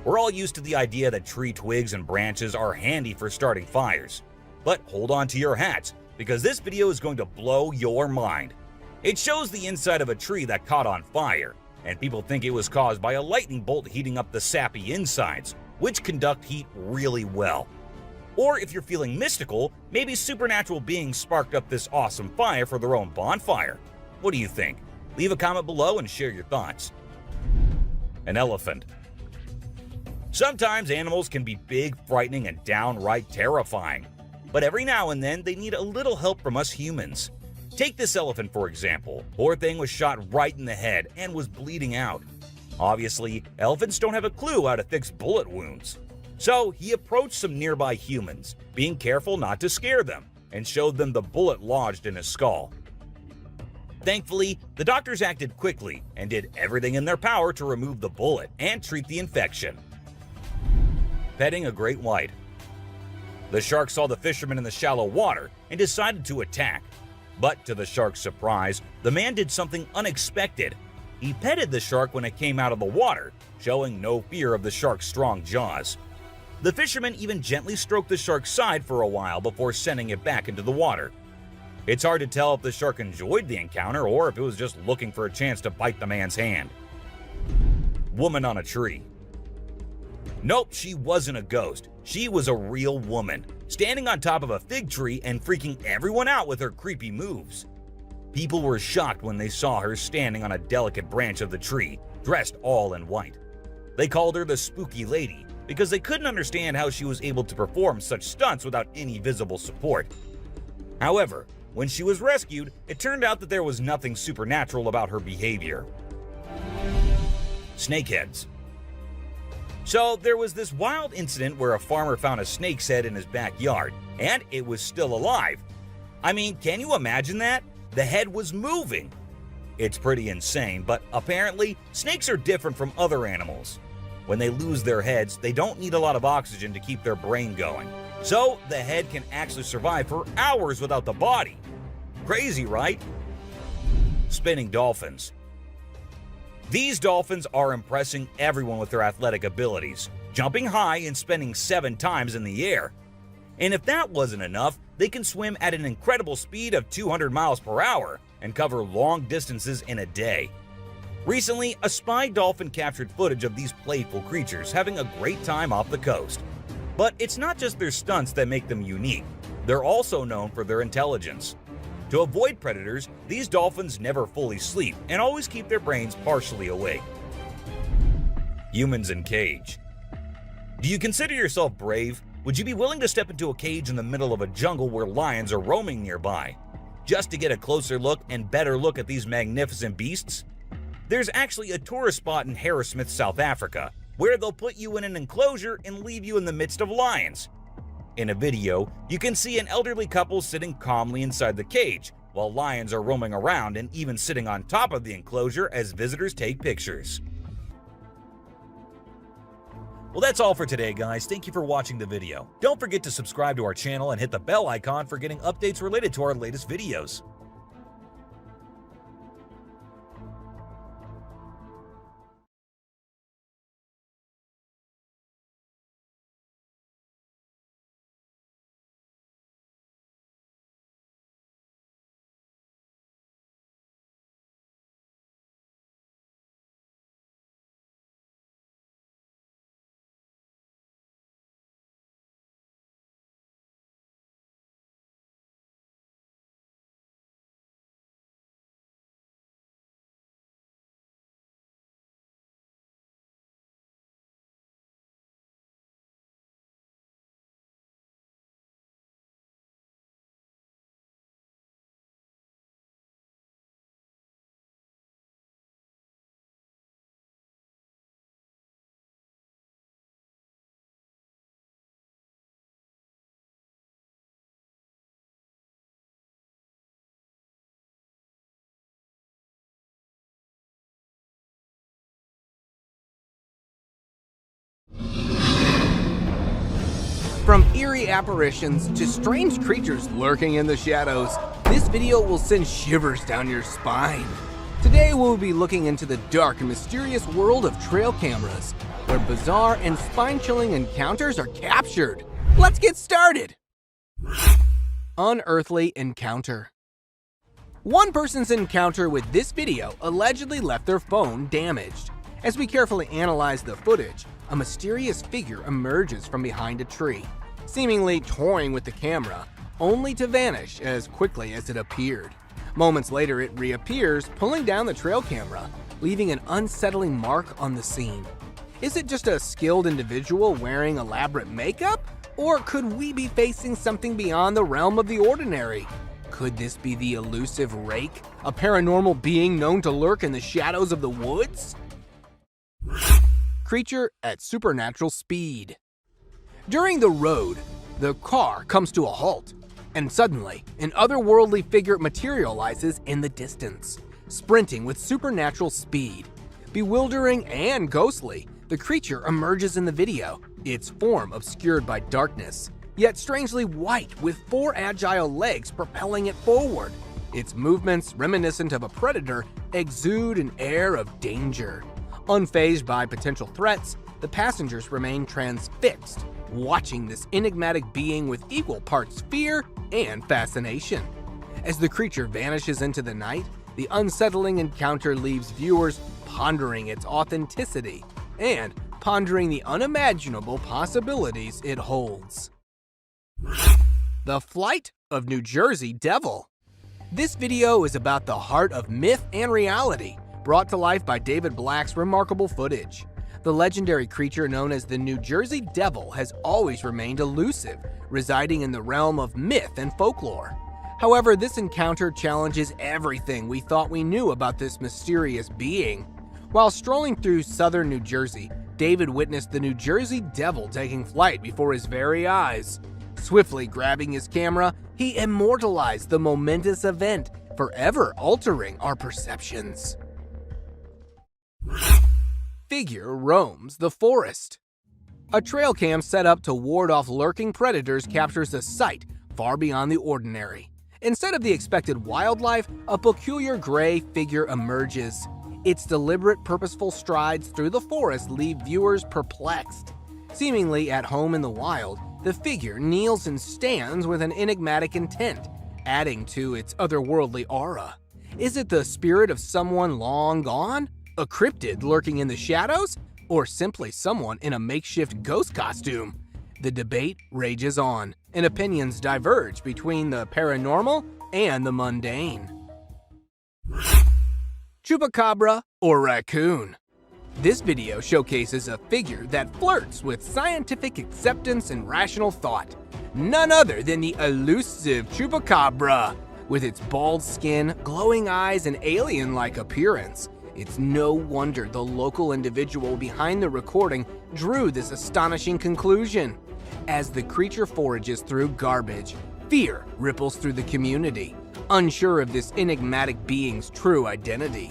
We're all used to the idea that tree twigs and branches are handy for starting fires. But hold on to your hats, because this video is going to blow your mind. It shows the inside of a tree that caught on fire, and people think it was caused by a lightning bolt heating up the sappy insides, which conduct heat really well. Or if you're feeling mystical, maybe supernatural beings sparked up this awesome fire for their own bonfire. What do you think? Leave a comment below and share your thoughts. An elephant. Sometimes animals can be big, frightening, and downright terrifying. But every now and then, they need a little help from us humans. Take this elephant for example. Poor thing was shot right in the head and was bleeding out. Obviously, elephants don't have a clue how to fix bullet wounds. So he approached some nearby humans, being careful not to scare them, and showed them the bullet lodged in his skull. Thankfully, the doctors acted quickly and did everything in their power to remove the bullet and treat the infection. Petting a great white. The shark saw the fisherman in the shallow water and decided to attack. But to the shark's surprise, the man did something unexpected. He petted the shark when it came out of the water, showing no fear of the shark's strong jaws. The fisherman even gently stroked the shark's side for a while before sending it back into the water. It's hard to tell if the shark enjoyed the encounter or if it was just looking for a chance to bite the man's hand. Woman on a tree. Nope, she wasn't a ghost. She was a real woman, standing on top of a fig tree and freaking everyone out with her creepy moves. People were shocked when they saw her standing on a delicate branch of the tree, dressed all in white. They called her the Spooky Lady because they couldn't understand how she was able to perform such stunts without any visible support. However, when she was rescued, it turned out that there was nothing supernatural about her behavior. Snakeheads. So there was this wild incident where a farmer found a snake's head in his backyard, and it was still alive. I mean, can you imagine that? The head was moving. It's pretty insane, but apparently, snakes are different from other animals. When they lose their heads, they don't need a lot of oxygen to keep their brain going. So the head can actually survive for hours without the body. Crazy, right? Spinning dolphins. These dolphins are impressing everyone with their athletic abilities, jumping high and spinning 7 times in the air. And if that wasn't enough, they can swim at an incredible speed of 200 miles per hour and cover long distances in a day. Recently, a spy dolphin captured footage of these playful creatures having a great time off the coast. But it's not just their stunts that make them unique. They're also known for their intelligence. To avoid predators, these dolphins never fully sleep and always keep their brains partially awake. Humans in cage. Do you consider yourself brave? Would you be willing to step into a cage in the middle of a jungle where lions are roaming nearby, just to get a closer look and better look at these magnificent beasts? There's actually a tourist spot in Harrismith, South Africa, where they'll put you in an enclosure and leave you in the midst of lions. In a video, you can see an elderly couple sitting calmly inside the cage, while lions are roaming around and even sitting on top of the enclosure as visitors take pictures. Well, that's all for today, guys. Thank you for watching the video. Don't forget to subscribe to our channel and hit the bell icon for getting updates related to our latest videos. From eerie apparitions to strange creatures lurking in the shadows, this video will send shivers down your spine. Today we'll be looking into the dark and mysterious world of trail cameras, where bizarre and spine-chilling encounters are captured. Let's get started! Unearthly encounter. One person's encounter with this video allegedly left their phone damaged. As we carefully analyze the footage, a mysterious figure emerges from behind a tree, seemingly toying with the camera, only to vanish as quickly as it appeared. Moments later, it reappears, pulling down the trail camera, leaving an unsettling mark on the scene. Is it just a skilled individual wearing elaborate makeup? Or could we be facing something beyond the realm of the ordinary? Could this be the elusive rake, a paranormal being known to lurk in the shadows of the woods? Creature at supernatural speed. During the road, the car comes to a halt, and suddenly, an otherworldly figure materializes in the distance, sprinting with supernatural speed. Bewildering and ghostly, the creature emerges in the video, its form obscured by darkness, yet strangely white with 4 agile legs propelling it forward. Its movements, reminiscent of a predator, exude an air of danger. Unfazed by potential threats, the passengers remain transfixed, watching this enigmatic being with equal parts fear and fascination. As the creature vanishes into the night, the unsettling encounter leaves viewers pondering its authenticity and pondering the unimaginable possibilities it holds. The Flight of New Jersey Devil. This video is about the heart of myth and reality, brought to life by David Black's remarkable footage. The legendary creature known as the New Jersey Devil has always remained elusive, residing in the realm of myth and folklore. However, this encounter challenges everything we thought we knew about this mysterious being. While strolling through southern New Jersey, David witnessed the New Jersey Devil taking flight before his very eyes. Swiftly grabbing his camera, he immortalized the momentous event, forever altering our perceptions. Figure roams the forest. A trail cam set up to ward off lurking predators captures a sight far beyond the ordinary. Instead of the expected wildlife, a peculiar gray figure emerges. Its deliberate, purposeful strides through the forest leave viewers perplexed. Seemingly at home in the wild, the figure kneels and stands with an enigmatic intent, adding to its otherworldly aura. Is it the spirit of someone long gone? A cryptid lurking in the shadows? Or simply someone in a makeshift ghost costume? The debate rages on, and opinions diverge between the paranormal and the mundane. Chupacabra or raccoon? This video showcases a figure that flirts with scientific acceptance and rational thought. None other than the elusive Chupacabra. With its bald skin, glowing eyes, and alien-like appearance, it's no wonder the local individual behind the recording drew this astonishing conclusion. As the creature forages through garbage, fear ripples through the community, unsure of this enigmatic being's true identity.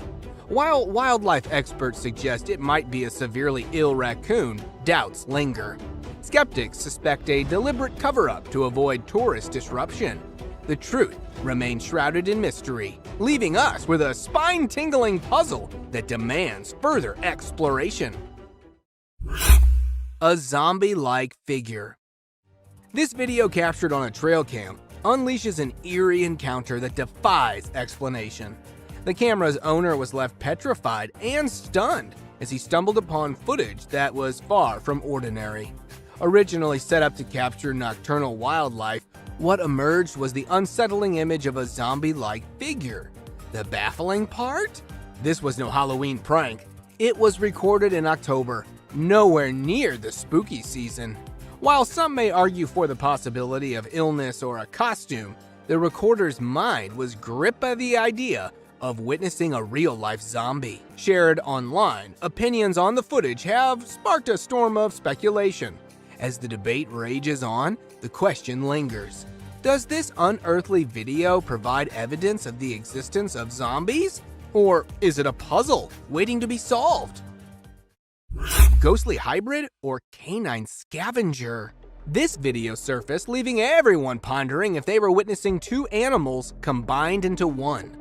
While wildlife experts suggest it might be a severely ill raccoon, doubts linger. Skeptics suspect a deliberate cover-up to avoid tourist disruption. The truth remains shrouded in mystery, leaving us with a spine-tingling puzzle that demands further exploration. A zombie-like figure. This video, captured on a trail cam, unleashes an eerie encounter that defies explanation. The camera's owner was left petrified and stunned as he stumbled upon footage that was far from ordinary. Originally set up to capture nocturnal wildlife, what emerged was the unsettling image of a zombie-like figure. The baffling part? This was no Halloween prank. It was recorded in October, nowhere near the spooky season. While some may argue for the possibility of illness or a costume, the recorder's mind was gripped by the idea of witnessing a real-life zombie. Shared online, opinions on the footage have sparked a storm of speculation. As the debate rages on, the question lingers. Does this unearthly video provide evidence of the existence of zombies? Or is it a puzzle waiting to be solved? Ghostly hybrid or canine scavenger? This video surfaced, leaving everyone pondering if they were witnessing two animals combined into one.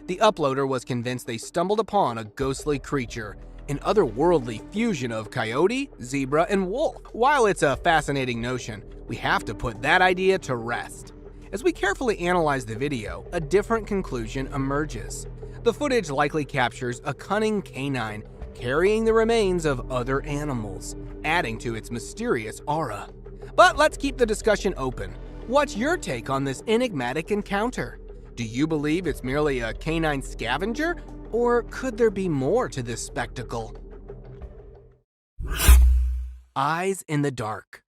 The uploader was convinced they stumbled upon a ghostly creature, an otherworldly fusion of coyote, zebra, and wolf. While it's a fascinating notion, we have to put that idea to rest. As we carefully analyze the video, a different conclusion emerges. The footage likely captures a cunning canine carrying the remains of other animals, adding to its mysterious aura. But let's keep the discussion open. What's your take on this enigmatic encounter? Do you believe it's merely a canine scavenger, or could there be more to this spectacle? Eyes in the dark.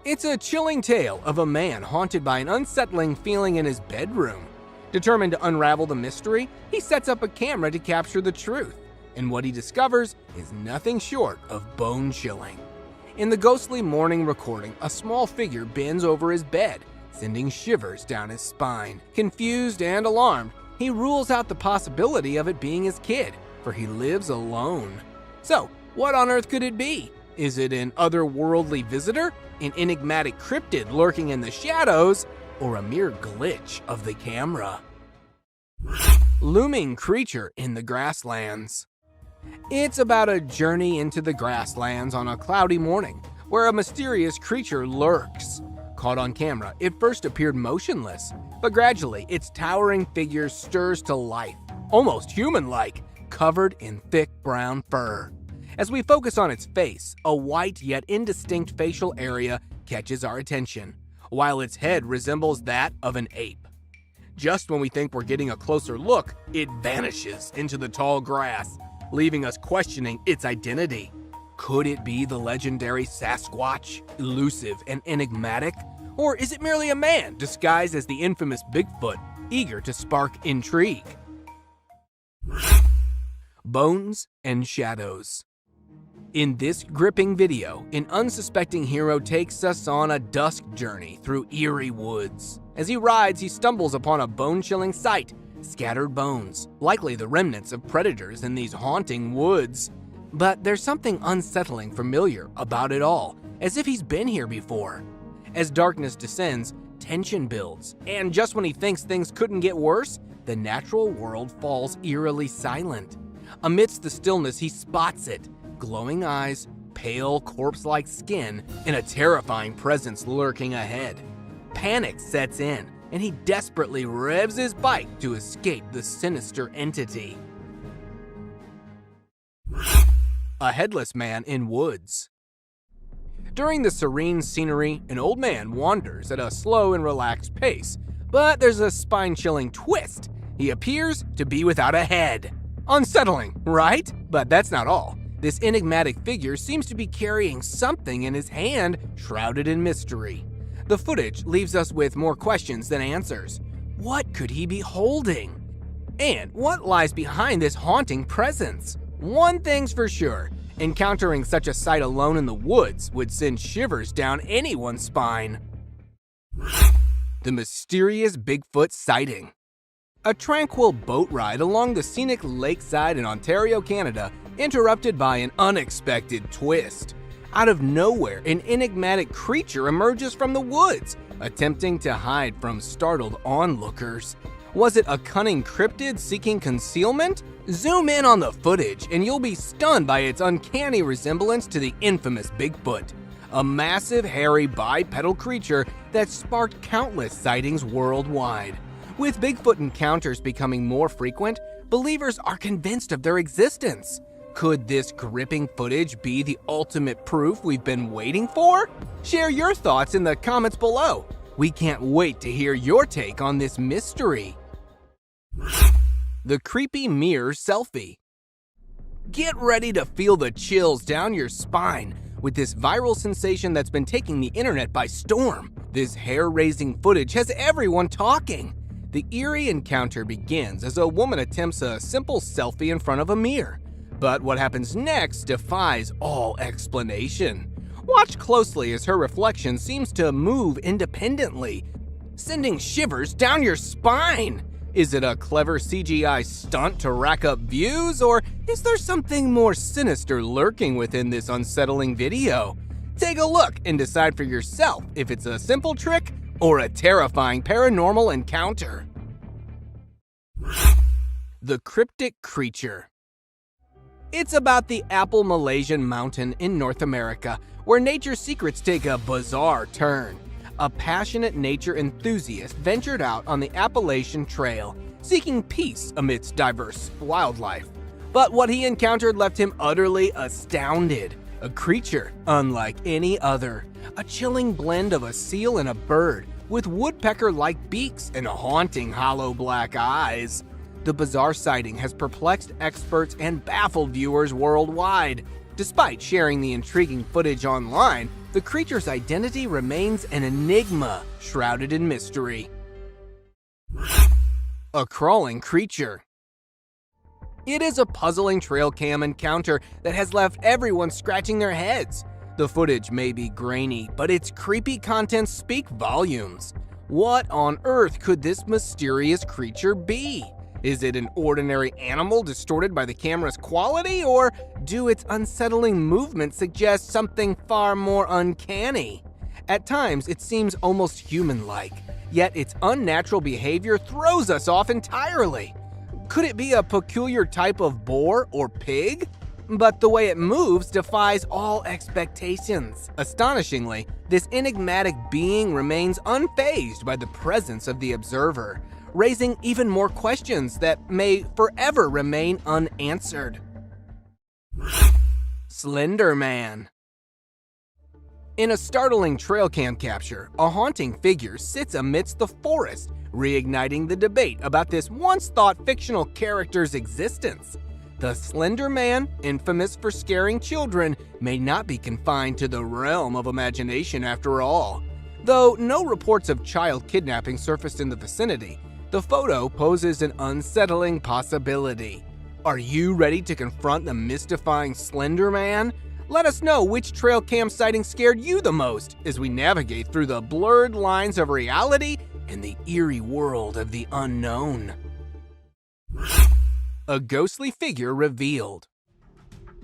It's a chilling tale of a man haunted by an unsettling feeling in his bedroom. Determined to unravel the mystery, he sets up a camera to capture the truth, and what he discovers is nothing short of bone-chilling. In the ghostly morning recording, a small figure bends over his bed, sending shivers down his spine. Confused and alarmed, he rules out the possibility of it being his kid, for he lives alone. So, what on earth could it be? Is it an otherworldly visitor, an enigmatic cryptid lurking in the shadows, or a mere glitch of the camera? Looming creature in the grasslands. It's about a journey into the grasslands on a cloudy morning, where a mysterious creature lurks. Caught on camera, it first appeared motionless, but gradually its towering figure stirs to life, almost human-like, covered in thick brown fur. As we focus on its face, a white yet indistinct facial area catches our attention, while its head resembles that of an ape. Just when we think we're getting a closer look, it vanishes into the tall grass, leaving us questioning its identity. Could it be the legendary Sasquatch, elusive and enigmatic? Or is it merely a man disguised as the infamous Bigfoot, eager to spark intrigue? Bones and shadows. In this gripping video, an unsuspecting hero takes us on a dusk journey through eerie woods. As he rides, he stumbles upon a bone-chilling sight, scattered bones, likely the remnants of predators in these haunting woods. But there's something unsettling familiar about it all, as if he's been here before. As darkness descends, tension builds, and just when he thinks things couldn't get worse, the natural world falls eerily silent. Amidst the stillness, he spots it, glowing eyes, pale, corpse-like skin, and a terrifying presence lurking ahead. Panic sets in, and he desperately revs his bike to escape the sinister entity. A headless man in woods. During the serene scenery, an old man wanders at a slow and relaxed pace, but there's a spine-chilling twist. He appears to be without a head. Unsettling, right? But that's not all. This enigmatic figure seems to be carrying something in his hand, shrouded in mystery. The footage leaves us with more questions than answers. What could he be holding? And what lies behind this haunting presence? One thing's for sure, encountering such a sight alone in the woods would send shivers down anyone's spine. The mysterious Bigfoot sighting. A tranquil boat ride along the scenic lakeside in Ontario, Canada, interrupted by an unexpected twist. Out of nowhere, an enigmatic creature emerges from the woods, attempting to hide from startled onlookers. Was it a cunning cryptid seeking concealment? Zoom in on the footage and you'll be stunned by its uncanny resemblance to the infamous Bigfoot, a massive, hairy, bipedal creature that sparked countless sightings worldwide. With Bigfoot encounters becoming more frequent, believers are convinced of their existence. Could this gripping footage be the ultimate proof we've been waiting for? Share your thoughts in the comments below. We can't wait to hear your take on this mystery. The creepy mirror selfie. Get ready to feel the chills down your spine with this viral sensation that's been taking the internet by storm. This hair-raising footage has everyone talking. The eerie encounter begins as a woman attempts a simple selfie in front of a mirror. But what happens next defies all explanation. Watch closely as her reflection seems to move independently, sending shivers down your spine. Is it a clever CGI stunt to rack up views, or is there something more sinister lurking within this unsettling video? Take a look and decide for yourself if it's a simple trick or a terrifying paranormal encounter. The cryptic creature. It's about the Apple Malaysian mountain in North America, where nature's secrets take a bizarre turn. A passionate nature enthusiast ventured out on the Appalachian Trail, seeking peace amidst diverse wildlife. But what he encountered left him utterly astounded. A creature unlike any other. A chilling blend of a seal and a bird, with woodpecker-like beaks and haunting hollow black eyes. The bizarre sighting has perplexed experts and baffled viewers worldwide. Despite sharing the intriguing footage online, the creature's identity remains an enigma shrouded in mystery. A crawling creature. It is a puzzling trail cam encounter that has left everyone scratching their heads. The footage may be grainy, but its creepy contents speak volumes. What on earth could this mysterious creature be? Is it an ordinary animal distorted by the camera's quality, or do its unsettling movements suggest something far more uncanny? At times, it seems almost human-like, yet its unnatural behavior throws us off entirely. Could it be a peculiar type of boar or pig? But the way it moves defies all expectations. Astonishingly, this enigmatic being remains unfazed by the presence of the observer, raising even more questions that may forever remain unanswered. Slender Man. In a startling trail cam capture, a haunting figure sits amidst the forest, reigniting the debate about this once-thought fictional character's existence. The Slender Man, infamous for scaring children, may not be confined to the realm of imagination after all. Though no reports of child kidnapping surfaced in the vicinity, the photo poses an unsettling possibility. Are you ready to confront the mystifying Slender Man? Let us know which trail cam sighting scared you the most as we navigate through the blurred lines of reality and the eerie world of the unknown. A ghostly figure revealed.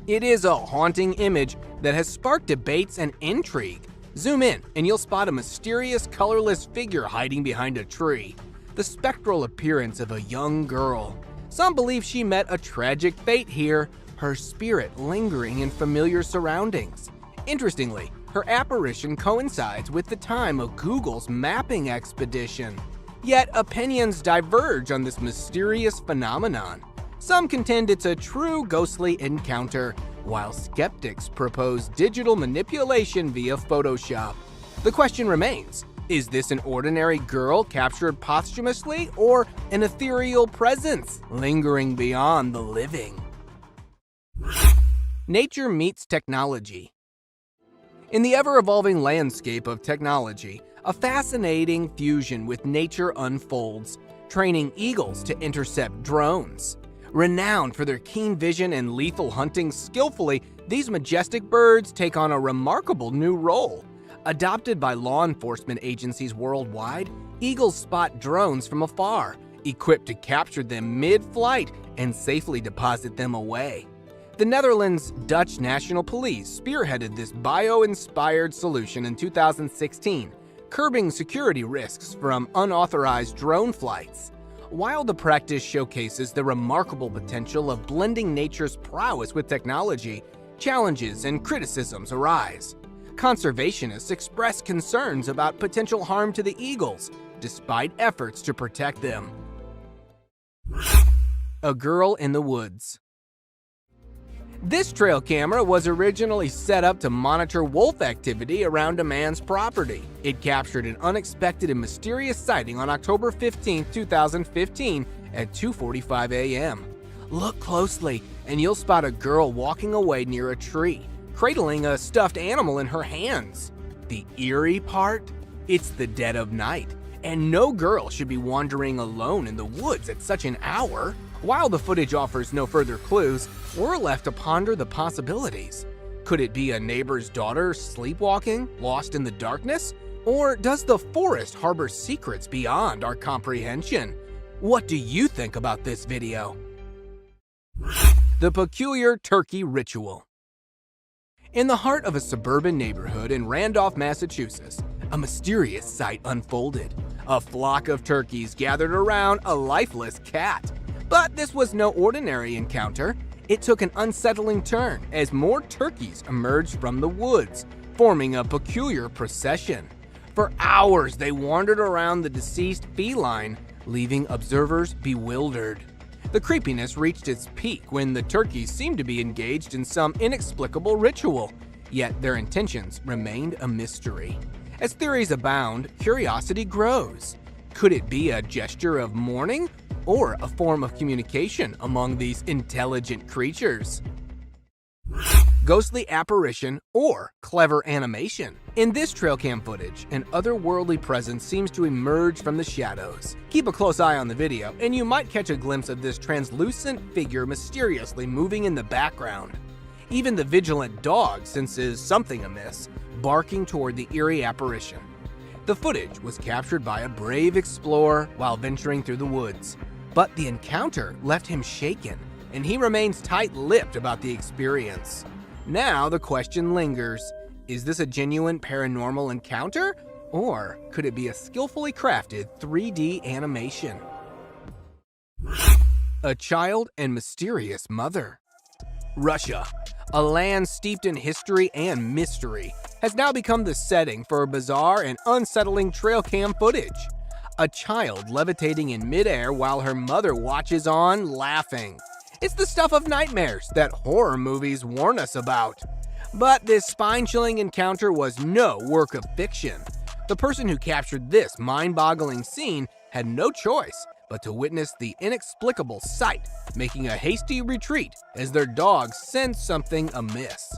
It is a haunting image that has sparked debates and intrigue. Zoom in and you'll spot a mysterious, colorless figure hiding behind a tree. The spectral appearance of a young girl. Some believe she met a tragic fate here, her spirit lingering in familiar surroundings. Interestingly, her apparition coincides with the time of Google's mapping expedition. Yet opinions diverge on this mysterious phenomenon. Some contend it's a true ghostly encounter, while skeptics propose digital manipulation via Photoshop. The question remains, is this an ordinary girl captured posthumously, or an ethereal presence lingering beyond the living? Nature meets technology. In the ever-evolving landscape of technology, a fascinating fusion with nature unfolds, training eagles to intercept drones. Renowned for their keen vision and lethal hunting skillfully, these majestic birds take on a remarkable new role. Adopted by law enforcement agencies worldwide, eagles spot drones from afar, equipped to capture them mid-flight and safely deposit them away. The Netherlands' Dutch National Police spearheaded this bio-inspired solution in 2016, curbing security risks from unauthorized drone flights. While the practice showcases the remarkable potential of blending nature's prowess with technology, challenges and criticisms arise. Conservationists express concerns about potential harm to the eagles, despite efforts to protect them. A girl in the woods. This trail camera was originally set up to monitor wolf activity around a man's property. It captured an unexpected and mysterious sighting on October 15, 2015 at 2:45 a.m. Look closely and you'll spot a girl walking away near a tree, cradling a stuffed animal in her hands. The eerie part? It's the dead of night, and no girl should be wandering alone in the woods at such an hour. While the footage offers no further clues, we're left to ponder the possibilities. Could it be a neighbor's daughter sleepwalking, lost in the darkness? Or does the forest harbor secrets beyond our comprehension? What do you think about this video? The peculiar turkey ritual. In the heart of a suburban neighborhood in Randolph, Massachusetts, a mysterious sight unfolded. A flock of turkeys gathered around a lifeless cat. But this was no ordinary encounter. It took an unsettling turn as more turkeys emerged from the woods, forming a peculiar procession. For hours, they wandered around the deceased feline, leaving observers bewildered. The creepiness reached its peak when the turkeys seemed to be engaged in some inexplicable ritual, yet their intentions remained a mystery. As theories abound, curiosity grows. Could it be a gesture of mourning or a form of communication among these intelligent creatures? Ghostly apparition or clever animation. In this trail cam footage, an otherworldly presence seems to emerge from the shadows. Keep a close eye on the video and you might catch a glimpse of this translucent figure mysteriously moving in the background. Even the vigilant dog senses something amiss, barking toward the eerie apparition. The footage was captured by a brave explorer while venturing through the woods. But the encounter left him shaken, and he remains tight-lipped about the experience. Now the question lingers, is this a genuine paranormal encounter, or could it be a skillfully crafted 3D animation? A child and mysterious mother. Russia, a land steeped in history and mystery, has now become the setting for bizarre and unsettling trail cam footage. A child levitating in midair while her mother watches on, laughing. It's the stuff of nightmares that horror movies warn us about. But this spine-chilling encounter was no work of fiction. The person who captured this mind-boggling scene had no choice but to witness the inexplicable sight, making a hasty retreat as their dog sensed something amiss.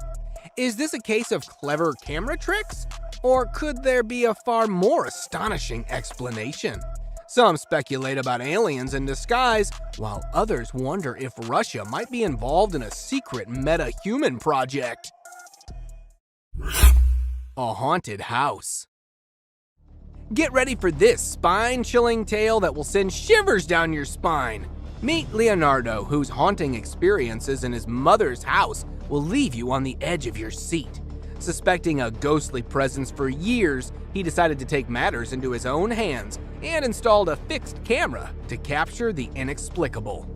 Is this a case of clever camera tricks? Or could there be a far more astonishing explanation? Some speculate about aliens in disguise, while others wonder if Russia might be involved in a secret meta-human project. A haunted house. Get ready for this spine-chilling tale that will send shivers down your spine. Meet Leonardo, whose haunting experiences in his mother's house will leave you on the edge of your seat. Suspecting a ghostly presence for years, he decided to take matters into his own hands and installed a fixed camera to capture the inexplicable.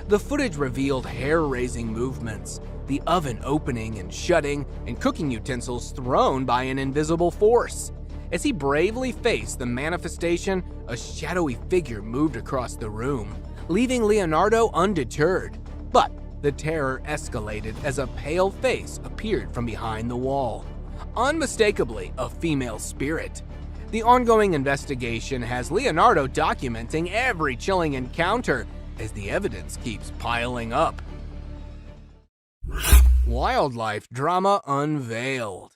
The footage revealed hair-raising movements, the oven opening and shutting, and cooking utensils thrown by an invisible force. As he bravely faced the manifestation, a shadowy figure moved across the room, leaving Leonardo undeterred. But the terror escalated as a pale face appeared from behind the wall. Unmistakably a female spirit. The ongoing investigation has Leonardo documenting every chilling encounter as the evidence keeps piling up. Wildlife drama unveiled.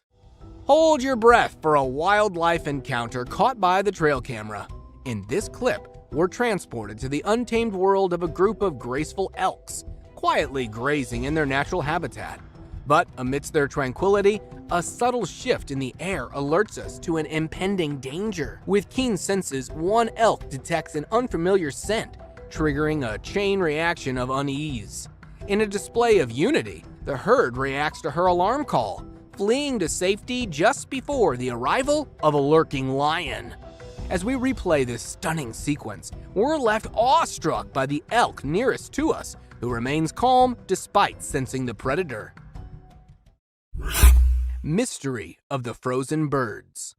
Hold your breath for a wildlife encounter caught by the trail camera. In this clip, we're transported to the untamed world of a group of graceful elks, quietly grazing in their natural habitat. But amidst their tranquility, a subtle shift in the air alerts us to an impending danger. With keen senses, one elk detects an unfamiliar scent, triggering a chain reaction of unease. In a display of unity, the herd reacts to her alarm call, fleeing to safety just before the arrival of a lurking lion. As we replay this stunning sequence, we're left awestruck by the elk nearest to us, who remains calm despite sensing the predator. Mystery of the frozen birds.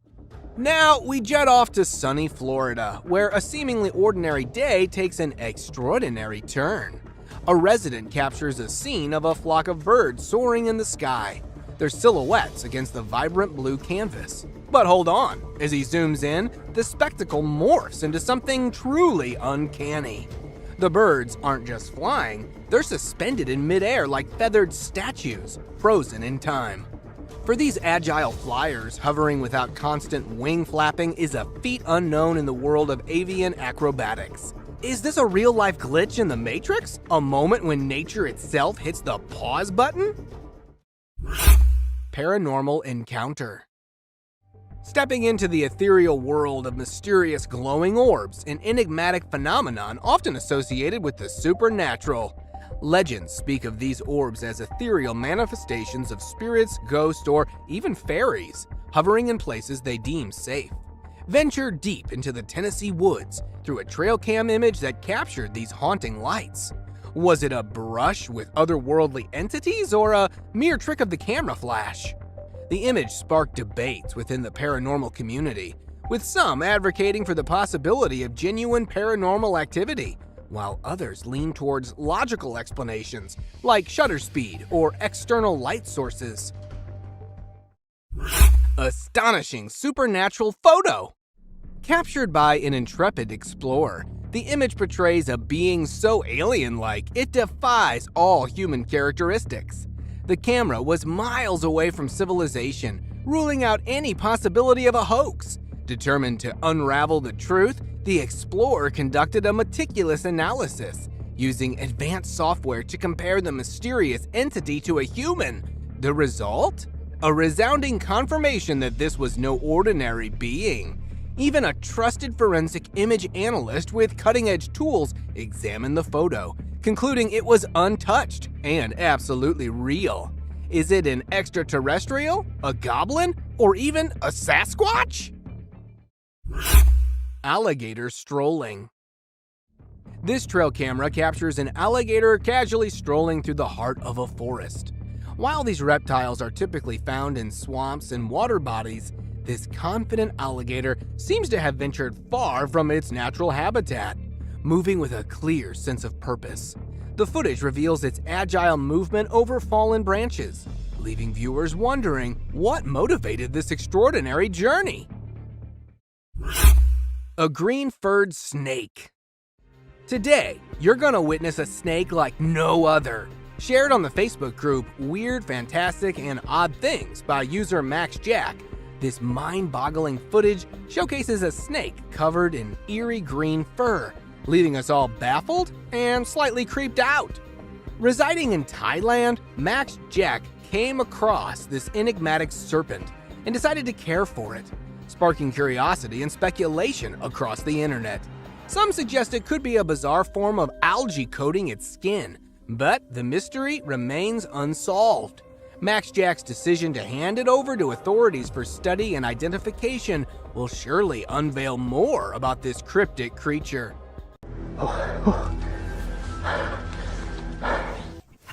Now we jet off to sunny Florida, where a seemingly ordinary day takes an extraordinary turn. A resident captures a scene of a flock of birds soaring in the sky, their silhouettes against the vibrant blue canvas. But hold on, as he zooms in, the spectacle morphs into something truly uncanny. The birds aren't just flying, they're suspended in midair like feathered statues, frozen in time. For these agile flyers, hovering without constant wing flapping is a feat unknown in the world of avian acrobatics. Is this a real-life glitch in the Matrix? A moment when nature itself hits the pause button? Paranormal encounter. Stepping into the ethereal world of mysterious glowing orbs, an enigmatic phenomenon often associated with the supernatural. Legends speak of these orbs as ethereal manifestations of spirits, ghosts, or even fairies, hovering in places they deem safe. Venture deep into the Tennessee woods through a trail cam image that captured these haunting lights. Was it a brush with otherworldly entities or a mere trick of the camera flash? The image sparked debates within the paranormal community, with some advocating for the possibility of genuine paranormal activity, while others lean towards logical explanations like shutter speed or external light sources. Astonishing supernatural photo! Captured by an intrepid explorer, the image portrays a being so alien-like it defies all human characteristics. The camera was miles away from civilization, ruling out any possibility of a hoax. Determined to unravel the truth, the explorer conducted a meticulous analysis, using advanced software to compare the mysterious entity to a human. The result? A resounding confirmation that this was no ordinary being. Even a trusted forensic image analyst with cutting-edge tools examined the photo, concluding it was untouched and absolutely real. Is it an extraterrestrial, a goblin, or even a Sasquatch? Alligator strolling. This trail camera captures an alligator casually strolling through the heart of a forest. While these reptiles are typically found in swamps and water bodies, this confident alligator seems to have ventured far from its natural habitat, moving with a clear sense of purpose. The footage reveals its agile movement over fallen branches, leaving viewers wondering what motivated this extraordinary journey. A green-furred snake. Today, you're gonna witness a snake like no other. Shared on the Facebook group Weird, Fantastic, and Odd Things by user MaxJack, this mind-boggling footage showcases a snake covered in eerie green fur, leaving us all baffled and slightly creeped out. Residing in Thailand, MaxJack came across this enigmatic serpent and decided to care for it, sparking curiosity and speculation across the internet. Some suggest it could be a bizarre form of algae coating its skin, but the mystery remains unsolved. MaxJack's decision to hand it over to authorities for study and identification will surely unveil more about this cryptic creature.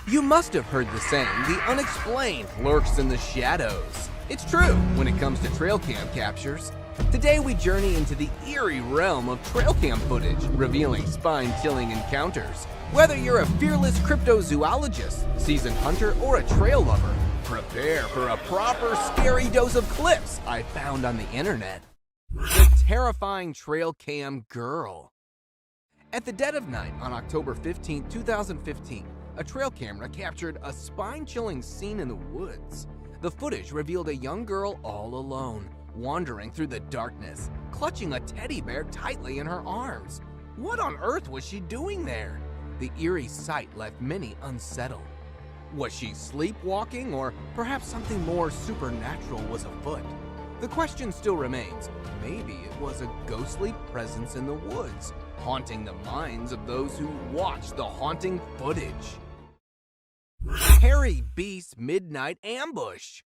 You must have heard the saying, the unexplained lurks in the shadows. It's true when it comes to trail cam captures. Today we journey into the eerie realm of trail cam footage, revealing spine-chilling encounters. Whether you're a fearless cryptozoologist, seasoned hunter, or a trail lover, prepare for a proper scary dose of clips I found on the internet. The terrifying trail cam girl. At the dead of night on October 15, 2015, a trail camera captured a spine-chilling scene in the woods. The footage revealed a young girl all alone, wandering through the darkness, clutching a teddy bear tightly in her arms. What on earth was she doing there? The eerie sight left many unsettled. Was she sleepwalking, or perhaps something more supernatural was afoot? The question still remains, maybe it was a ghostly presence in the woods, haunting the minds of those who watch the haunting footage. Hairy Beast Midnight Ambush.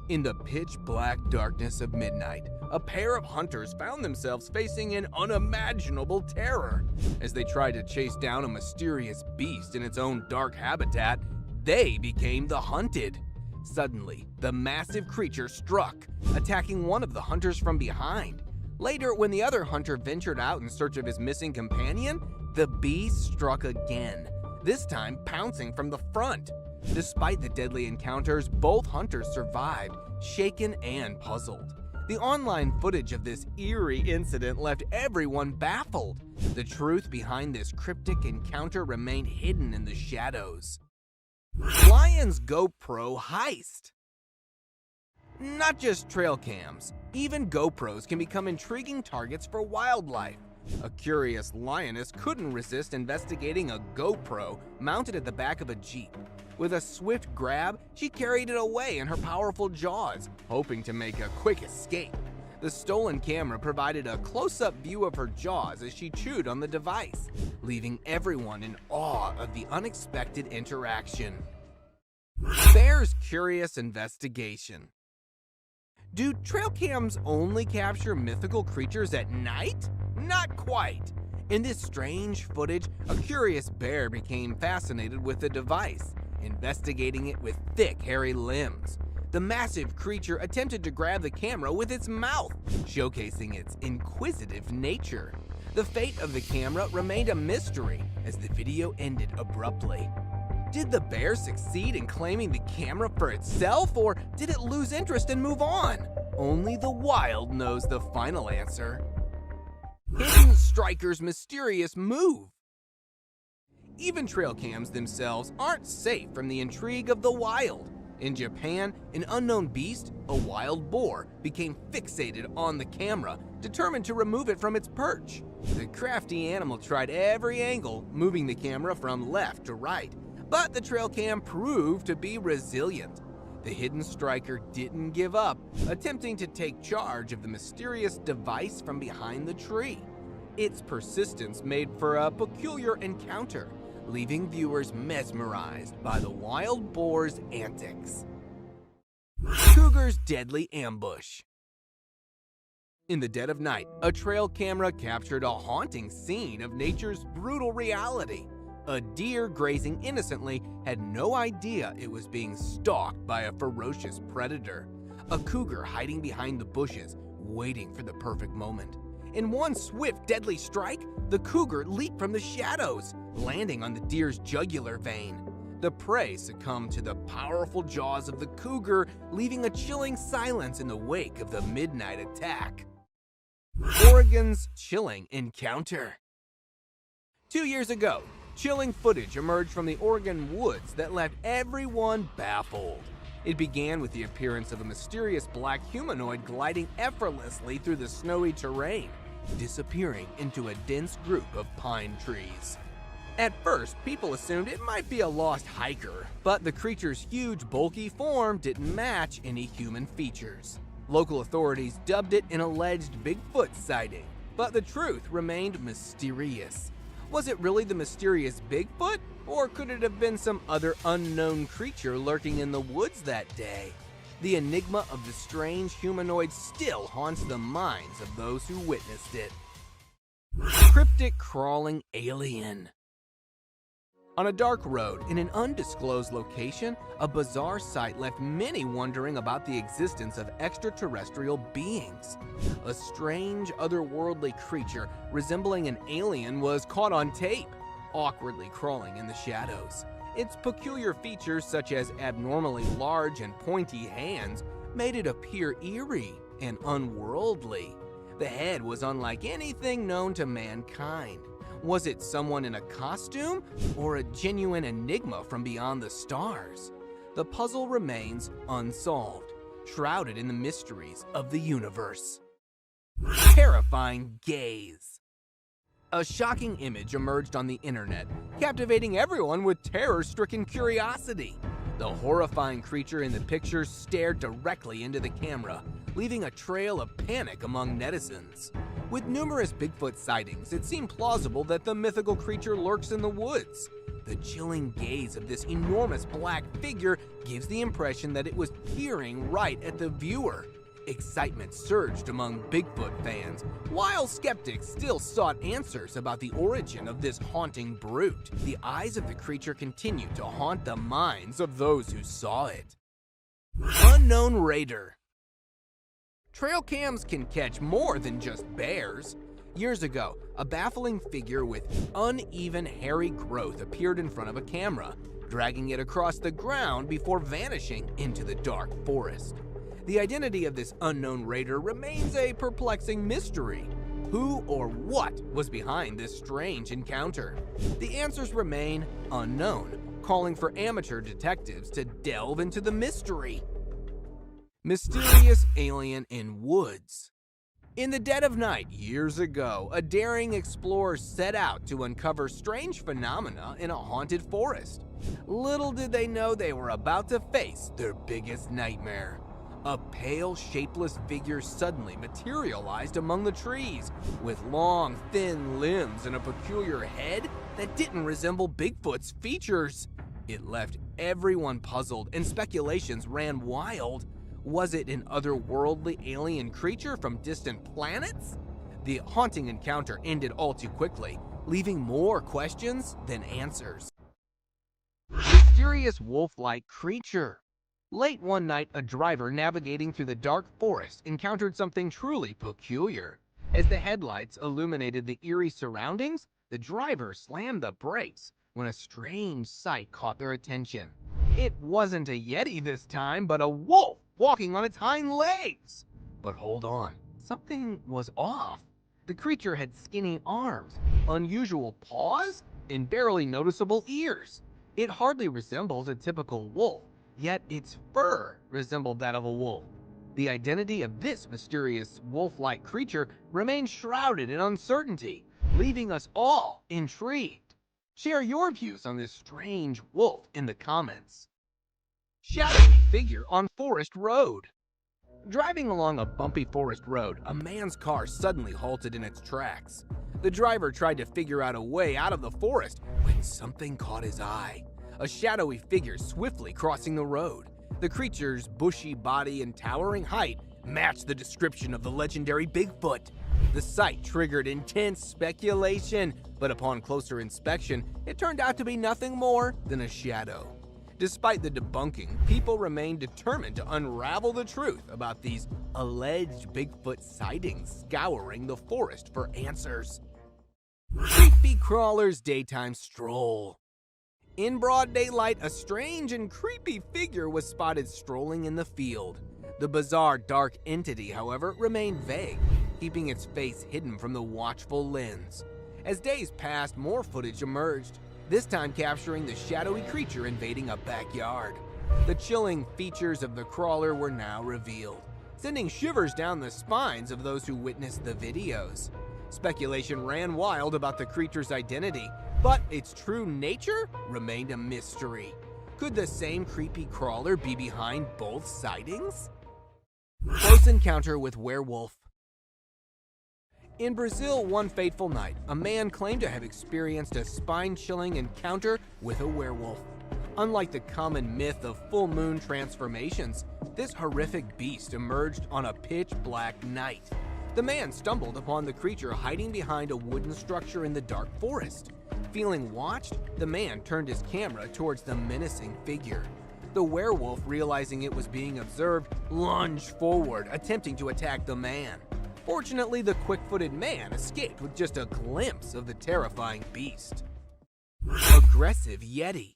In the pitch-black darkness of midnight, a pair of hunters found themselves facing an unimaginable terror. As they tried to chase down a mysterious beast in its own dark habitat, they became the hunted. Suddenly, the massive creature struck, attacking one of the hunters from behind. Later, when the other hunter ventured out in search of his missing companion, the beast struck again, this time pouncing from the front. Despite the deadly encounters, both hunters survived, shaken and puzzled. The online footage of this eerie incident left everyone baffled. The truth behind this cryptic encounter remained hidden in the shadows. Lion's GoPro heist. Not just trail cams, even GoPros can become intriguing targets for wildlife. A curious lioness couldn't resist investigating a GoPro mounted at the back of a Jeep. With a swift grab, she carried it away in her powerful jaws, hoping to make a quick escape. The stolen camera provided a close-up view of her jaws as she chewed on the device, leaving everyone in awe of the unexpected interaction. Bear's curious investigation. Do trail cams only capture mythical creatures at night? Not quite. In this strange footage, a curious bear became fascinated with the device, investigating it with thick, hairy limbs. The massive creature attempted to grab the camera with its mouth, showcasing its inquisitive nature. The fate of the camera remained a mystery as the video ended abruptly. Did the bear succeed in claiming the camera for itself, or did it lose interest and move on? Only the wild knows the final answer. Hidden striker's mysterious move. Even trail cams themselves aren't safe from the intrigue of the wild. In Japan, an unknown beast, a wild boar, became fixated on the camera, determined to remove it from its perch. The crafty animal tried every angle, moving the camera from left to right, but the trail cam proved to be resilient. The hidden striker didn't give up, attempting to take charge of the mysterious device from behind the tree. Its persistence made for a peculiar encounter, leaving viewers mesmerized by the wild boar's antics. Cougar's deadly ambush. In the dead of night, a trail camera captured a haunting scene of nature's brutal reality. A deer grazing innocently had no idea it was being stalked by a ferocious predator. A cougar hiding behind the bushes, waiting for the perfect moment. In one swift, deadly strike, the cougar leaped from the shadows, landing on the deer's jugular vein. The prey succumbed to the powerful jaws of the cougar, leaving a chilling silence in the wake of the midnight attack. Oregon's chilling encounter. 2 years ago, chilling footage emerged from the Oregon woods that left everyone baffled. It began with the appearance of a mysterious black humanoid gliding effortlessly through the snowy terrain, disappearing into a dense group of pine trees. At first, people assumed it might be a lost hiker, but the creature's huge, bulky form didn't match any human features. Local authorities dubbed it an alleged Bigfoot sighting, but the truth remained mysterious. Was it really the mysterious Bigfoot, or could it have been some other unknown creature lurking in the woods that day? The enigma of the strange humanoid still haunts the minds of those who witnessed it. Cryptic crawling alien. On a dark road in an undisclosed location, a bizarre sight left many wondering about the existence of extraterrestrial beings. A strange, otherworldly creature resembling an alien was caught on tape, awkwardly crawling in the shadows. Its peculiar features, such as abnormally large and pointy hands, made it appear eerie and unworldly. The head was unlike anything known to mankind. Was it someone in a costume, or a genuine enigma from beyond the stars? The puzzle remains unsolved, shrouded in the mysteries of the universe. Terrifying gaze. A shocking image emerged on the internet, captivating everyone with terror-stricken curiosity. The horrifying creature in the picture stared directly into the camera, leaving a trail of panic among netizens. With numerous Bigfoot sightings, it seemed plausible that the mythical creature lurks in the woods. The chilling gaze of this enormous black figure gives the impression that it was peering right at the viewer. Excitement surged among Bigfoot fans, while skeptics still sought answers about the origin of this haunting brute. The eyes of the creature continued to haunt the minds of those who saw it. Unknown Raider. Trail cams can catch more than just bears. Years ago, a baffling figure with uneven hairy growth appeared in front of a camera, dragging it across the ground before vanishing into the dark forest. The identity of this unknown raider remains a perplexing mystery. Who or what was behind this strange encounter? The answers remain unknown, calling for amateur detectives to delve into the mystery. Mysterious alien in woods. In the dead of night years ago, a daring explorer set out to uncover strange phenomena in a haunted forest. Little did they know they were about to face their biggest nightmare. A pale, shapeless figure suddenly materialized among the trees, with long, thin limbs and a peculiar head that didn't resemble Bigfoot's features. It left everyone puzzled, and speculations ran wild. Was it an otherworldly alien creature from distant planets? The haunting encounter ended all too quickly, leaving more questions than answers. Mysterious wolf-like creature. Late one night, a driver navigating through the dark forest encountered something truly peculiar. As the headlights illuminated the eerie surroundings, the driver slammed the brakes when a strange sight caught their attention. It wasn't a Yeti this time, but a wolf walking on its hind legs. But hold on, something was off. The creature had skinny arms, unusual paws, and barely noticeable ears. It hardly resembled a typical wolf, yet its fur resembled that of a wolf. The identity of this mysterious wolf-like creature remains shrouded in uncertainty, leaving us all intrigued. Share your views on this strange wolf in the comments. Shadowy figure on forest road. Driving along a bumpy forest road, a man's car suddenly halted in its tracks. The driver tried to figure out a way out of the forest when something caught his eye. A shadowy figure swiftly crossing the road. The creature's bushy body and towering height matched the description of the legendary Bigfoot. The sight triggered intense speculation, but upon closer inspection, it turned out to be nothing more than a shadow. Despite the debunking, people remain determined to unravel the truth about these alleged Bigfoot sightings, scouring the forest for answers. Creepy crawler's daytime stroll. In broad daylight, a strange and creepy figure was spotted strolling in the field. The bizarre dark entity, however, remained vague, keeping its face hidden from the watchful lens. As days passed, more footage emerged, this time capturing the shadowy creature invading a backyard. The chilling features of the crawler were now revealed, sending shivers down the spines of those who witnessed the videos. Speculation ran wild about the creature's identity, but its true nature remained a mystery. Could the same creepy crawler be behind both sightings? Close encounter with werewolf. In Brazil, one fateful night, a man claimed to have experienced a spine-chilling encounter with a werewolf. Unlike the common myth of full moon transformations, this horrific beast emerged on a pitch-black night. The man stumbled upon the creature hiding behind a wooden structure in the dark forest. Feeling watched, the man turned his camera towards the menacing figure. The werewolf, realizing it was being observed, lunged forward, attempting to attack the man. Fortunately, the quick-footed man escaped with just a glimpse of the terrifying beast. Aggressive Yeti.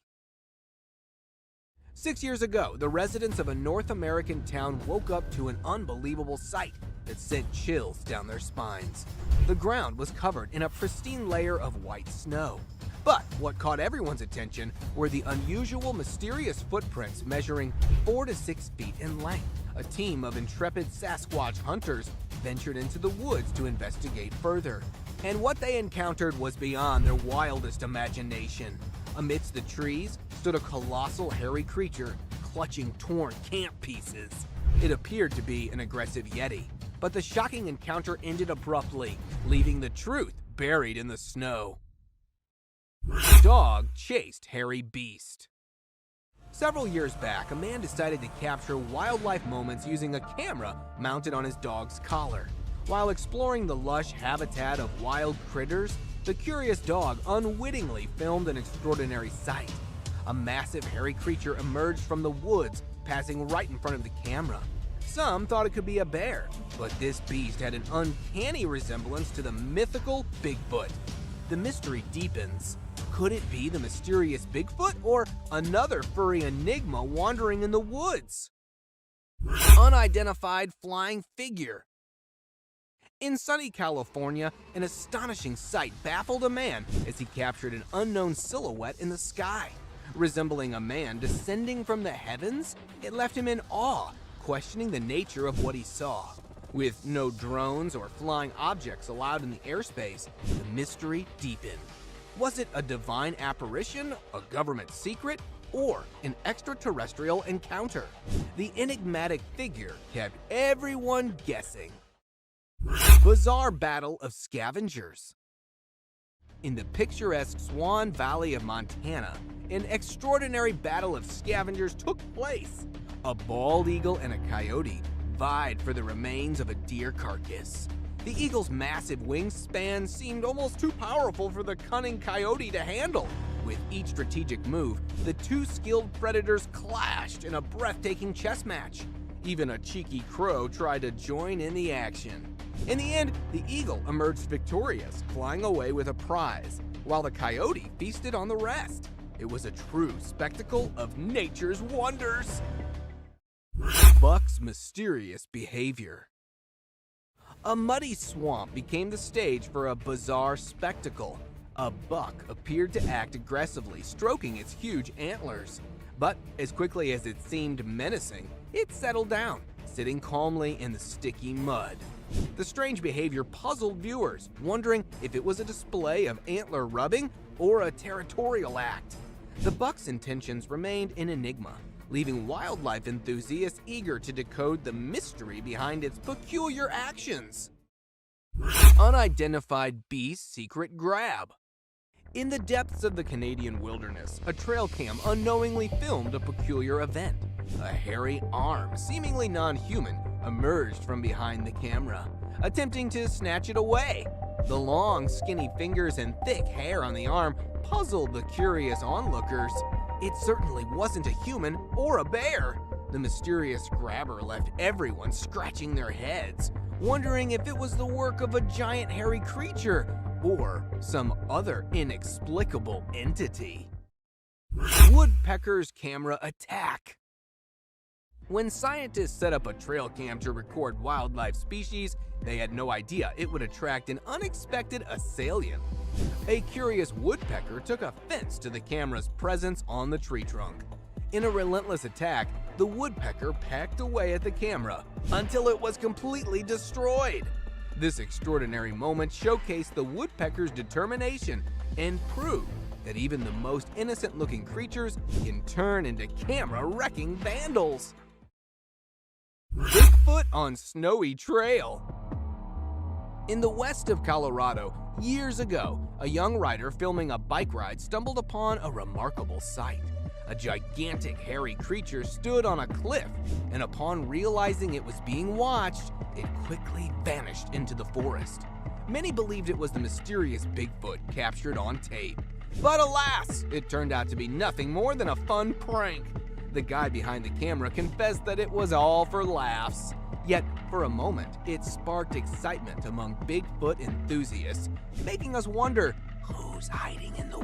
6 years ago, the residents of a North American town woke up to an unbelievable sight that sent chills down their spines. The ground was covered in a pristine layer of white snow. But what caught everyone's attention were the unusual, mysterious footprints measuring 4 to 6 feet in length. A team of intrepid Sasquatch hunters ventured into the woods to investigate further. And what they encountered was beyond their wildest imagination. Amidst the trees stood a colossal hairy creature clutching torn camp pieces. It appeared to be an aggressive Yeti, But the shocking encounter ended abruptly, leaving the truth buried in the snow. Dog chased hairy beast. Several years back, a man decided to capture wildlife moments using a camera mounted on his dog's collar. While exploring the lush habitat of wild critters, the curious dog unwittingly filmed an extraordinary sight. A massive hairy creature emerged from the woods, passing right in front of the camera. Some thought it could be a bear, but this beast had an uncanny resemblance to the mythical Bigfoot. The mystery deepens. Could it be the mysterious Bigfoot or another furry enigma wandering in the woods? Unidentified flying figure. In sunny California, an astonishing sight baffled a man as he captured an unknown silhouette in the sky. Resembling a man descending from the heavens, it left him in awe, questioning the nature of what he saw. With no drones or flying objects allowed in the airspace, the mystery deepened. Was it a divine apparition, a government secret, or an extraterrestrial encounter? The enigmatic figure kept everyone guessing. Bizarre battle of scavengers. In the picturesque Swan Valley of Montana, an extraordinary battle of scavengers took place. A bald eagle and a coyote vied for the remains of a deer carcass. The eagle's massive wingspan seemed almost too powerful for the cunning coyote to handle. With each strategic move, the two skilled predators clashed in a breathtaking chess match. Even a cheeky crow tried to join in the action. In the end, the eagle emerged victorious, flying away with a prize, while the coyote feasted on the rest. It was a true spectacle of nature's wonders. Buck's mysterious behavior. A muddy swamp became the stage for a bizarre spectacle. A buck appeared to act aggressively, stroking its huge antlers. But as quickly as it seemed menacing, it settled down, sitting calmly in the sticky mud. The strange behavior puzzled viewers, wondering if it was a display of antler rubbing or a territorial act. The buck's intentions remained an enigma, leaving wildlife enthusiasts eager to decode the mystery behind its peculiar actions. Unidentified beast's secret grab. In the depths of the Canadian wilderness, a trail cam unknowingly filmed a peculiar event. A hairy arm, seemingly non-human, emerged from behind the camera, attempting to snatch it away. The long, skinny fingers and thick hair on the arm puzzled the curious onlookers. It certainly wasn't a human or a bear. The mysterious grabber left everyone scratching their heads, wondering if it was the work of a giant hairy creature or some other inexplicable entity. Woodpecker's camera attack. When scientists set up a trail cam to record wildlife species, they had no idea it would attract an unexpected assailant. A curious woodpecker took offense to the camera's presence on the tree trunk. In a relentless attack, the woodpecker pecked away at the camera until it was completely destroyed. This extraordinary moment showcased the woodpecker's determination and proved that even the most innocent-looking creatures can turn into camera-wrecking vandals. Bigfoot on snowy trail. In the west of Colorado, years ago, a young rider filming a bike ride stumbled upon a remarkable sight. A gigantic hairy creature stood on a cliff, and upon realizing it was being watched, it quickly vanished into the forest. Many believed it was the mysterious Bigfoot captured on tape. But alas, it turned out to be nothing more than a fun prank. The guy behind the camera confessed that it was all for laughs. Yet, for a moment, it sparked excitement among Bigfoot enthusiasts, making us wonder, who's hiding in the